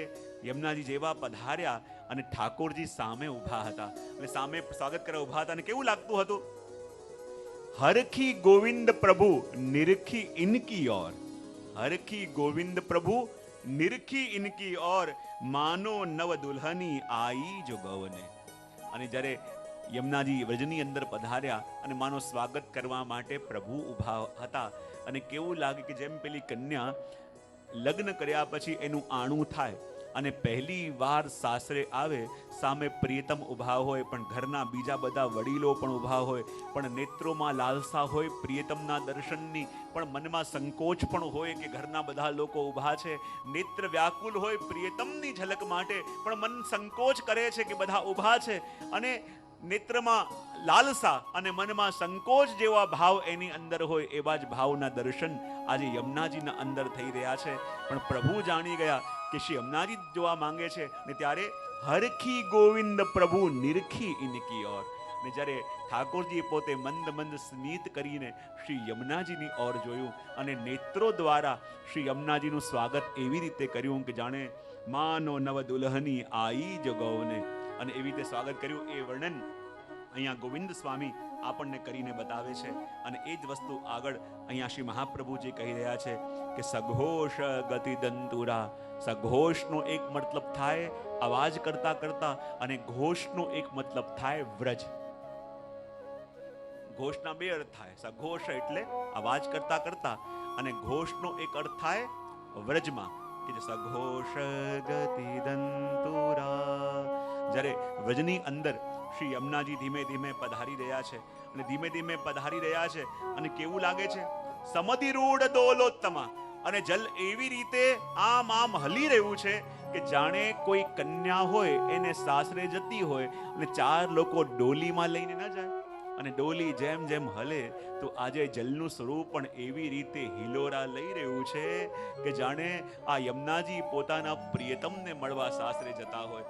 યમુનાજી જેવા પધાર્યા અને ઠાકોરજી સામે ઊભા હતા અને સામે સ્વાગત કરવા ઊભા હતા અને કેવું લાગતું હતું? હરખી ગોવિંદ પ્રભુ નિરખી ઇનકી ઓર. હરખી ગોવિંદ પ્રભુ નિરખી ઇનકી ઓર માનો નવ દુલ્હની આઈ જો ગવને. અને જ્યારે યમુનાજી વ્રજની અંદર પધાર્યા અને માનો સ્વાગત કરવા માટે પ્રભુ ઊભા હતા અને કેવું લાગે કે જેમ પેલી કન્યા લગ્ન કર્યા પછી એનું આણું થાય અને પહેલી વાર સાસરે આવે, સામે પ્રિયતમ ઊભા હોય, પણ ઘરના બીજા બધા વડીલો પણ ઊભા હોય, પણ નેત્રોમાં લાલસા હોય પ્રિયતમના દર્શનની, પણ મનમાં સંકોચ પણ હોય કે ઘરના બધા લોકો ઊભા છે. નેત્ર વ્યાકુલ હોય પ્રિયતમની ઝલક માટે, પણ મન સંકોચ કરે છે કે બધા ઊભા છે. અને નેત્રમાં લાલસા અને મનમાં સંકોચ જેવા ભાવ એની અંદર હોય, એવા જ ભાવના દર્શન આજે યમુનાજીના અંદર થઈ રહ્યા છે. પણ પ્રભુ જાણી ગયા કે શ્રી યમુનાજી જોવા માંગે છે ને ત્યારે હરખી ગોવિંદ પ્રભુ નિરખી ઇનકી ઓર. ને જ્યારે ઠાકોરજીએ પોતે મંદ મંદ સ્મિત કરીને શ્રી યમુનાજીની ઓર જોયું અને નેત્રો દ્વારા શ્રી યમુનાજીનું સ્વાગત એવી રીતે કર્યું કે જાણે માનો નવ દુલ્હની આઈ જ ગૌને. અને એવી રીતે સ્વાગત કર્યું એ વર્ણન અહીંયા ગોવિંદ સ્વામી આપણને કરીને બતાવે છે. અને એ જ વસ્તુ આગળ અહીંયા શ્રી મહાપ્રભુજી કહી રહ્યા છે કે સઘોષ ગતિ દંતુરા. સઘોષનો એક મતલબ થાય અવાજ કરતા કરતા અને ઘોષનો એક મતલબ થાય વ્રજ. ઘોષના બે અર્થ થાય. સઘોષ એટલે અવાજ કરતા કરતા અને ઘોષનો એક અર્થ થાય વ્રજમાં. કે જે સઘોષ ગતિ દંતુરા. જ્યારે વ્રજની અંદર શ્રી યમુનાજી ધીમે ધીમે પધારી રહ્યા છે અને ધીમે ધીમે પધારી રહ્યા છે અને કેવું લાગે છે, સમધિરૂઢ દોલોત્તમા, અને જલ એવી રીતે આમ આમ હલી રહ્યું છે કે જાણે કોઈ કન્યા હોય એને સાસરે જતી હોય અને ચાર લોકો ડોલીમાં લઈને ન જાય, અને ડોલી જેમ જેમ હલે તો આજે જલનું સ્વરૂપ પણ એવી રીતે હિલોરા લઈ રહ્યું છે કે જાણે આ યમુનાજી પોતાના પ્રિયતમને મળવા સાસરે જતા હોય.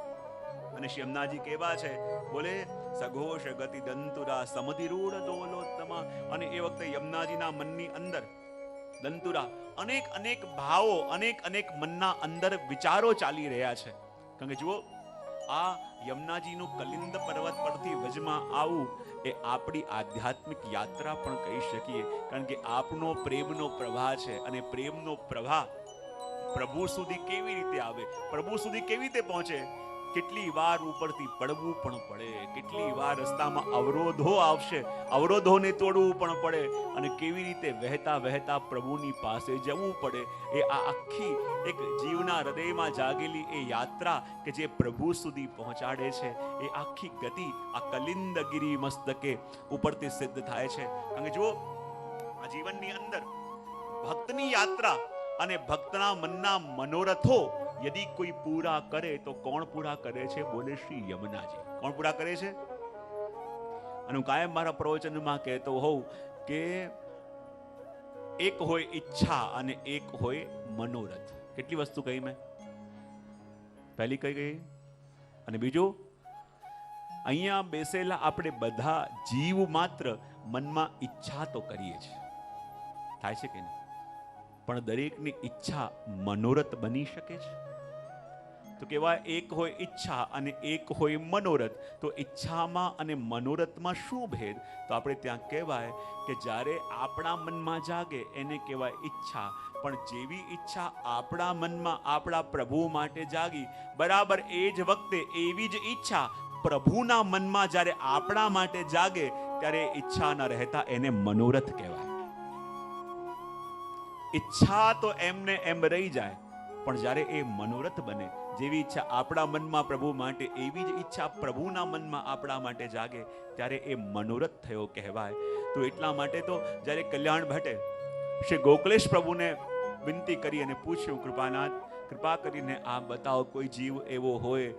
અને શ્રી યમુનાજી કેવા છે, બોલે સઘોષ ગતિ દંતુરા સમધિરૂઢ દોલોત્તમા. અને એ વખતે યમુનાજીના મનની અંદર દંતુરા અનેક અનેક ભાવો, અનેક મનના અંદર વિચારો ચાલી રહ્યા છે. કારણ કે જુઓ, આ યમુનાજીનું કલિંદ પર્વત પરથી વજમાં આવવું એ આપણી આધ્યાત્મિક યાત્રા પણ કહી શકીએ. કારણ કે આપનો પ્રેમનો પ્રવાહ છે, અને પ્રેમનો પ્રવાહ પ્રભુ સુધી કેવી રીતે આવે, પ્રભુ સુધી કેવી રીતે પહોંચે. કેટલી વાર ઉપરથી પડવું પણ પડે, કેટલી વાર રસ્તામાં અવરોધો આવશે, અવરોધોને તોડવું પણ પડે, અને કેવી રીતે વહેતા વહેતા પ્રભુની પાસે જવું પડે. એ આ આખી એક જીવના હૃદયમાં જાગેલી એ યાત્રા કે જે પ્રભુ સુધી પહોંચાડે છે, એ આખી ગતિ આ કલિંદગીરી મસ્તકે ઉપરથી સિદ્ધ થાય છે. કારણ કે જુઓ, આ જીવનની અંદર ભક્તની યાત્રા અને ભક્તના મનના મનોરથો યદિ કોઈ પૂરા કરે તો કોણ પૂરા કરે છે, બોલે શ્રી યમુનાજી. કોણ પૂરા કરે છે? અને હું કાયમ મારા પ્રવચનમાં કહેતો હોઉં કે એક હોય ઈચ્છા અને એક હોય મનોરથ. કેટલી વસ્તુ કહી મેં? પહેલી કઈ ગઈ? અને બીજું, અહીંયા બેસેલા આપણે બધા જીવ માત્ર મનમાં ઈચ્છા તો કરીએ છીએ, થાય છે કે નહીં? પણ દરેકની ઈચ્છા મનોરથ બની શકે છે? તો કહેવાય એક હોય ઈચ્છા અને એક હોય મનોરથ. તો ઈચ્છામાં અને મનોરથમાં શું ભેદ? તો આપણે ત્યાં કહેવાય કે જ્યારે આપણા મનમાં જાગે એને કહેવાય ઈચ્છા. પણ જેવી ઈચ્છા આપણા મનમાં આપણા પ્રભુ માટે જાગી, બરાબર એ જ વખતે એવી જ ઈચ્છા પ્રભુના મનમાં જ્યારે આપણા માટે જાગે ત્યારે ઈચ્છા ન રહેતા એને મનોરથ કહેવાય. ઈચ્છા તો એમને એમ રહી જાય, પણ જ્યારે એ મનોરથ બને, જેવી ઈચ્છા આપણા મનમાં પ્રભુ માટે એવી જ ઈચ્છા પ્રભુના મનમાં આપણા માટે જાગે ત્યારે એ મનોરથ થયો કહેવાય. તો એટલા માટે તો જ્યારે કલ્યાણ ભટ્ટે શ્રી ગોકલેશ પ્રભુને વિનંતી કરી અને પૂછ્યું, કૃપાનાથ, કૃપા કરીને આપ બતાવો કોઈ જીવ એવો હોય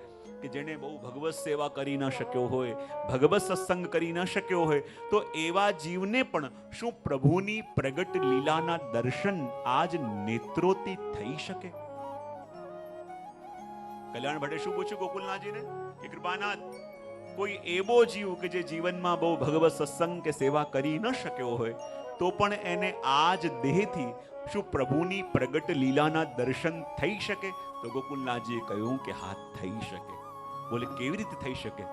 કે જેને બહુ ભગવત સેવા કરી ન શક્યો હોય, ભગવત સત્સંગ કરી ન શક્યો હોય, તો એવા જીવને પણ શું પ્રભુની પ્રગટ લીલાના દર્શન આજ નેત્રોથી થઈ શકે? કલ્યાણ ભટ્ટે શું પૂછ્યું ગોકુલનાથજીને કે કૃપાનાથ, કોઈ એવો જીવ કે જે જીવનમાં બહુ ભગવત સત્સંગ કે સેવા કરી ન શક્યો હોય તો પણ એને આજ દેહથી શું પ્રભુની પ્રગટ લીલાના દર્શન થઈ શકે? તો ગોકુલનાથજીએ કહ્યું કે હા, થઈ શકે. બોલે કેવી રીતે થઈ શકે?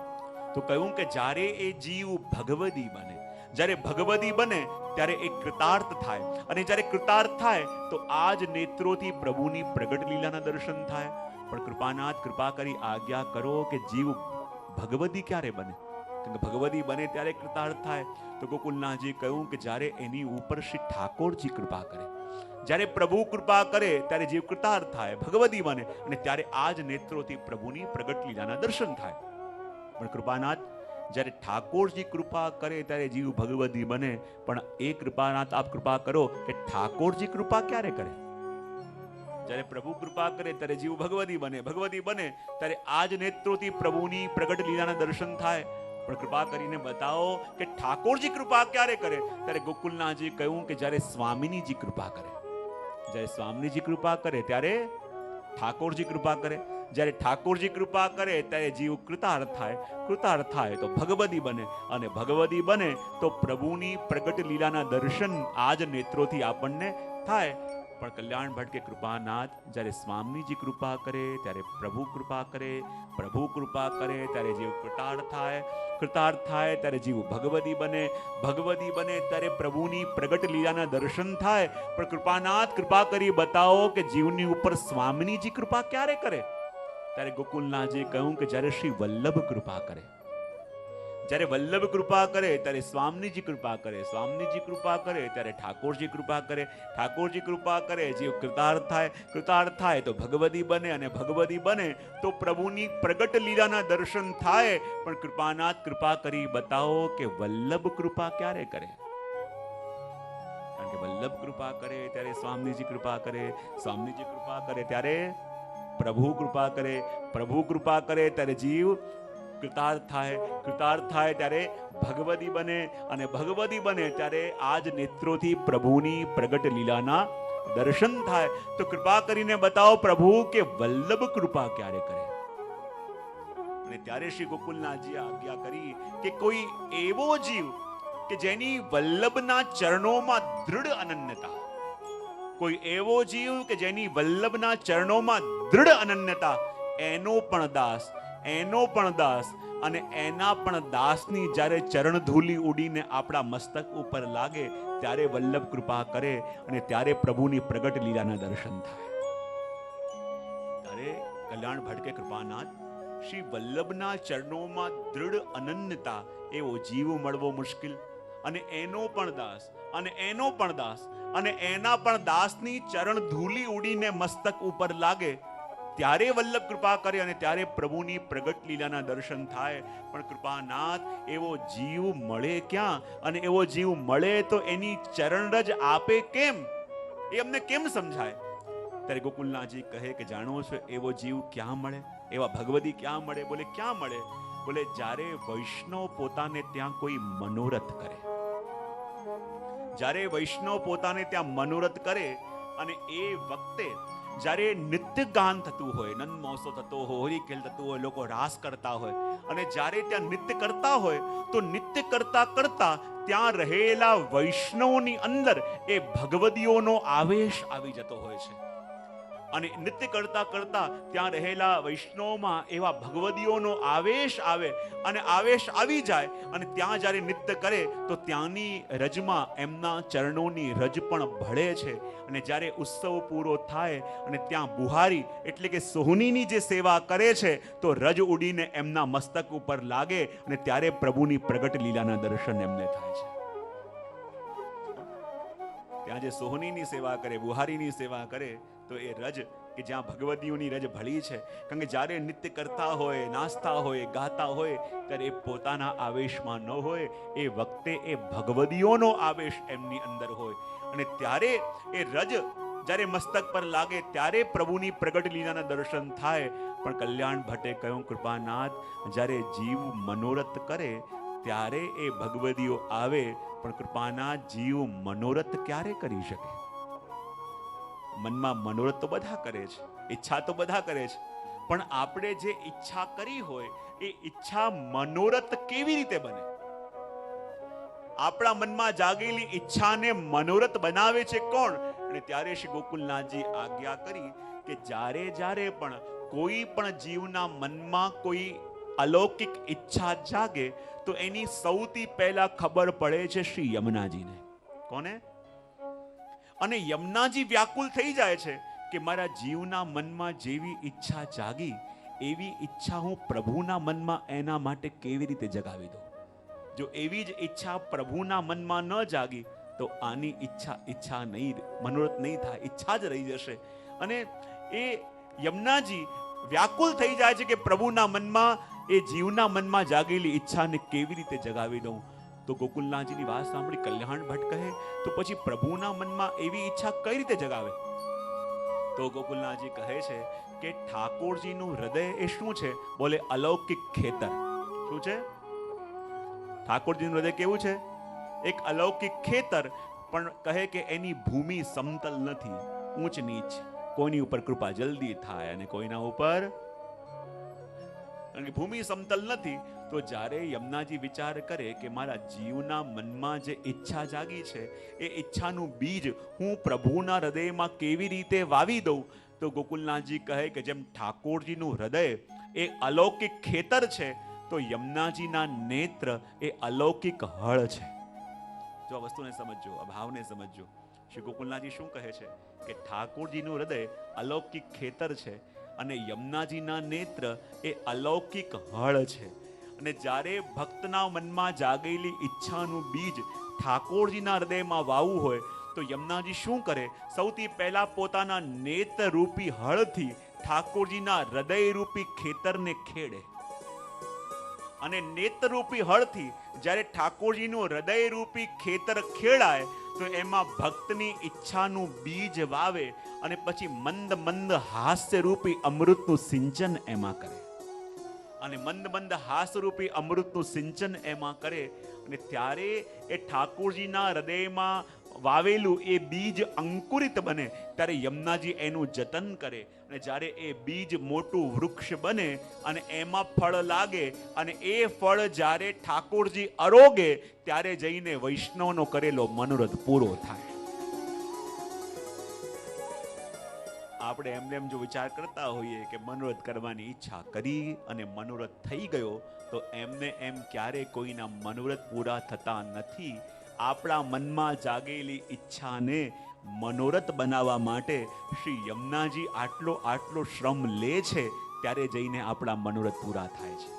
તો કહ્યું કે જ્યારે એ જીવ ભગવદી બને, જ્યારે ભગવદી બને ત્યારે એ કૃતાર્થ થાય, અને જ્યારે કૃતાર્થ થાય તો આજ નેત્રોથી પ્રભુની પ્રગટ લીલાના દર્શન થાય. પણ કૃપાનાથ, કૃપા કરી આજ્ઞા કરો કે જીવ ભગવદી ક્યારે બને? કે ભગવદી બને ત્યારે કૃતાર્થ થાય. તો ગોકુલનાથજી કહ્યું કે જ્યારે એની ઉપર શ્રી ઠાકોરજી કૃપા કરે, જ્યારે પ્રભુ કૃપા કરે ત્યારે જીવ કૃતાર્થ થાય, ભગવદી બને, અને ત્યારે આજ નેત્રોથી પ્રભુની પ્રગટ લીલાના દર્શન થાય. પણ કૃપાનાથ, જ્યારે ઠાકોરજી કૃપા કરે ત્યારે જીવ ભગવદી બને, પણ એ કૃપાનાથ આપ કૃપા કરો કે ઠાકોરજી કૃપા ક્યારે કરે? જ્યારે પ્રભુ કૃપા કરે ત્યારે જીવ ભગવદી બને, ભગવદી બને ત્યારે આજ નેત્રોથી પ્રભુની પ્રગટ લીલાના દર્શન થાય. પણ કૃપા કરીને બતાવો કે ઠાકોરજી કૃપા ક્યારે કરે? ત્યારે ગોકુલનાથજી કહ્યું કે જ્યારે સ્વામિનીજી કૃપા કરે. જ્યારે સ્વામિનીજી કૃપા કરે ત્યારે ઠાકોરજી કૃપા કરે. જ્યારે ઠાકોરજી કૃપા કરે ત્યારે જીવ કૃતાર્થ થાય, કૃતાર્થ થાય તો ભગવદી બને, અને ભગવદી બને તો પ્રભુની પ્રગટ લીલાના દર્શન આજ નેત્રોથી આપણને થાય. પણ કલ્યાણ ભટ્ટ કે કૃપાનાથ, જ્યારે સ્વામીજી કૃપા કરે ત્યારે પ્રભુ કૃપા કરે, પ્રભુ કૃપા કરે ત્યારે જીવ કૃતાર્થ થાય, કૃતાર્થ થાય ત્યારે જીવ ભગવદી બને, ભગવદી બને ત્યારે પ્રભુની પ્રગટ લીલાના દર્શન થાય. પણ કૃપાનાથ, કૃપા કરી બતાવો કે જીવની ઉપર સ્વામીજી કૃપા ક્યારે કરે? ત્યારે ગોકુલનાથજી કહ્યું કે જ્યારે શ્રી વલ્લભ કૃપા કરે, જ્યારે વલ્લભ કૃપા કરે ત્યારે સ્વામીજી કૃપા કરે, સ્વામીજી કૃપા કરે ત્યારે ઠાકોરજી કૃપા કરે, ઠાકોરજી કૃપા કરે જીવ કૃતાર્થ થાય, કૃતાર્થ થાય તો ભગવદી બને, અને ભગવદી બને તો પ્રભુની પ્રગટ લીલાના દર્શન થાય. પણ કૃપાનાથ કૃપા કરી બતાવો કે વલ્લભ કૃપા ક્યારે કરે? કારણ કે વલ્લભ કૃપા કરે ત્યારે સ્વામીજી કૃપા કરે, સ્વામીજી કૃપા કરે ત્યારે પ્રભુ કૃપા કરે, પ્રભુ કૃપા કરે ત્યારે જીવ કૃતાર્થ થાય, કૃતાર્થ થાય ત્યારે ભગવદી બને, અને ભગવદી બને ત્યારે આજ નેત્રોથી પ્રભુની પ્રગટ લીલાના દર્શન થાય. તો કૃપા કરીને બતાવો પ્રભુ કે વલ્લભ કૃપા ક્યારે કરે? અને ત્યારે શ્રી ગોકુલનાથજી આજ્ઞા કરી કે કોઈ એવો જીવ કે જેની વલ્લભના ચરણોમાં દૃઢ અનન્યતા, કોઈ એવો જીવ કે જેની વલ્લભના ચરણોમાં દૃઢ અનન્યતા, એનો પણ દાસ, એનો પણ દાસ અને એના પણ દાસની જ્યારે ચરણ ધૂલી ઉડીને આપણા મસ્તક ઉપર લાગે ત્યારે વલ્લભ કૃપા કરે, અને ત્યારે પ્રભુની પ્રગટ લીલાના દર્શન થાય. ત્યારે કલ્યાણ ભટ્ટ કૃપાનાથ શ્રી વલ્લભના ચરણોમાં દૃઢ અનન્યતા એવો જીવ મળવો મુશ્કેલ, અને એનો પણ દાસ, અને એનો પણ દાસ, અને એના પણ દાસની ચરણ ધૂલી ઉડીને મસ્તક ઉપર લાગે ત્યારે વલ્લભ કૃપા કરે, અને ત્યારે પ્રભુની પ્રગટ લીલાના દર્શન થાય. પણ કૃપાનાથ એવો જીવ મળે ક્યાં? અને એવો જીવ મળે તો એની ચરણ રજ આપે કેમ? એ અમને કેમ સમજાય? ત્યારે ગોકુલનાથજી કહે કે જાણો છો એવો જીવ ક્યાં મળે? એવા ભગવદી ક્યાં મળે? બોલે ક્યાં મળે? બોલે જ્યારે વૈષ્ણવ પોતાને ત્યાં કોઈ મનોરથ કરે, જ્યારે વૈષ્ણવ પોતાને ત્યાં મનોરથ કરે, અને એ વખતે જ્યારે નિત્ય ગાન થતું હોય, નંદ મહોત્સવ થતો હોય, હોળી ખેલ થતું હોય, લોકો રાસ કરતા હોય, અને જ્યારે ત્યાં નિત્ય કરતા હોય તો નિત્ય કરતા કરતા ત્યાં રહેલા વૈષ્ણવોની અંદર એ ભગવદીઓનો આવેશ આવી જતો હોય છે. અને નિત્ય કરતા કરતા ત્યાં રહેલા વૈષ્ણવમાં એવા ભગવદીઓનો આવેશ આવે, અને આવેશ આવી જાય, અને ત્યાં જ્યારે નિત્ય કરે તો ત્યાંની રજમાં એમના ચરણોની રજ પણ ભળે છે. અને જ્યારે ઉત્સવ પૂરો થાય અને ત્યાં બુહારી એટલે કે સોહનીની જે સેવા કરે છે તો રજ ઉડીને એમના મસ્તક ઉપર લાગે, અને ત્યારે પ્રભુની પ્રગટ લીલાના દર્શન એમને થાય છે. ત્યાં જે સોહનીની સેવા કરે, બુહારીની સેવા કરે, તો એ રજ કે જ્યાં ભગવદીઓની રજ ભળી છે, કારણ કે જ્યારે નિત્ય કરતા હોય, નાચતા હોય, ગાતા હોય, ત્યારે એ પોતાના આવેશમાં ન હોય, એ વખતે એ ભગવદીઓનો આવેશ એમની અંદર હોય, અને ત્યારે એ રજ જ્યારે મસ્તક પર લાગે ત્યારે પ્રભુની પ્રગટ લીલાના દર્શન થાય. પણ કલ્યાણ ભટ્ટે કહ્યું કૃપાનાથ જ્યારે જીવ મનોરથ કરે ત્યારે એ ભગવદીઓ આવે, પણ કૃપાનાથ જીવ મનોરથ ક્યારે કરી શકે? મનમાં મનોરથ તો બધા કરે છે, ઈચ્છા તો બધા કરે છે, પણ આપણે જે ઈચ્છા કરી હોય એ ઈચ્છા મનોરથ કેવી રીતે બને? આપણા મનમાં જાગેલી ઈચ્છાને મનોરથ બનાવે છે કોણ? અને ત્યારે શ્રી ગોકુલનાથજી આજ્ઞા કરી કે જ્યારે જ્યારે પણ કોઈ પણ જીવના મનમાં કોઈ અલૌકિક ઈચ્છા જાગે તો એની સૌથી પહેલા ખબર પડે છે શ્રી યમુનાજીને. કોને? અને યમુનાજી વ્યાકુલ થઈ જાય છે કે મારા જીવના મનમાં જેવી ઈચ્છા જાગી એવી ઈચ્છા હું પ્રભુના મનમાં એના માટે કેવી રીતે જગાવી દઉં? જો એવી જ ઈચ્છા પ્રભુના મનમાં ન જાગી તો આની ઈચ્છા નહીં, મનોરથ નહીં થાય, ઈચ્છા જ રહી જશે. અને એ યમુનાજી વ્યાકુલ થઈ જાય છે કે પ્રભુના મનમાં, એ જીવના મનમાં જાગેલી ઈચ્છાને કેવી રીતે જગાવી દઉં? તો ગોકુલનાથજીની વાત સાંભળી કલ્યાણ ભટ્ટ કહે તો પછી પ્રભુના મનમાં એવી ઈચ્છા કઈ રીતે જગાવે? તો ગોકુલનાથજી કહે છે કે ઠાકોરજીનું હૃદય એ શું છે? બોલે અલૌકિક ખેતર. શું છે? ઠાકોરજીનું હૃદય કેવું છે? એક અલૌકિક ખેતર, પણ કહે કે એની ભૂમિ સમતલ નથી, ઊંચ નીચ, કોઈની ઉપર કૃપા જલ્દી થાય અને કોઈના ઉપર ભૂમિ સમતલ નથી. તો જ્યારે યમુનાજી વિચાર કરે કે મારા જીવના મનમાં જે ઈચ્છા જાગી છે એ ઈચ્છાનું બીજ હું પ્રભુના હૃદયમાં કેવી રીતે વાવી દઉં, તો ગોકુલનાથજી કહે કે જેમ ઠાકોરજીનું હૃદય એ અલૌકિક ખેતર છે તો યમુનાજીના નેત્ર એ અલૌકિક હળ છે. જો આ વસ્તુને સમજજો, આ ભાવને સમજજો. શ્રી ગોકુલનાથજી શું કહે છે કે ઠાકોરજીનું હૃદય અલૌકિક ખેતર છે અને યમુનાજીના નેત્ર એ અલૌકિક હળ છે. અને જ્યારે ભક્તના મનમાં જાગેલી ઈચ્છાનું બીજ ઠાકોરજીના હૃદયમાં વાવવું હોય તો યમુનાજી શું કરે? સૌથી પહેલા પોતાના નેત્રરૂપી હળથી ઠાકોરજીના હૃદયરૂપી ખેતરને ખેડે. અને નેત્રરૂપી હળથી જ્યારે ઠાકોરજીનું હૃદયરૂપી ખેતર ખેડાય તો એમાં ભક્તની ઈચ્છાનું બીજ વાવે અને પછી મંદ મંદ હાસ્યરૂપી અમૃતનું સિંચન એમાં કરે. અને મંદ મંદ હાસ્યરૂપી અમૃતનું સિંચન એમાં કરે અને ત્યારે એ ઠાકોરજીના હૃદયમાં વાવેલું એ બીજ અંકુરિત બને ત્યારે યમુનાજી એનું જતન કરે. અને જ્યારે એ બીજ મોટું વૃક્ષ બને અને એમાં ફળ લાગે અને એ ફળ જ્યારે ઠાકોરજી આરોગે ત્યારે જઈને વૈષ્ણવનો કરેલો મનોરથ પૂરો થાય. આપણે એમને એમ જો વિચાર કરતા હોઈએ કે મનોરથ કરવાની ઈચ્છા કરી અને મનોરથ થઈ ગયો તો એમને એમ ક્યારે કોઈના મનોરથ પૂરા થતા નથી. આપણા મનમાં જાગેલી ઈચ્છાને મનોરથ બનાવવા માટે શ્રી યમુનાજી આટલો શ્રમ લે છે ત્યારે જઈને આપણા મનોરથ પૂરા થાય છે.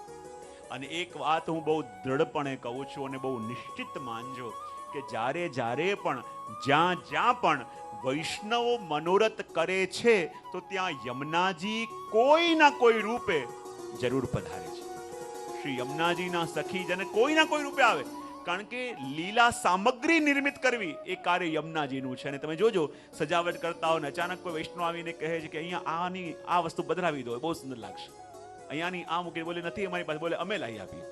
અને એક વાત હું બહુ દ્રઢપણે કહું છું અને બહુ નિશ્ચિત માનજો કે જ્યારે પણ જ્યાં પણ વૈષ્ણવો મનોરથ કરે છે તો ત્યાં યમુનાજી કોઈના કોઈ રૂપે જરૂર પધારે છે. શ્રી યમુનાજીના સખીજન કોઈના કોઈ રૂપે આવે, કારણ કે લીલા સામગ્રી નિર્મિત કરવી એ કાર્ય યમુનાજીનું છે. અને તમે જોજો સજાવટ કરતા હોય ને અચાનક કોઈ વૈષ્ણવ આવીને કહે છે કે અહીંયા આ વસ્તુ પધરાવી દો, બહુ સુંદર લાગશે, અહીંયાની આ મૂકી, બોલે નથી અમારી પાસે, બોલે અમે લાવી આપીએ.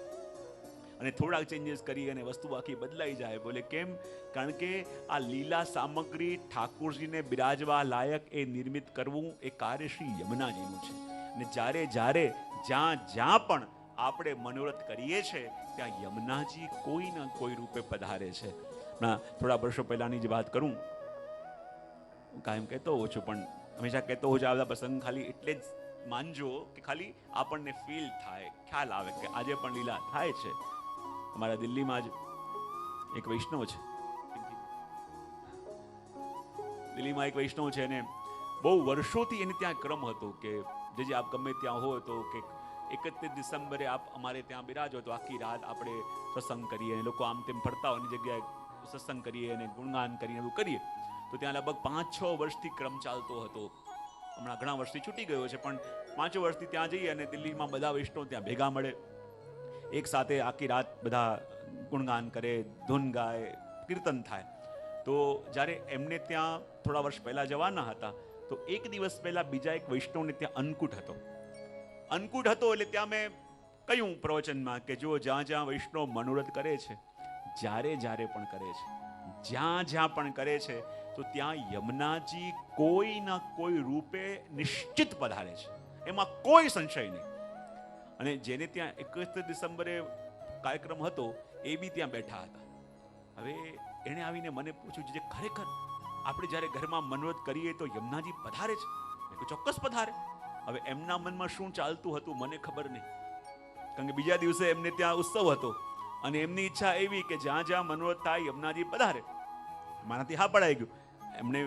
અને થોડાક ચેન્જીસ કરી અને વસ્તુ આખી બદલાઈ જાય. બોલે કેમ? કારણ કે આ લીલા સામગ્રી ઠાકોરજીને બિરાજવા લાયક એ નિર્મિત કરવું એ કાર્ય શ્રી યમુનાજીનું છે. અને જ્યારે જ્યાં પણ આપણે મનોરથ કરીએ છીએ ત્યાં યમુનાજી કોઈના કોઈ રૂપે પધારે છે. થોડા વર્ષો પહેલાની જ વાત કરું, હું કાયમ કહેતો હોઉં છું પણ હંમેશા કહેતો હોઉં છું આ બધા પ્રસંગ ખાલી એટલે જ માનજો કે ખાલી આપણને ફીલ થાય, ખ્યાલ આવે કે આજે પણ લીલા થાય છે. અમારા દિલ્હીમાં જ એક વૈષ્ણવ છે, દિલ્હીમાં એક વૈષ્ણવ છે અને બહુ વર્ષોથી એને ત્યાં ક્રમ હતો કે જે આપ ગમે ત્યાં હોય તો કે 31 ડિસેમ્બરે આપ અમારે ત્યાં બિરાજો તો આખી રાત આપણે સત્સંગ કરીએ, લોકો આમ તેમ ફરતા હોય એની જગ્યાએ સત્સંગ કરીએ અને ગુણગાન કરીએ, એવું કરીએ. તો ત્યાં લગભગ 5-6 વર્ષથી ક્રમ ચાલતો હતો. હમણાં ઘણા વર્ષથી છૂટી ગયો છે પણ 5 વર્ષથી ત્યાં જઈએ અને દિલ્હીમાં બધા વૈષ્ણવ ત્યાં ભેગા મળે, એક સાથે આખી રાત બધા ગુણગાન કરે, ધૂન ગાય, કીર્તન થાય. તો જ્યારે એમને ત્યાં થોડા વર્ષ પહેલા જવાના હતા તો એક દિવસ પહેલા બીજા એક વૈષ્ણવને ત્યાં અન્નકૂટ હતો એટલે ત્યાં મેં કહ્યું પ્રવચનમાં કે જો જ્યાં વૈષ્ણવ મનોરથ કરે છે, જ્યારે પણ કરે છે, જ્યાં પણ કરે છે તો ત્યાં યમુનાજી કોઈના કોઈ રૂપે નિશ્ચિત પધારે છે, એમાં કોઈ સંશય નહીં. અને જેને ત્યાં 31 ડિસેમ્બરે કાર્યક્રમ હતો એ બી ત્યાં બેઠા હતા. હવે એણે આવીને મને પૂછ્યું જે ખરેખર આપણે જ્યારે ઘરમાં મનોરથ કરીએ તો યમુનાજી પધારે છે? મેં કહ્યું ચોક્કસ પધારે. હવે એમના મનમાં શું ચાલતું હતું મને ખબર નહીં, કારણ કે બીજા દિવસે એમને ત્યાં ઉત્સવ હતો અને એમની ઈચ્છા એવી કે જ્યાં મનોરથ થાય યમુનાજી પધારે. મારાથી હા પડાઈ ગયું, એમણે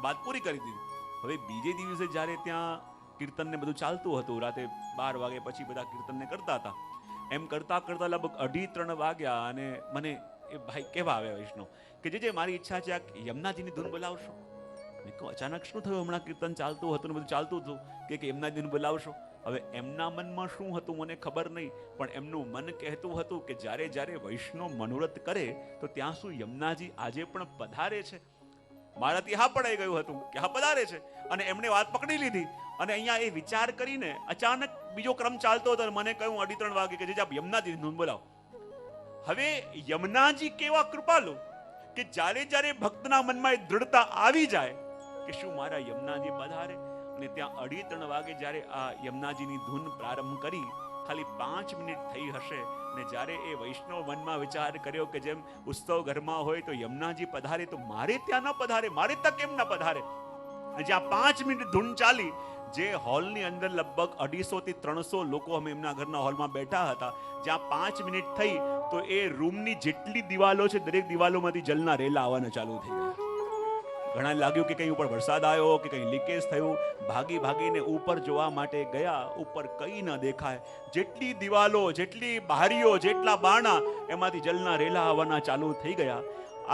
વાત પૂરી કરી દીધી. હવે બીજે દિવસે જ્યારે ત્યાં કીર્તન ને બધું ચાલતું હતું, રાતે 12 વાગે પછી બધા કીર્તનને કરતા હતા, એમ કરતા લગભગ 2:30-3 વાગ્યા અને મને એ ભાઈ કેવા આવે વૈષ્ણવ કે જે મારી ઈચ્છા છે આ યમુનાજીની ધૂન બોલાવશો. મેં કહ્યું અચાનક શું થયું? હમણાં કીર્તન ચાલતું હતું ને બધું ચાલતું હતું કે યમુનાજીને બોલાવશો. હવે એમના મનમાં શું હતું મને ખબર નહીં, પણ એમનું મન કહેતું હતું કે જ્યારે વૈષ્ણવ મનોરથ કરે તો ત્યાં શું યમુનાજી આજે પણ પધારે છે? મારાથી હા પડાઈ ગયું હતું કે હા પધારે છે અને એમણે વાત પકડી લીધી. અને અહીંયા એ વિચાર કરીને અચાનક બીજો ક્રમ ચાલતો હતો, મને કહ્યું 2:30 વાગે કે જે આપ યમુનાજીની ધૂન બોલાવો. હવે યમુનાજી કેવા કૃપાલુ કે જ્યારે ભક્તના મનમાં એ દ્રઢતા આવી જાય કે શું મારા યમુનાજી પધારે, અને ત્યાં 2:30 વાગે જ્યારે આ યમુનાજીની ધૂન પ્રારંભ કરી, ખાલી 5 મિનિટ થઈ હશે ને જ્યારે એ વૈષ્ણવ મનમાં વિચાર કર્યો કે જેમ ઉત્સવ ઘરમાં હોય તો યમુનાજી પધારે તો મારે ત્યાં ન પધારે, મારે ત્યાં કેમ ન પધારે? જ્યાં 5 મિનિટ ધૂન ચાલી, જે હોલની અંદર લગભગ 250 થી 300 લોકો અમે એમના ઘરના હોલમાં બેઠા હતા, જ્યાં 5 મિનિટ થઈ તો એ રૂમની જેટલી દિવાલો છે દરેક દિવાલોમાંથી જલના રેલા આવવાના ચાલુ થઈ ગયા. ઘણા લાગ્યું કે કંઈ ઉપર વરસાદ આવ્યો કે કંઈ લીકેજ થયું. ભાગી ભાગીને ઉપર જોવા માટે ગયા. ઉપર કંઈ ન દેખાય. જેટલી દિવાલો, જેટલી બારીઓ, જેટલા બારણા, એમાંથી જલના રેલા આવવાના ચાલુ થઈ ગયા.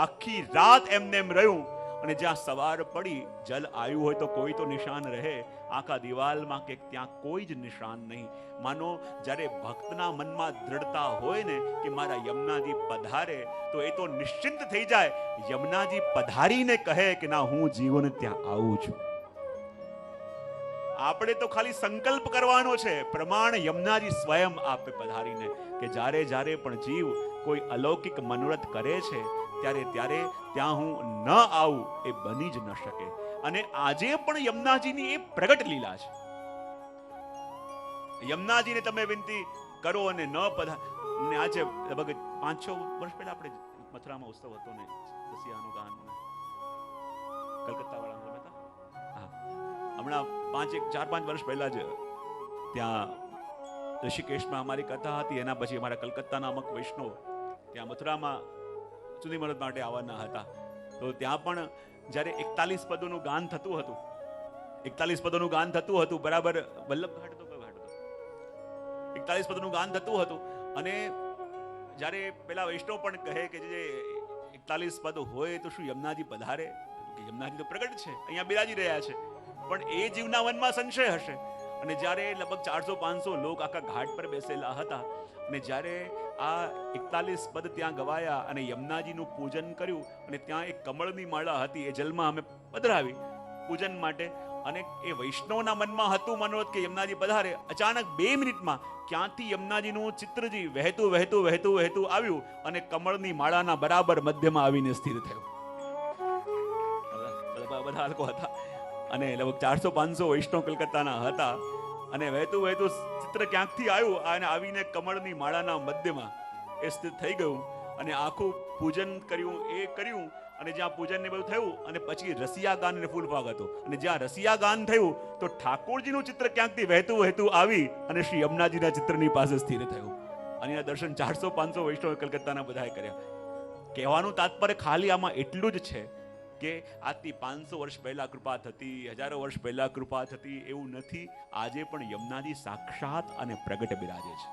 આખી રાત એમને એમ રહ્યું. અને જ્યાં સવાર પડી, જલ આવ્યું હોય તો કોઈ તો નિશાન રહે. આખા દિવાલમાં કે ત્યાં કોઈ જ નિશાન નહીં. માનો જ્યારે ભક્તના મનમાં દ્રઢતા હોય ને કે મારા યમુનાજી પધારે, તો એ તો નિશ્ચિંત થઈ જાય. યમુનાજી પધારીને કહે કે ના, હું જીવન ત્યાં આવું છું. આપણે તો ખાલી સંકલ્પ કરવાનો છે. પ્રમાણ યમુનાજી સ્વયં આપે પધારીને કે જ્યારે જ્યારે પણ જીવ કોઈ અલૌકિક મનોરથ કરે છે, ત્યારે ત્યાં હું ન આવું એ બની જ ન શકે. અને આજે પણ યમુનાજીની એ પ્રગટ લીલા છે. યમુનાજીને તમે વિનંતી કરો અને ન પધારે. આજે લગભગ 5-6 વર્ષ પહેલા આપણે મથુરામાં ઉત્સવ હતો ને, રસિયાનું ગાન કલકત્તા વાળા હતા. હા, હમણાં 4-5 વર્ષ પહેલા જ ત્યાં ઋષિકેશમાં અમારી કથા હતી. એના પછી અમારા કલકત્તાના અમુક વૈષ્ણવ ત્યાં મથુરામાં સુધી મરદ માટે આવવાના હતા. તો ત્યાં પણ જ્યારે 41 પદોનું ગાન થતું હતું, 41 પદોનું ગાન થતું હતું, બરાબર વલ્લભઘાટ હતો, 41 પદોનું ગાન થતું હતું. અને જ્યારે પેલા વૈષ્ણવ પણ કહે કે જે 41 પદ હોય તો શું યમુનાજી પધારે? યમુનાજી તો પ્રગટ છે, અહીંયા બિરાજી રહ્યા છે, પણ એ જીવના મનમાં સંશય હશે. અને જ્યારે લગભગ 400-500 લોક આખા ઘાટ પર બેસેલા હતા, અને જ્યારે આ 41 પદ ત્યાં ગવાયા અને યમુનાજીનું પૂજન કર્યું, અને ત્યાં એક કમળની માળા હતી, એ જલમાં અમે પધરાવી પૂજન માટે. અને એ વૈષ્ણવના મનમાં હતું મનોરથ કે યમુનાજી પધારે. અચાનક 2 મિનિટમાં ક્યાંથી યમુનાજીનું ચિત્રજી વહેતું વહેતું વહેતું વહેતું આવ્યું અને કમળની માળાના બરાબર મધ્યમાં આવીને સ્થિર થયું. બધા લોકો હતા અને લગભગ 400-500 વૈષ્ણવ કલકત્તાના હતા. અને વહેતું વહેતું ચિત્ર ક્યાંકથી આવ્યું અને આવીને કમળની માળાના મધ્યમાં એ સ્થિત થઈ ગયું. અને આખું પૂજન કર્યું, એ કર્યું. અને જ્યાં પૂજન ને બધું થયું, અને પછી રસિયા ગાન ને ફૂલ ભાગ હતો. અને જ્યાં રસિયા ગાન થયું, તો ઠાકોરજીનું ચિત્ર ક્યાંકથી વહેતું વહેતું આવી અને શ્રી યમુનાજીના ચિત્રની પાસે સ્થિર થયું. અને એના દર્શન 400-500 વૈષ્ણવ કલકત્તાના બધાએ કર્યા. કહેવાનું તાત્પર્ય ખાલી આમાં એટલું જ છે કે આજથી 500 વર્ષ પહેલા કૃપા થતી, હજારો વર્ષ પહેલા કૃપા થતી એવું નથી. આજે પણ યમુનાજી સાક્ષાત અને પ્રગટ બિરાજે છે.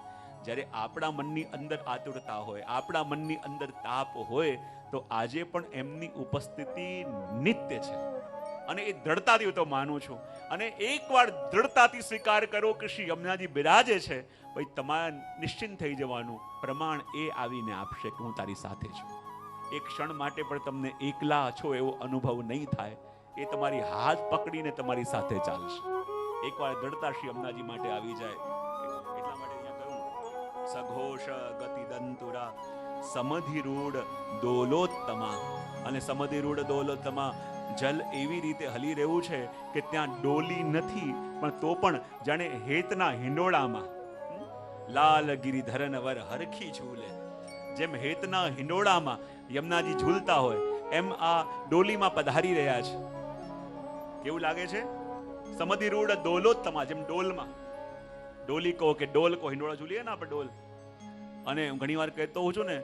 જ્યારે આપણા મનની અંદર આતુરતા હોય, આપણા મનની અંદર તાપ હોય, તો આજે પણ એમની ઉપસ્થિતિ નિત્ય છે. અને એ દ્રઢતાથી હું તો માનું છું. અને એકવાર દ્રઢતાથી સ્વીકાર કરો કે શ્રી યમુનાજી બિરાજે છે, ભાઈ તમારે નિશ્ચિંત થઈ જવાનું. પ્રમાણ એ આવીને આપશે કે હું તારી સાથે છું. એક ક્ષણ માટે પણ તમને એકલા છો એવો અનુભવ નહીં થાય. એ તમારી હાથ પકડીને તમારી સાથે ચાલશે. એકવાર દ્રઢતા શ્રી યમુનાજી માટે આવી જાય. એટલા માટે અહીંયા કહ્યું, સઘોષ ગતિ દંતુરા સમધિરૂઢ દોલોત્તમા. અને સમધિરૂઢ દોલોત્તમા, જલ એવી રીતે હલી રહ્યું છે કે ત્યાં ડોલી નથી, પણ તો પણ જાણે હેતના હિંડોળામાં લાલ ગિરિધરન વર હરખી ઝૂલે. જેમ હેતના હિંડોળામાં યમુનાજી ઝૂલતા હોય, એમ આ ડોલીમાં પધારી રહ્યા છે. કેવું લાગે છે? સમધિરૂઢ દોલોત્તમા. જેમ ડોલમાં, ડોલી કહો કે ડોલ કહો, હિંડોળા ઝૂલીએ ને આપણે ડોલ. અને હું ઘણી વાર કહેતો હોઉં છું ને,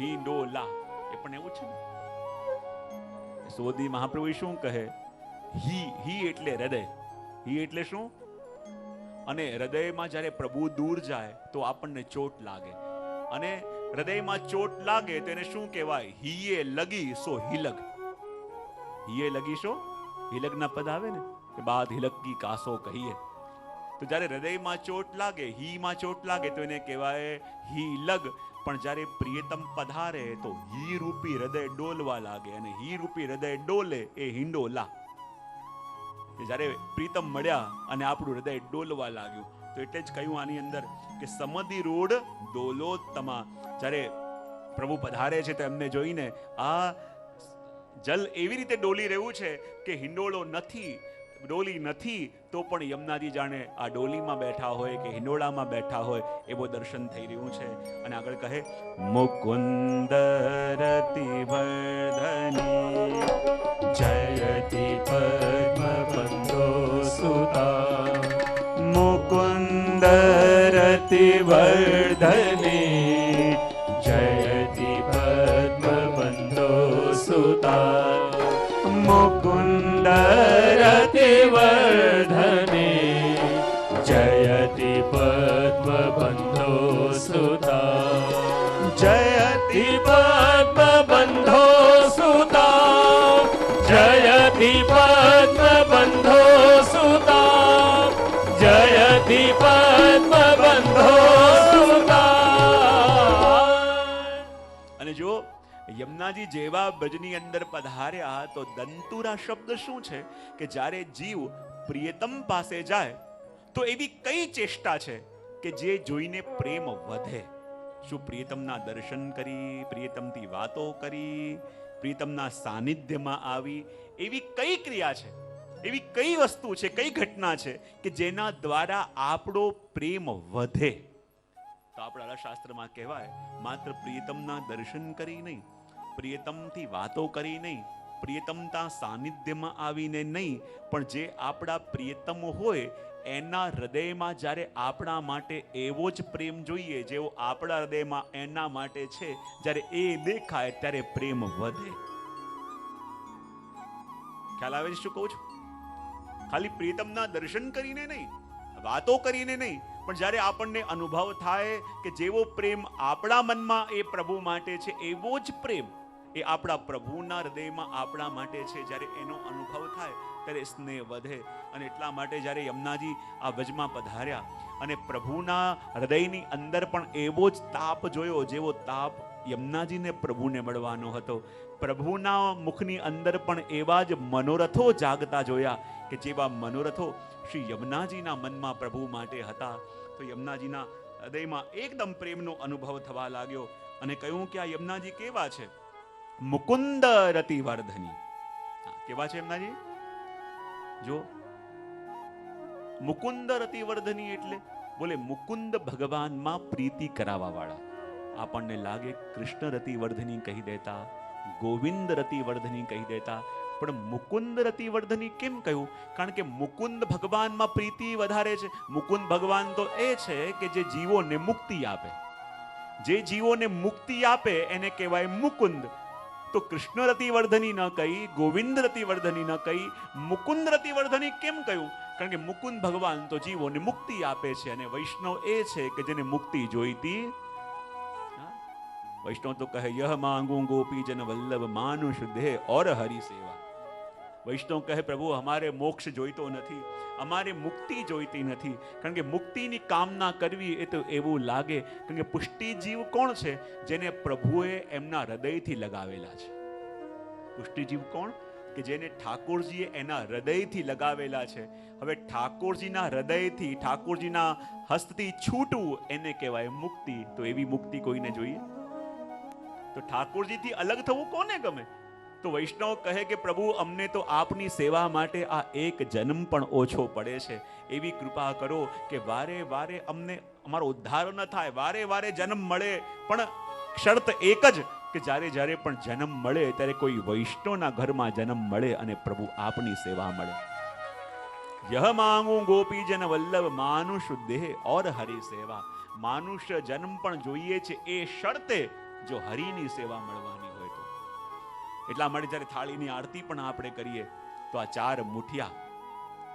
હિંડોલા, એ પણ એવું છે ને. સોદી મહાપ્રભુ શું કહે? હી એટલે હૃદય. હી એટલે શું? અને હૃદયમાં જ્યારે પ્રભુ દૂર જાય તો આપણને ચોટ લાગે. અને હૃદયમાં ચોટ લાગે તો એને શું કહેવાય? હીએ લગી સો હિલગ. હીએ લગી સો હિલગના પદ આવે ને, કે બાદ હિલક કી કાસો કહીએ. તો જ્યારે હૃદયમાં ચોટ લાગે, હીમાં ચોટ લાગે તો એને કહેવાય હિલગ. પણ જ્યારે પ્રિયતમ પધારે તો હી રૂપી હૃદય ડોલવા લાગે, અને હી રૂપી હૃદય ડોલે એ હિંડોલા. જ્યારે પ્રીતમ મળ્યા અને આપણું હૃદય ડોલવા લાગ્યું, તો એટલે જ કહ્યું આની અંદર કે સમધિરૂઢ દોલોત્તમા. જ્યારે પ્રભુ પધારે છે તો એમને જોઈને આ જલ એવી રીતે ડોલી રહ્યું છે કે હિંડોળો નથી, ડોલી નથી, તો પણ યમુનાજી જાણે આ ડોલીમાં બેઠા હોય કે હિંડોળામાં બેઠા હોય એવો દર્શન થઈ રહ્યું છે. અને આગળ કહે, મુકુંદ રતિ વર્ધની જયતિ પદ્મબંધો સુતા. મુકુંદ રતિ વર્ધની જયતિ પદ્મબંધો સુતા. મુકુંદ રતિવર્ધને જયતિ પદ્મબંધો સુતા જયતિ પદ્મબંધો સુતા જયતિ પદ્મબંધો સુતા જયતિ પદ્મબંધો સુતા. અને જો યમુનાજી જેવા બ્રજની અંદર પધાર્યા તો દંતુરા શબ્દ શું છે કે જ્યારે જીવ પ્રિયતમ પાસે જાય તો એવી કઈ ચેષ્ટા છે કે જે જોઈને પ્રેમ વધે? શું પ્રિયતમના દર્શન કરી, પ્રિયતમથી વાતો કરી, પ્રિયતમના સાનિધ્યમાં આવી, એવી કઈ ક્રિયા છે, એવી કઈ વસ્તુ છે, કઈ ઘટના છે કે જેના દ્વારા આપણો પ્રેમ વધે? તો આપણા શાસ્ત્રમાં કહેવાય માત્ર પ્રિયતમના દર્શન કરી નહીં, પ્રિયતમથી વાતો કરી નહીં, પ્રિયતમના સાનિધ્યમાં આવીને નહીં, પણ જે આપણા પ્રિયતમ હોય એના હૃદયમાં જ્યારે આપણા માટે એવો જ પ્રેમ જોઈએ જેવો આપણા હૃદયમાં એના માટે છે, જ્યારે એ દેખાય ત્યારે પ્રેમ વધે. ખ્યાલ આવે છે શું કહું છું? ખાલી પ્રિયતમના દર્શન કરીને નહીં, વાતો કરીને નહીં, પણ જ્યારે આપણને અનુભવ થાય કે જેવો પ્રેમ આપણા મનમાં એ પ્રભુ માટે છે એવો જ પ્રેમ એ આપણા પ્રભુના હૃદયમાં આપણા માટે છે, જ્યારે એનો અનુભવ થાય ત્યારે સ્નેહ વધે. અને એટલા માટે જ્યારે યમુનાજી આ વ્રજમાં પધાર્યા અને પ્રભુના હૃદયની અંદર પણ એવો જ તાપ જોયો જેવો તાપ યમુનાજીને પ્રભુને મળવાનો હતો. પ્રભુના મુખની અંદર પણ એવા જ મનોરથો જાગતા જોયા કે જેવા મનોરથો શ્રી યમુનાજીના મનમાં પ્રભુ માટે હતા. તો યમુનાજીના હૃદયમાં એકદમ પ્રેમનો અનુભવ થવા લાગ્યો અને કહ્યું કે આ યમુનાજી કેવા છે? મુકુંદ રતિવર્ધની. કેવા છે યમુનાજી? જો મુકુંદ રતિવર્ધની એટલે બોલે મુકુંદ ભગવાનમાં પ્રીતિ કરાવવા વાળા. આપણને લાગે કૃષ્ણ રતિવર્ધની કહી દેતા, ગોવિંદ રતિવર્ધની કહી દેતા, પણ મુકુંદ રતિવર્ધની કેમ કહ્યું? કારણ કે મુકુંદ ભગવાનમાં પ્રીતિ વધારે છે. મુકુંદ ભગવાન તો એ છે કે જે જીવોને મુક્તિ આપે. જે જીવોને મુક્તિ આપે એને કહેવાય મુકુંદ. તો કૃષ્ણ રતિવર્ધની ન કહી, ગોવિંદ રતિવર્ધની ન કહી, મુકુંદ રતિવર્ધની કેમ કહ્યું? કારણ કે મુકુંદ ભગવાન તો જીવોને મુક્તિ આપે છે અને વૈષ્ણવ એ છે કે જેને મુક્તિ જોઈતી. વૈષ્ણવ તો કહે યહ માંગુ ગોપી જન વલ્લભ માનુષ દેહ ઓર હરિ સેવા. વૈષ્ણવ કહે પ્રભુ અમારે મોક્ષ જોઈતો નથી, અમારે મુક્તિ જોઈતી નથી. કારણ કે મુક્તિની કામના કરવી એ તો એવું લાગે, કારણ કે પુષ્ટિ જીવ કોણ છે? જેને પ્રભુએ એમના હૃદયથી લગાવેલા છે. પુષ્ટિ જીવ કોણ? કે જેને ઠાકોરજીએ એના હૃદયથી લગાવેલા છે. હવે ઠાકોરજીના હૃદયથી, ઠાકોરજીના હસ્તથી છૂટવું એને કહેવાય મુક્તિ. તો એવી મુક્તિ કોઈને જોઈએ? તો ઠાકોરજીથી અલગ થવું કોને ગમે? તો વૈષ્ણવ કહે કે પ્રભુ અમને તો આપની સેવા માટે આ એક જન્મ પણ ઓછો પડે છે. એવી કૃપા કરો કે વારે વારે અમને અમારો ઉદ્ધાર ન થાય, વારે વારે જન્મ મળે, પણ શરત એક જ કે જ્યારે જ્યારે પણ જન્મ મળે ત્યારે કોઈ વૈષ્ણવના ઘરમાં જન્મ મળે અને પ્રભુ આપની સેવા મળે. યહ માંગુ ગોપીજન વલ્લભ માનુષ દેહ ઓર હરિ સેવા. માનુષ્ય જન્મ પણ જોઈએ છે એ શરતે જો હરિની સેવા મળવાની હોય તો. એટલા માટે જ્યારે થાળીની આરતી પણ આપણે કરીએ તો આ 4 મુઠિયા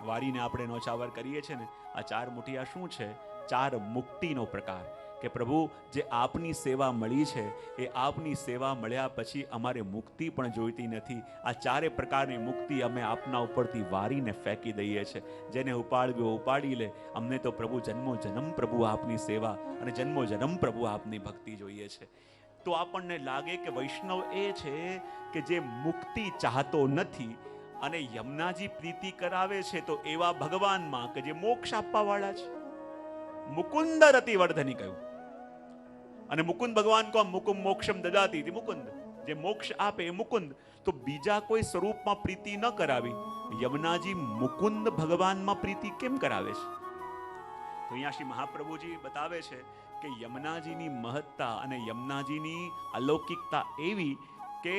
વારીને આપણે નોચાવર કરીએ છીએ ને, આ 4 મુઠિયા શું છે? 4 મુક્તિનો પ્રકાર. કે પ્રભુ જે આપની સેવા મળી છે એ આપની સેવા મળ્યા પછી અમારે મુક્તિ પણ જોઈતી નથી. આ 4 પ્રકારની મુક્તિ અમે આપના ઉપરથી વારીને ફેંકી દઈએ છીએ. જેને ઉપાડ્યો ઉપાડી લે. અમને તો પ્રભુ જન્મો જન્મ પ્રભુ આપની સેવા અને જન્મો જન્મ પ્રભુ આપની ભક્તિ જોઈએ છે. તો આપણને લાગે કે વૈષ્ણવ એ છે કે જે મુક્તિ ચાહતો નથી અને યમુનાજી પ્રીતિ કરાવે છે તો એવા ભગવાનમાં કે જે મોક્ષ આપવા વાળા છે. મુકુંદ રતિવર્ધની કહ્યું. અને મુકુંદ ભગવાન કો મુકુમ મોક્ષમ દદાતી, મુકુંદ જે મોક્ષ આપે એ મુકુંદ. તો બીજા કોઈ સ્વરૂપમાં પ્રીતિ ન કરાવી, યમુનાજી મુકુંદ ભગવાનમાં પ્રીતિ કેમ કરાવે છે? તો અહીંયા શ્રી મહાપ્રભુજી બતાવે છે કે યમુનાજીની મહત્તા અને યમુનાજીની અલૌકિકતા એવી કે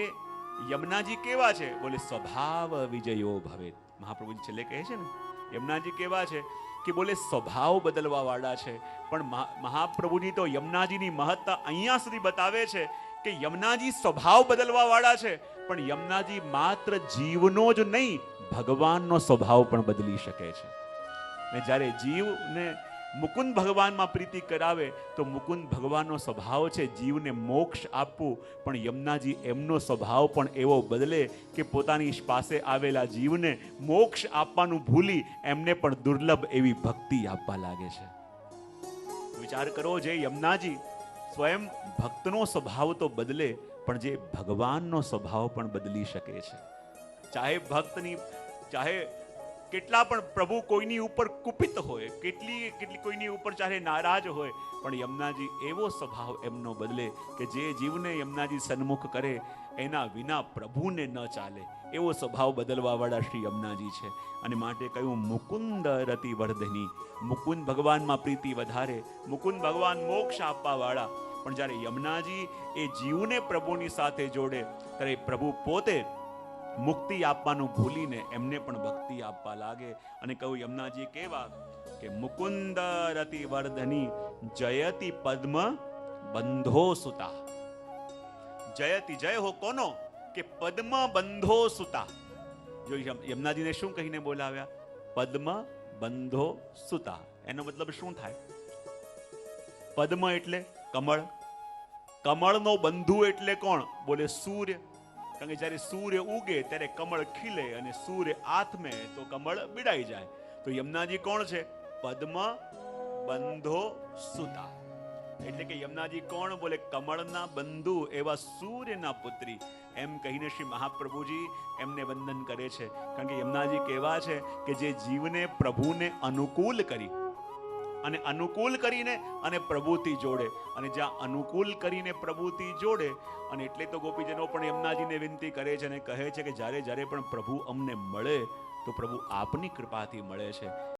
યમુનાજી કેવા છે? બોલે સ્વભાવ વિજયો ભવેત. મહાપ્રભુજી છેલ્લે કહે છે ને યમુનાજી કેવા છે કે બોલે સ્વભાવ બદલવા વાળા છે. પણ મહાપ્રભુજી તો યમુનાજીની મહત્તા અહીંયા સુધી બતાવે છે કે યમુનાજી સ્વભાવ બદલવા વાળા છે, પણ યમુનાજી માત્ર જીવનો જ નહીં, ભગવાનનો સ્વભાવ પણ બદલી શકે છે. ને જ્યારે જીવને મુકુંદ ભગવાનમાં પ્રીતિ કરાવે તો મુકુંદ ભગવાનનો સ્વભાવ છે જીવને મોક્ષ આપવું, પણ યમુનાજી એમનો સ્વભાવ પણ એવો બદલે કે પોતાની પાસે આવેલા જીવને મોક્ષ આપવાનું ભૂલી એમને પણ દુર્લભ એવી ભક્તિ આપવા લાગે છે. વિચાર કરો, જે યમુનાજી સ્વયં ભક્તનો સ્વભાવ તો બદલે, પણ જે ભગવાનનો સ્વભાવ પણ બદલી શકે છે. ચાહે કેટલા પણ પ્રભુ કોઈની ઉપર કુપિત હોય, કેટલી કોઈની ઉપર ચાહે નારાજ હોય, પણ યમુનાજી એવો સ્વભાવ એમનો બદલે કે જે જીવને યમુનાજી સન્મુખ કરે એના વિના પ્રભુને ન ચાલે, એવો સ્વભાવ બદલવા વાળા શ્રી યમુનાજી છે. અને માટે કહ્યું મુકુંદ રતિ વર્ધની, મુકુંદ ભગવાનમાં પ્રીતિ વધારે, મુકુંદ ભગવાન મોક્ષ આપવા વાળા. પણ જ્યારે યમુનાજી એ જીવને પ્રભુની સાથે જોડે ત્યારે પ્રભુ પોતે મુક્તિ આપવાનું ભૂલીને એમને પણ ભક્તિ આપવા લાગે. અને કહ્યું યમુનાજી કેવા કે મુકુંદ રતિ વર્ધની જયતિ પદ્મ બંધો સુતા. જયતિ, જય હો કોનો? કે પદ્મ બંધો સુતા. જો યમુનાજીને શું કહીને બોલાવ્યા? પદ્મ બંધો સુતા. એનો મતલબ શું થાય? પદ્મ એટલે કમળ, કમળનો બંધુ એટલે કોણ? બોલે સૂર્ય. કારણ કે જ્યારે સૂર્ય ઉગે ત્યારે કમળ ખીલે અને સૂર્ય આથમે તો કમળ બિડાઈ જાય. તો યમુનાજી કોણ છે? પદ્મ બંધો સુતા. એટલે કે યમુનાજી કોણ? બોલે કમળના બંધુ એવા સૂર્યના પુત્રી. એમ કહીને શ્રી મહાપ્રભુજી એમને વંદન કરે છે. કારણ કે યમુનાજી કેવા છે કે જે જીવને પ્રભુને અનુકૂળ કરી અને અનુકૂળ કરીને અને પ્રભુથી જોડે, અને જ્યાં અનુકૂળ કરીને પ્રભુથી જોડે. અને એટલે તો ગોપીજનો પણ યમુનાજીને વિનંતી કરે છે અને કહે છે કે જ્યારે જ્યારે પણ પ્રભુ અમને મળે તો પ્રભુ આપની કૃપાથી મળે છે.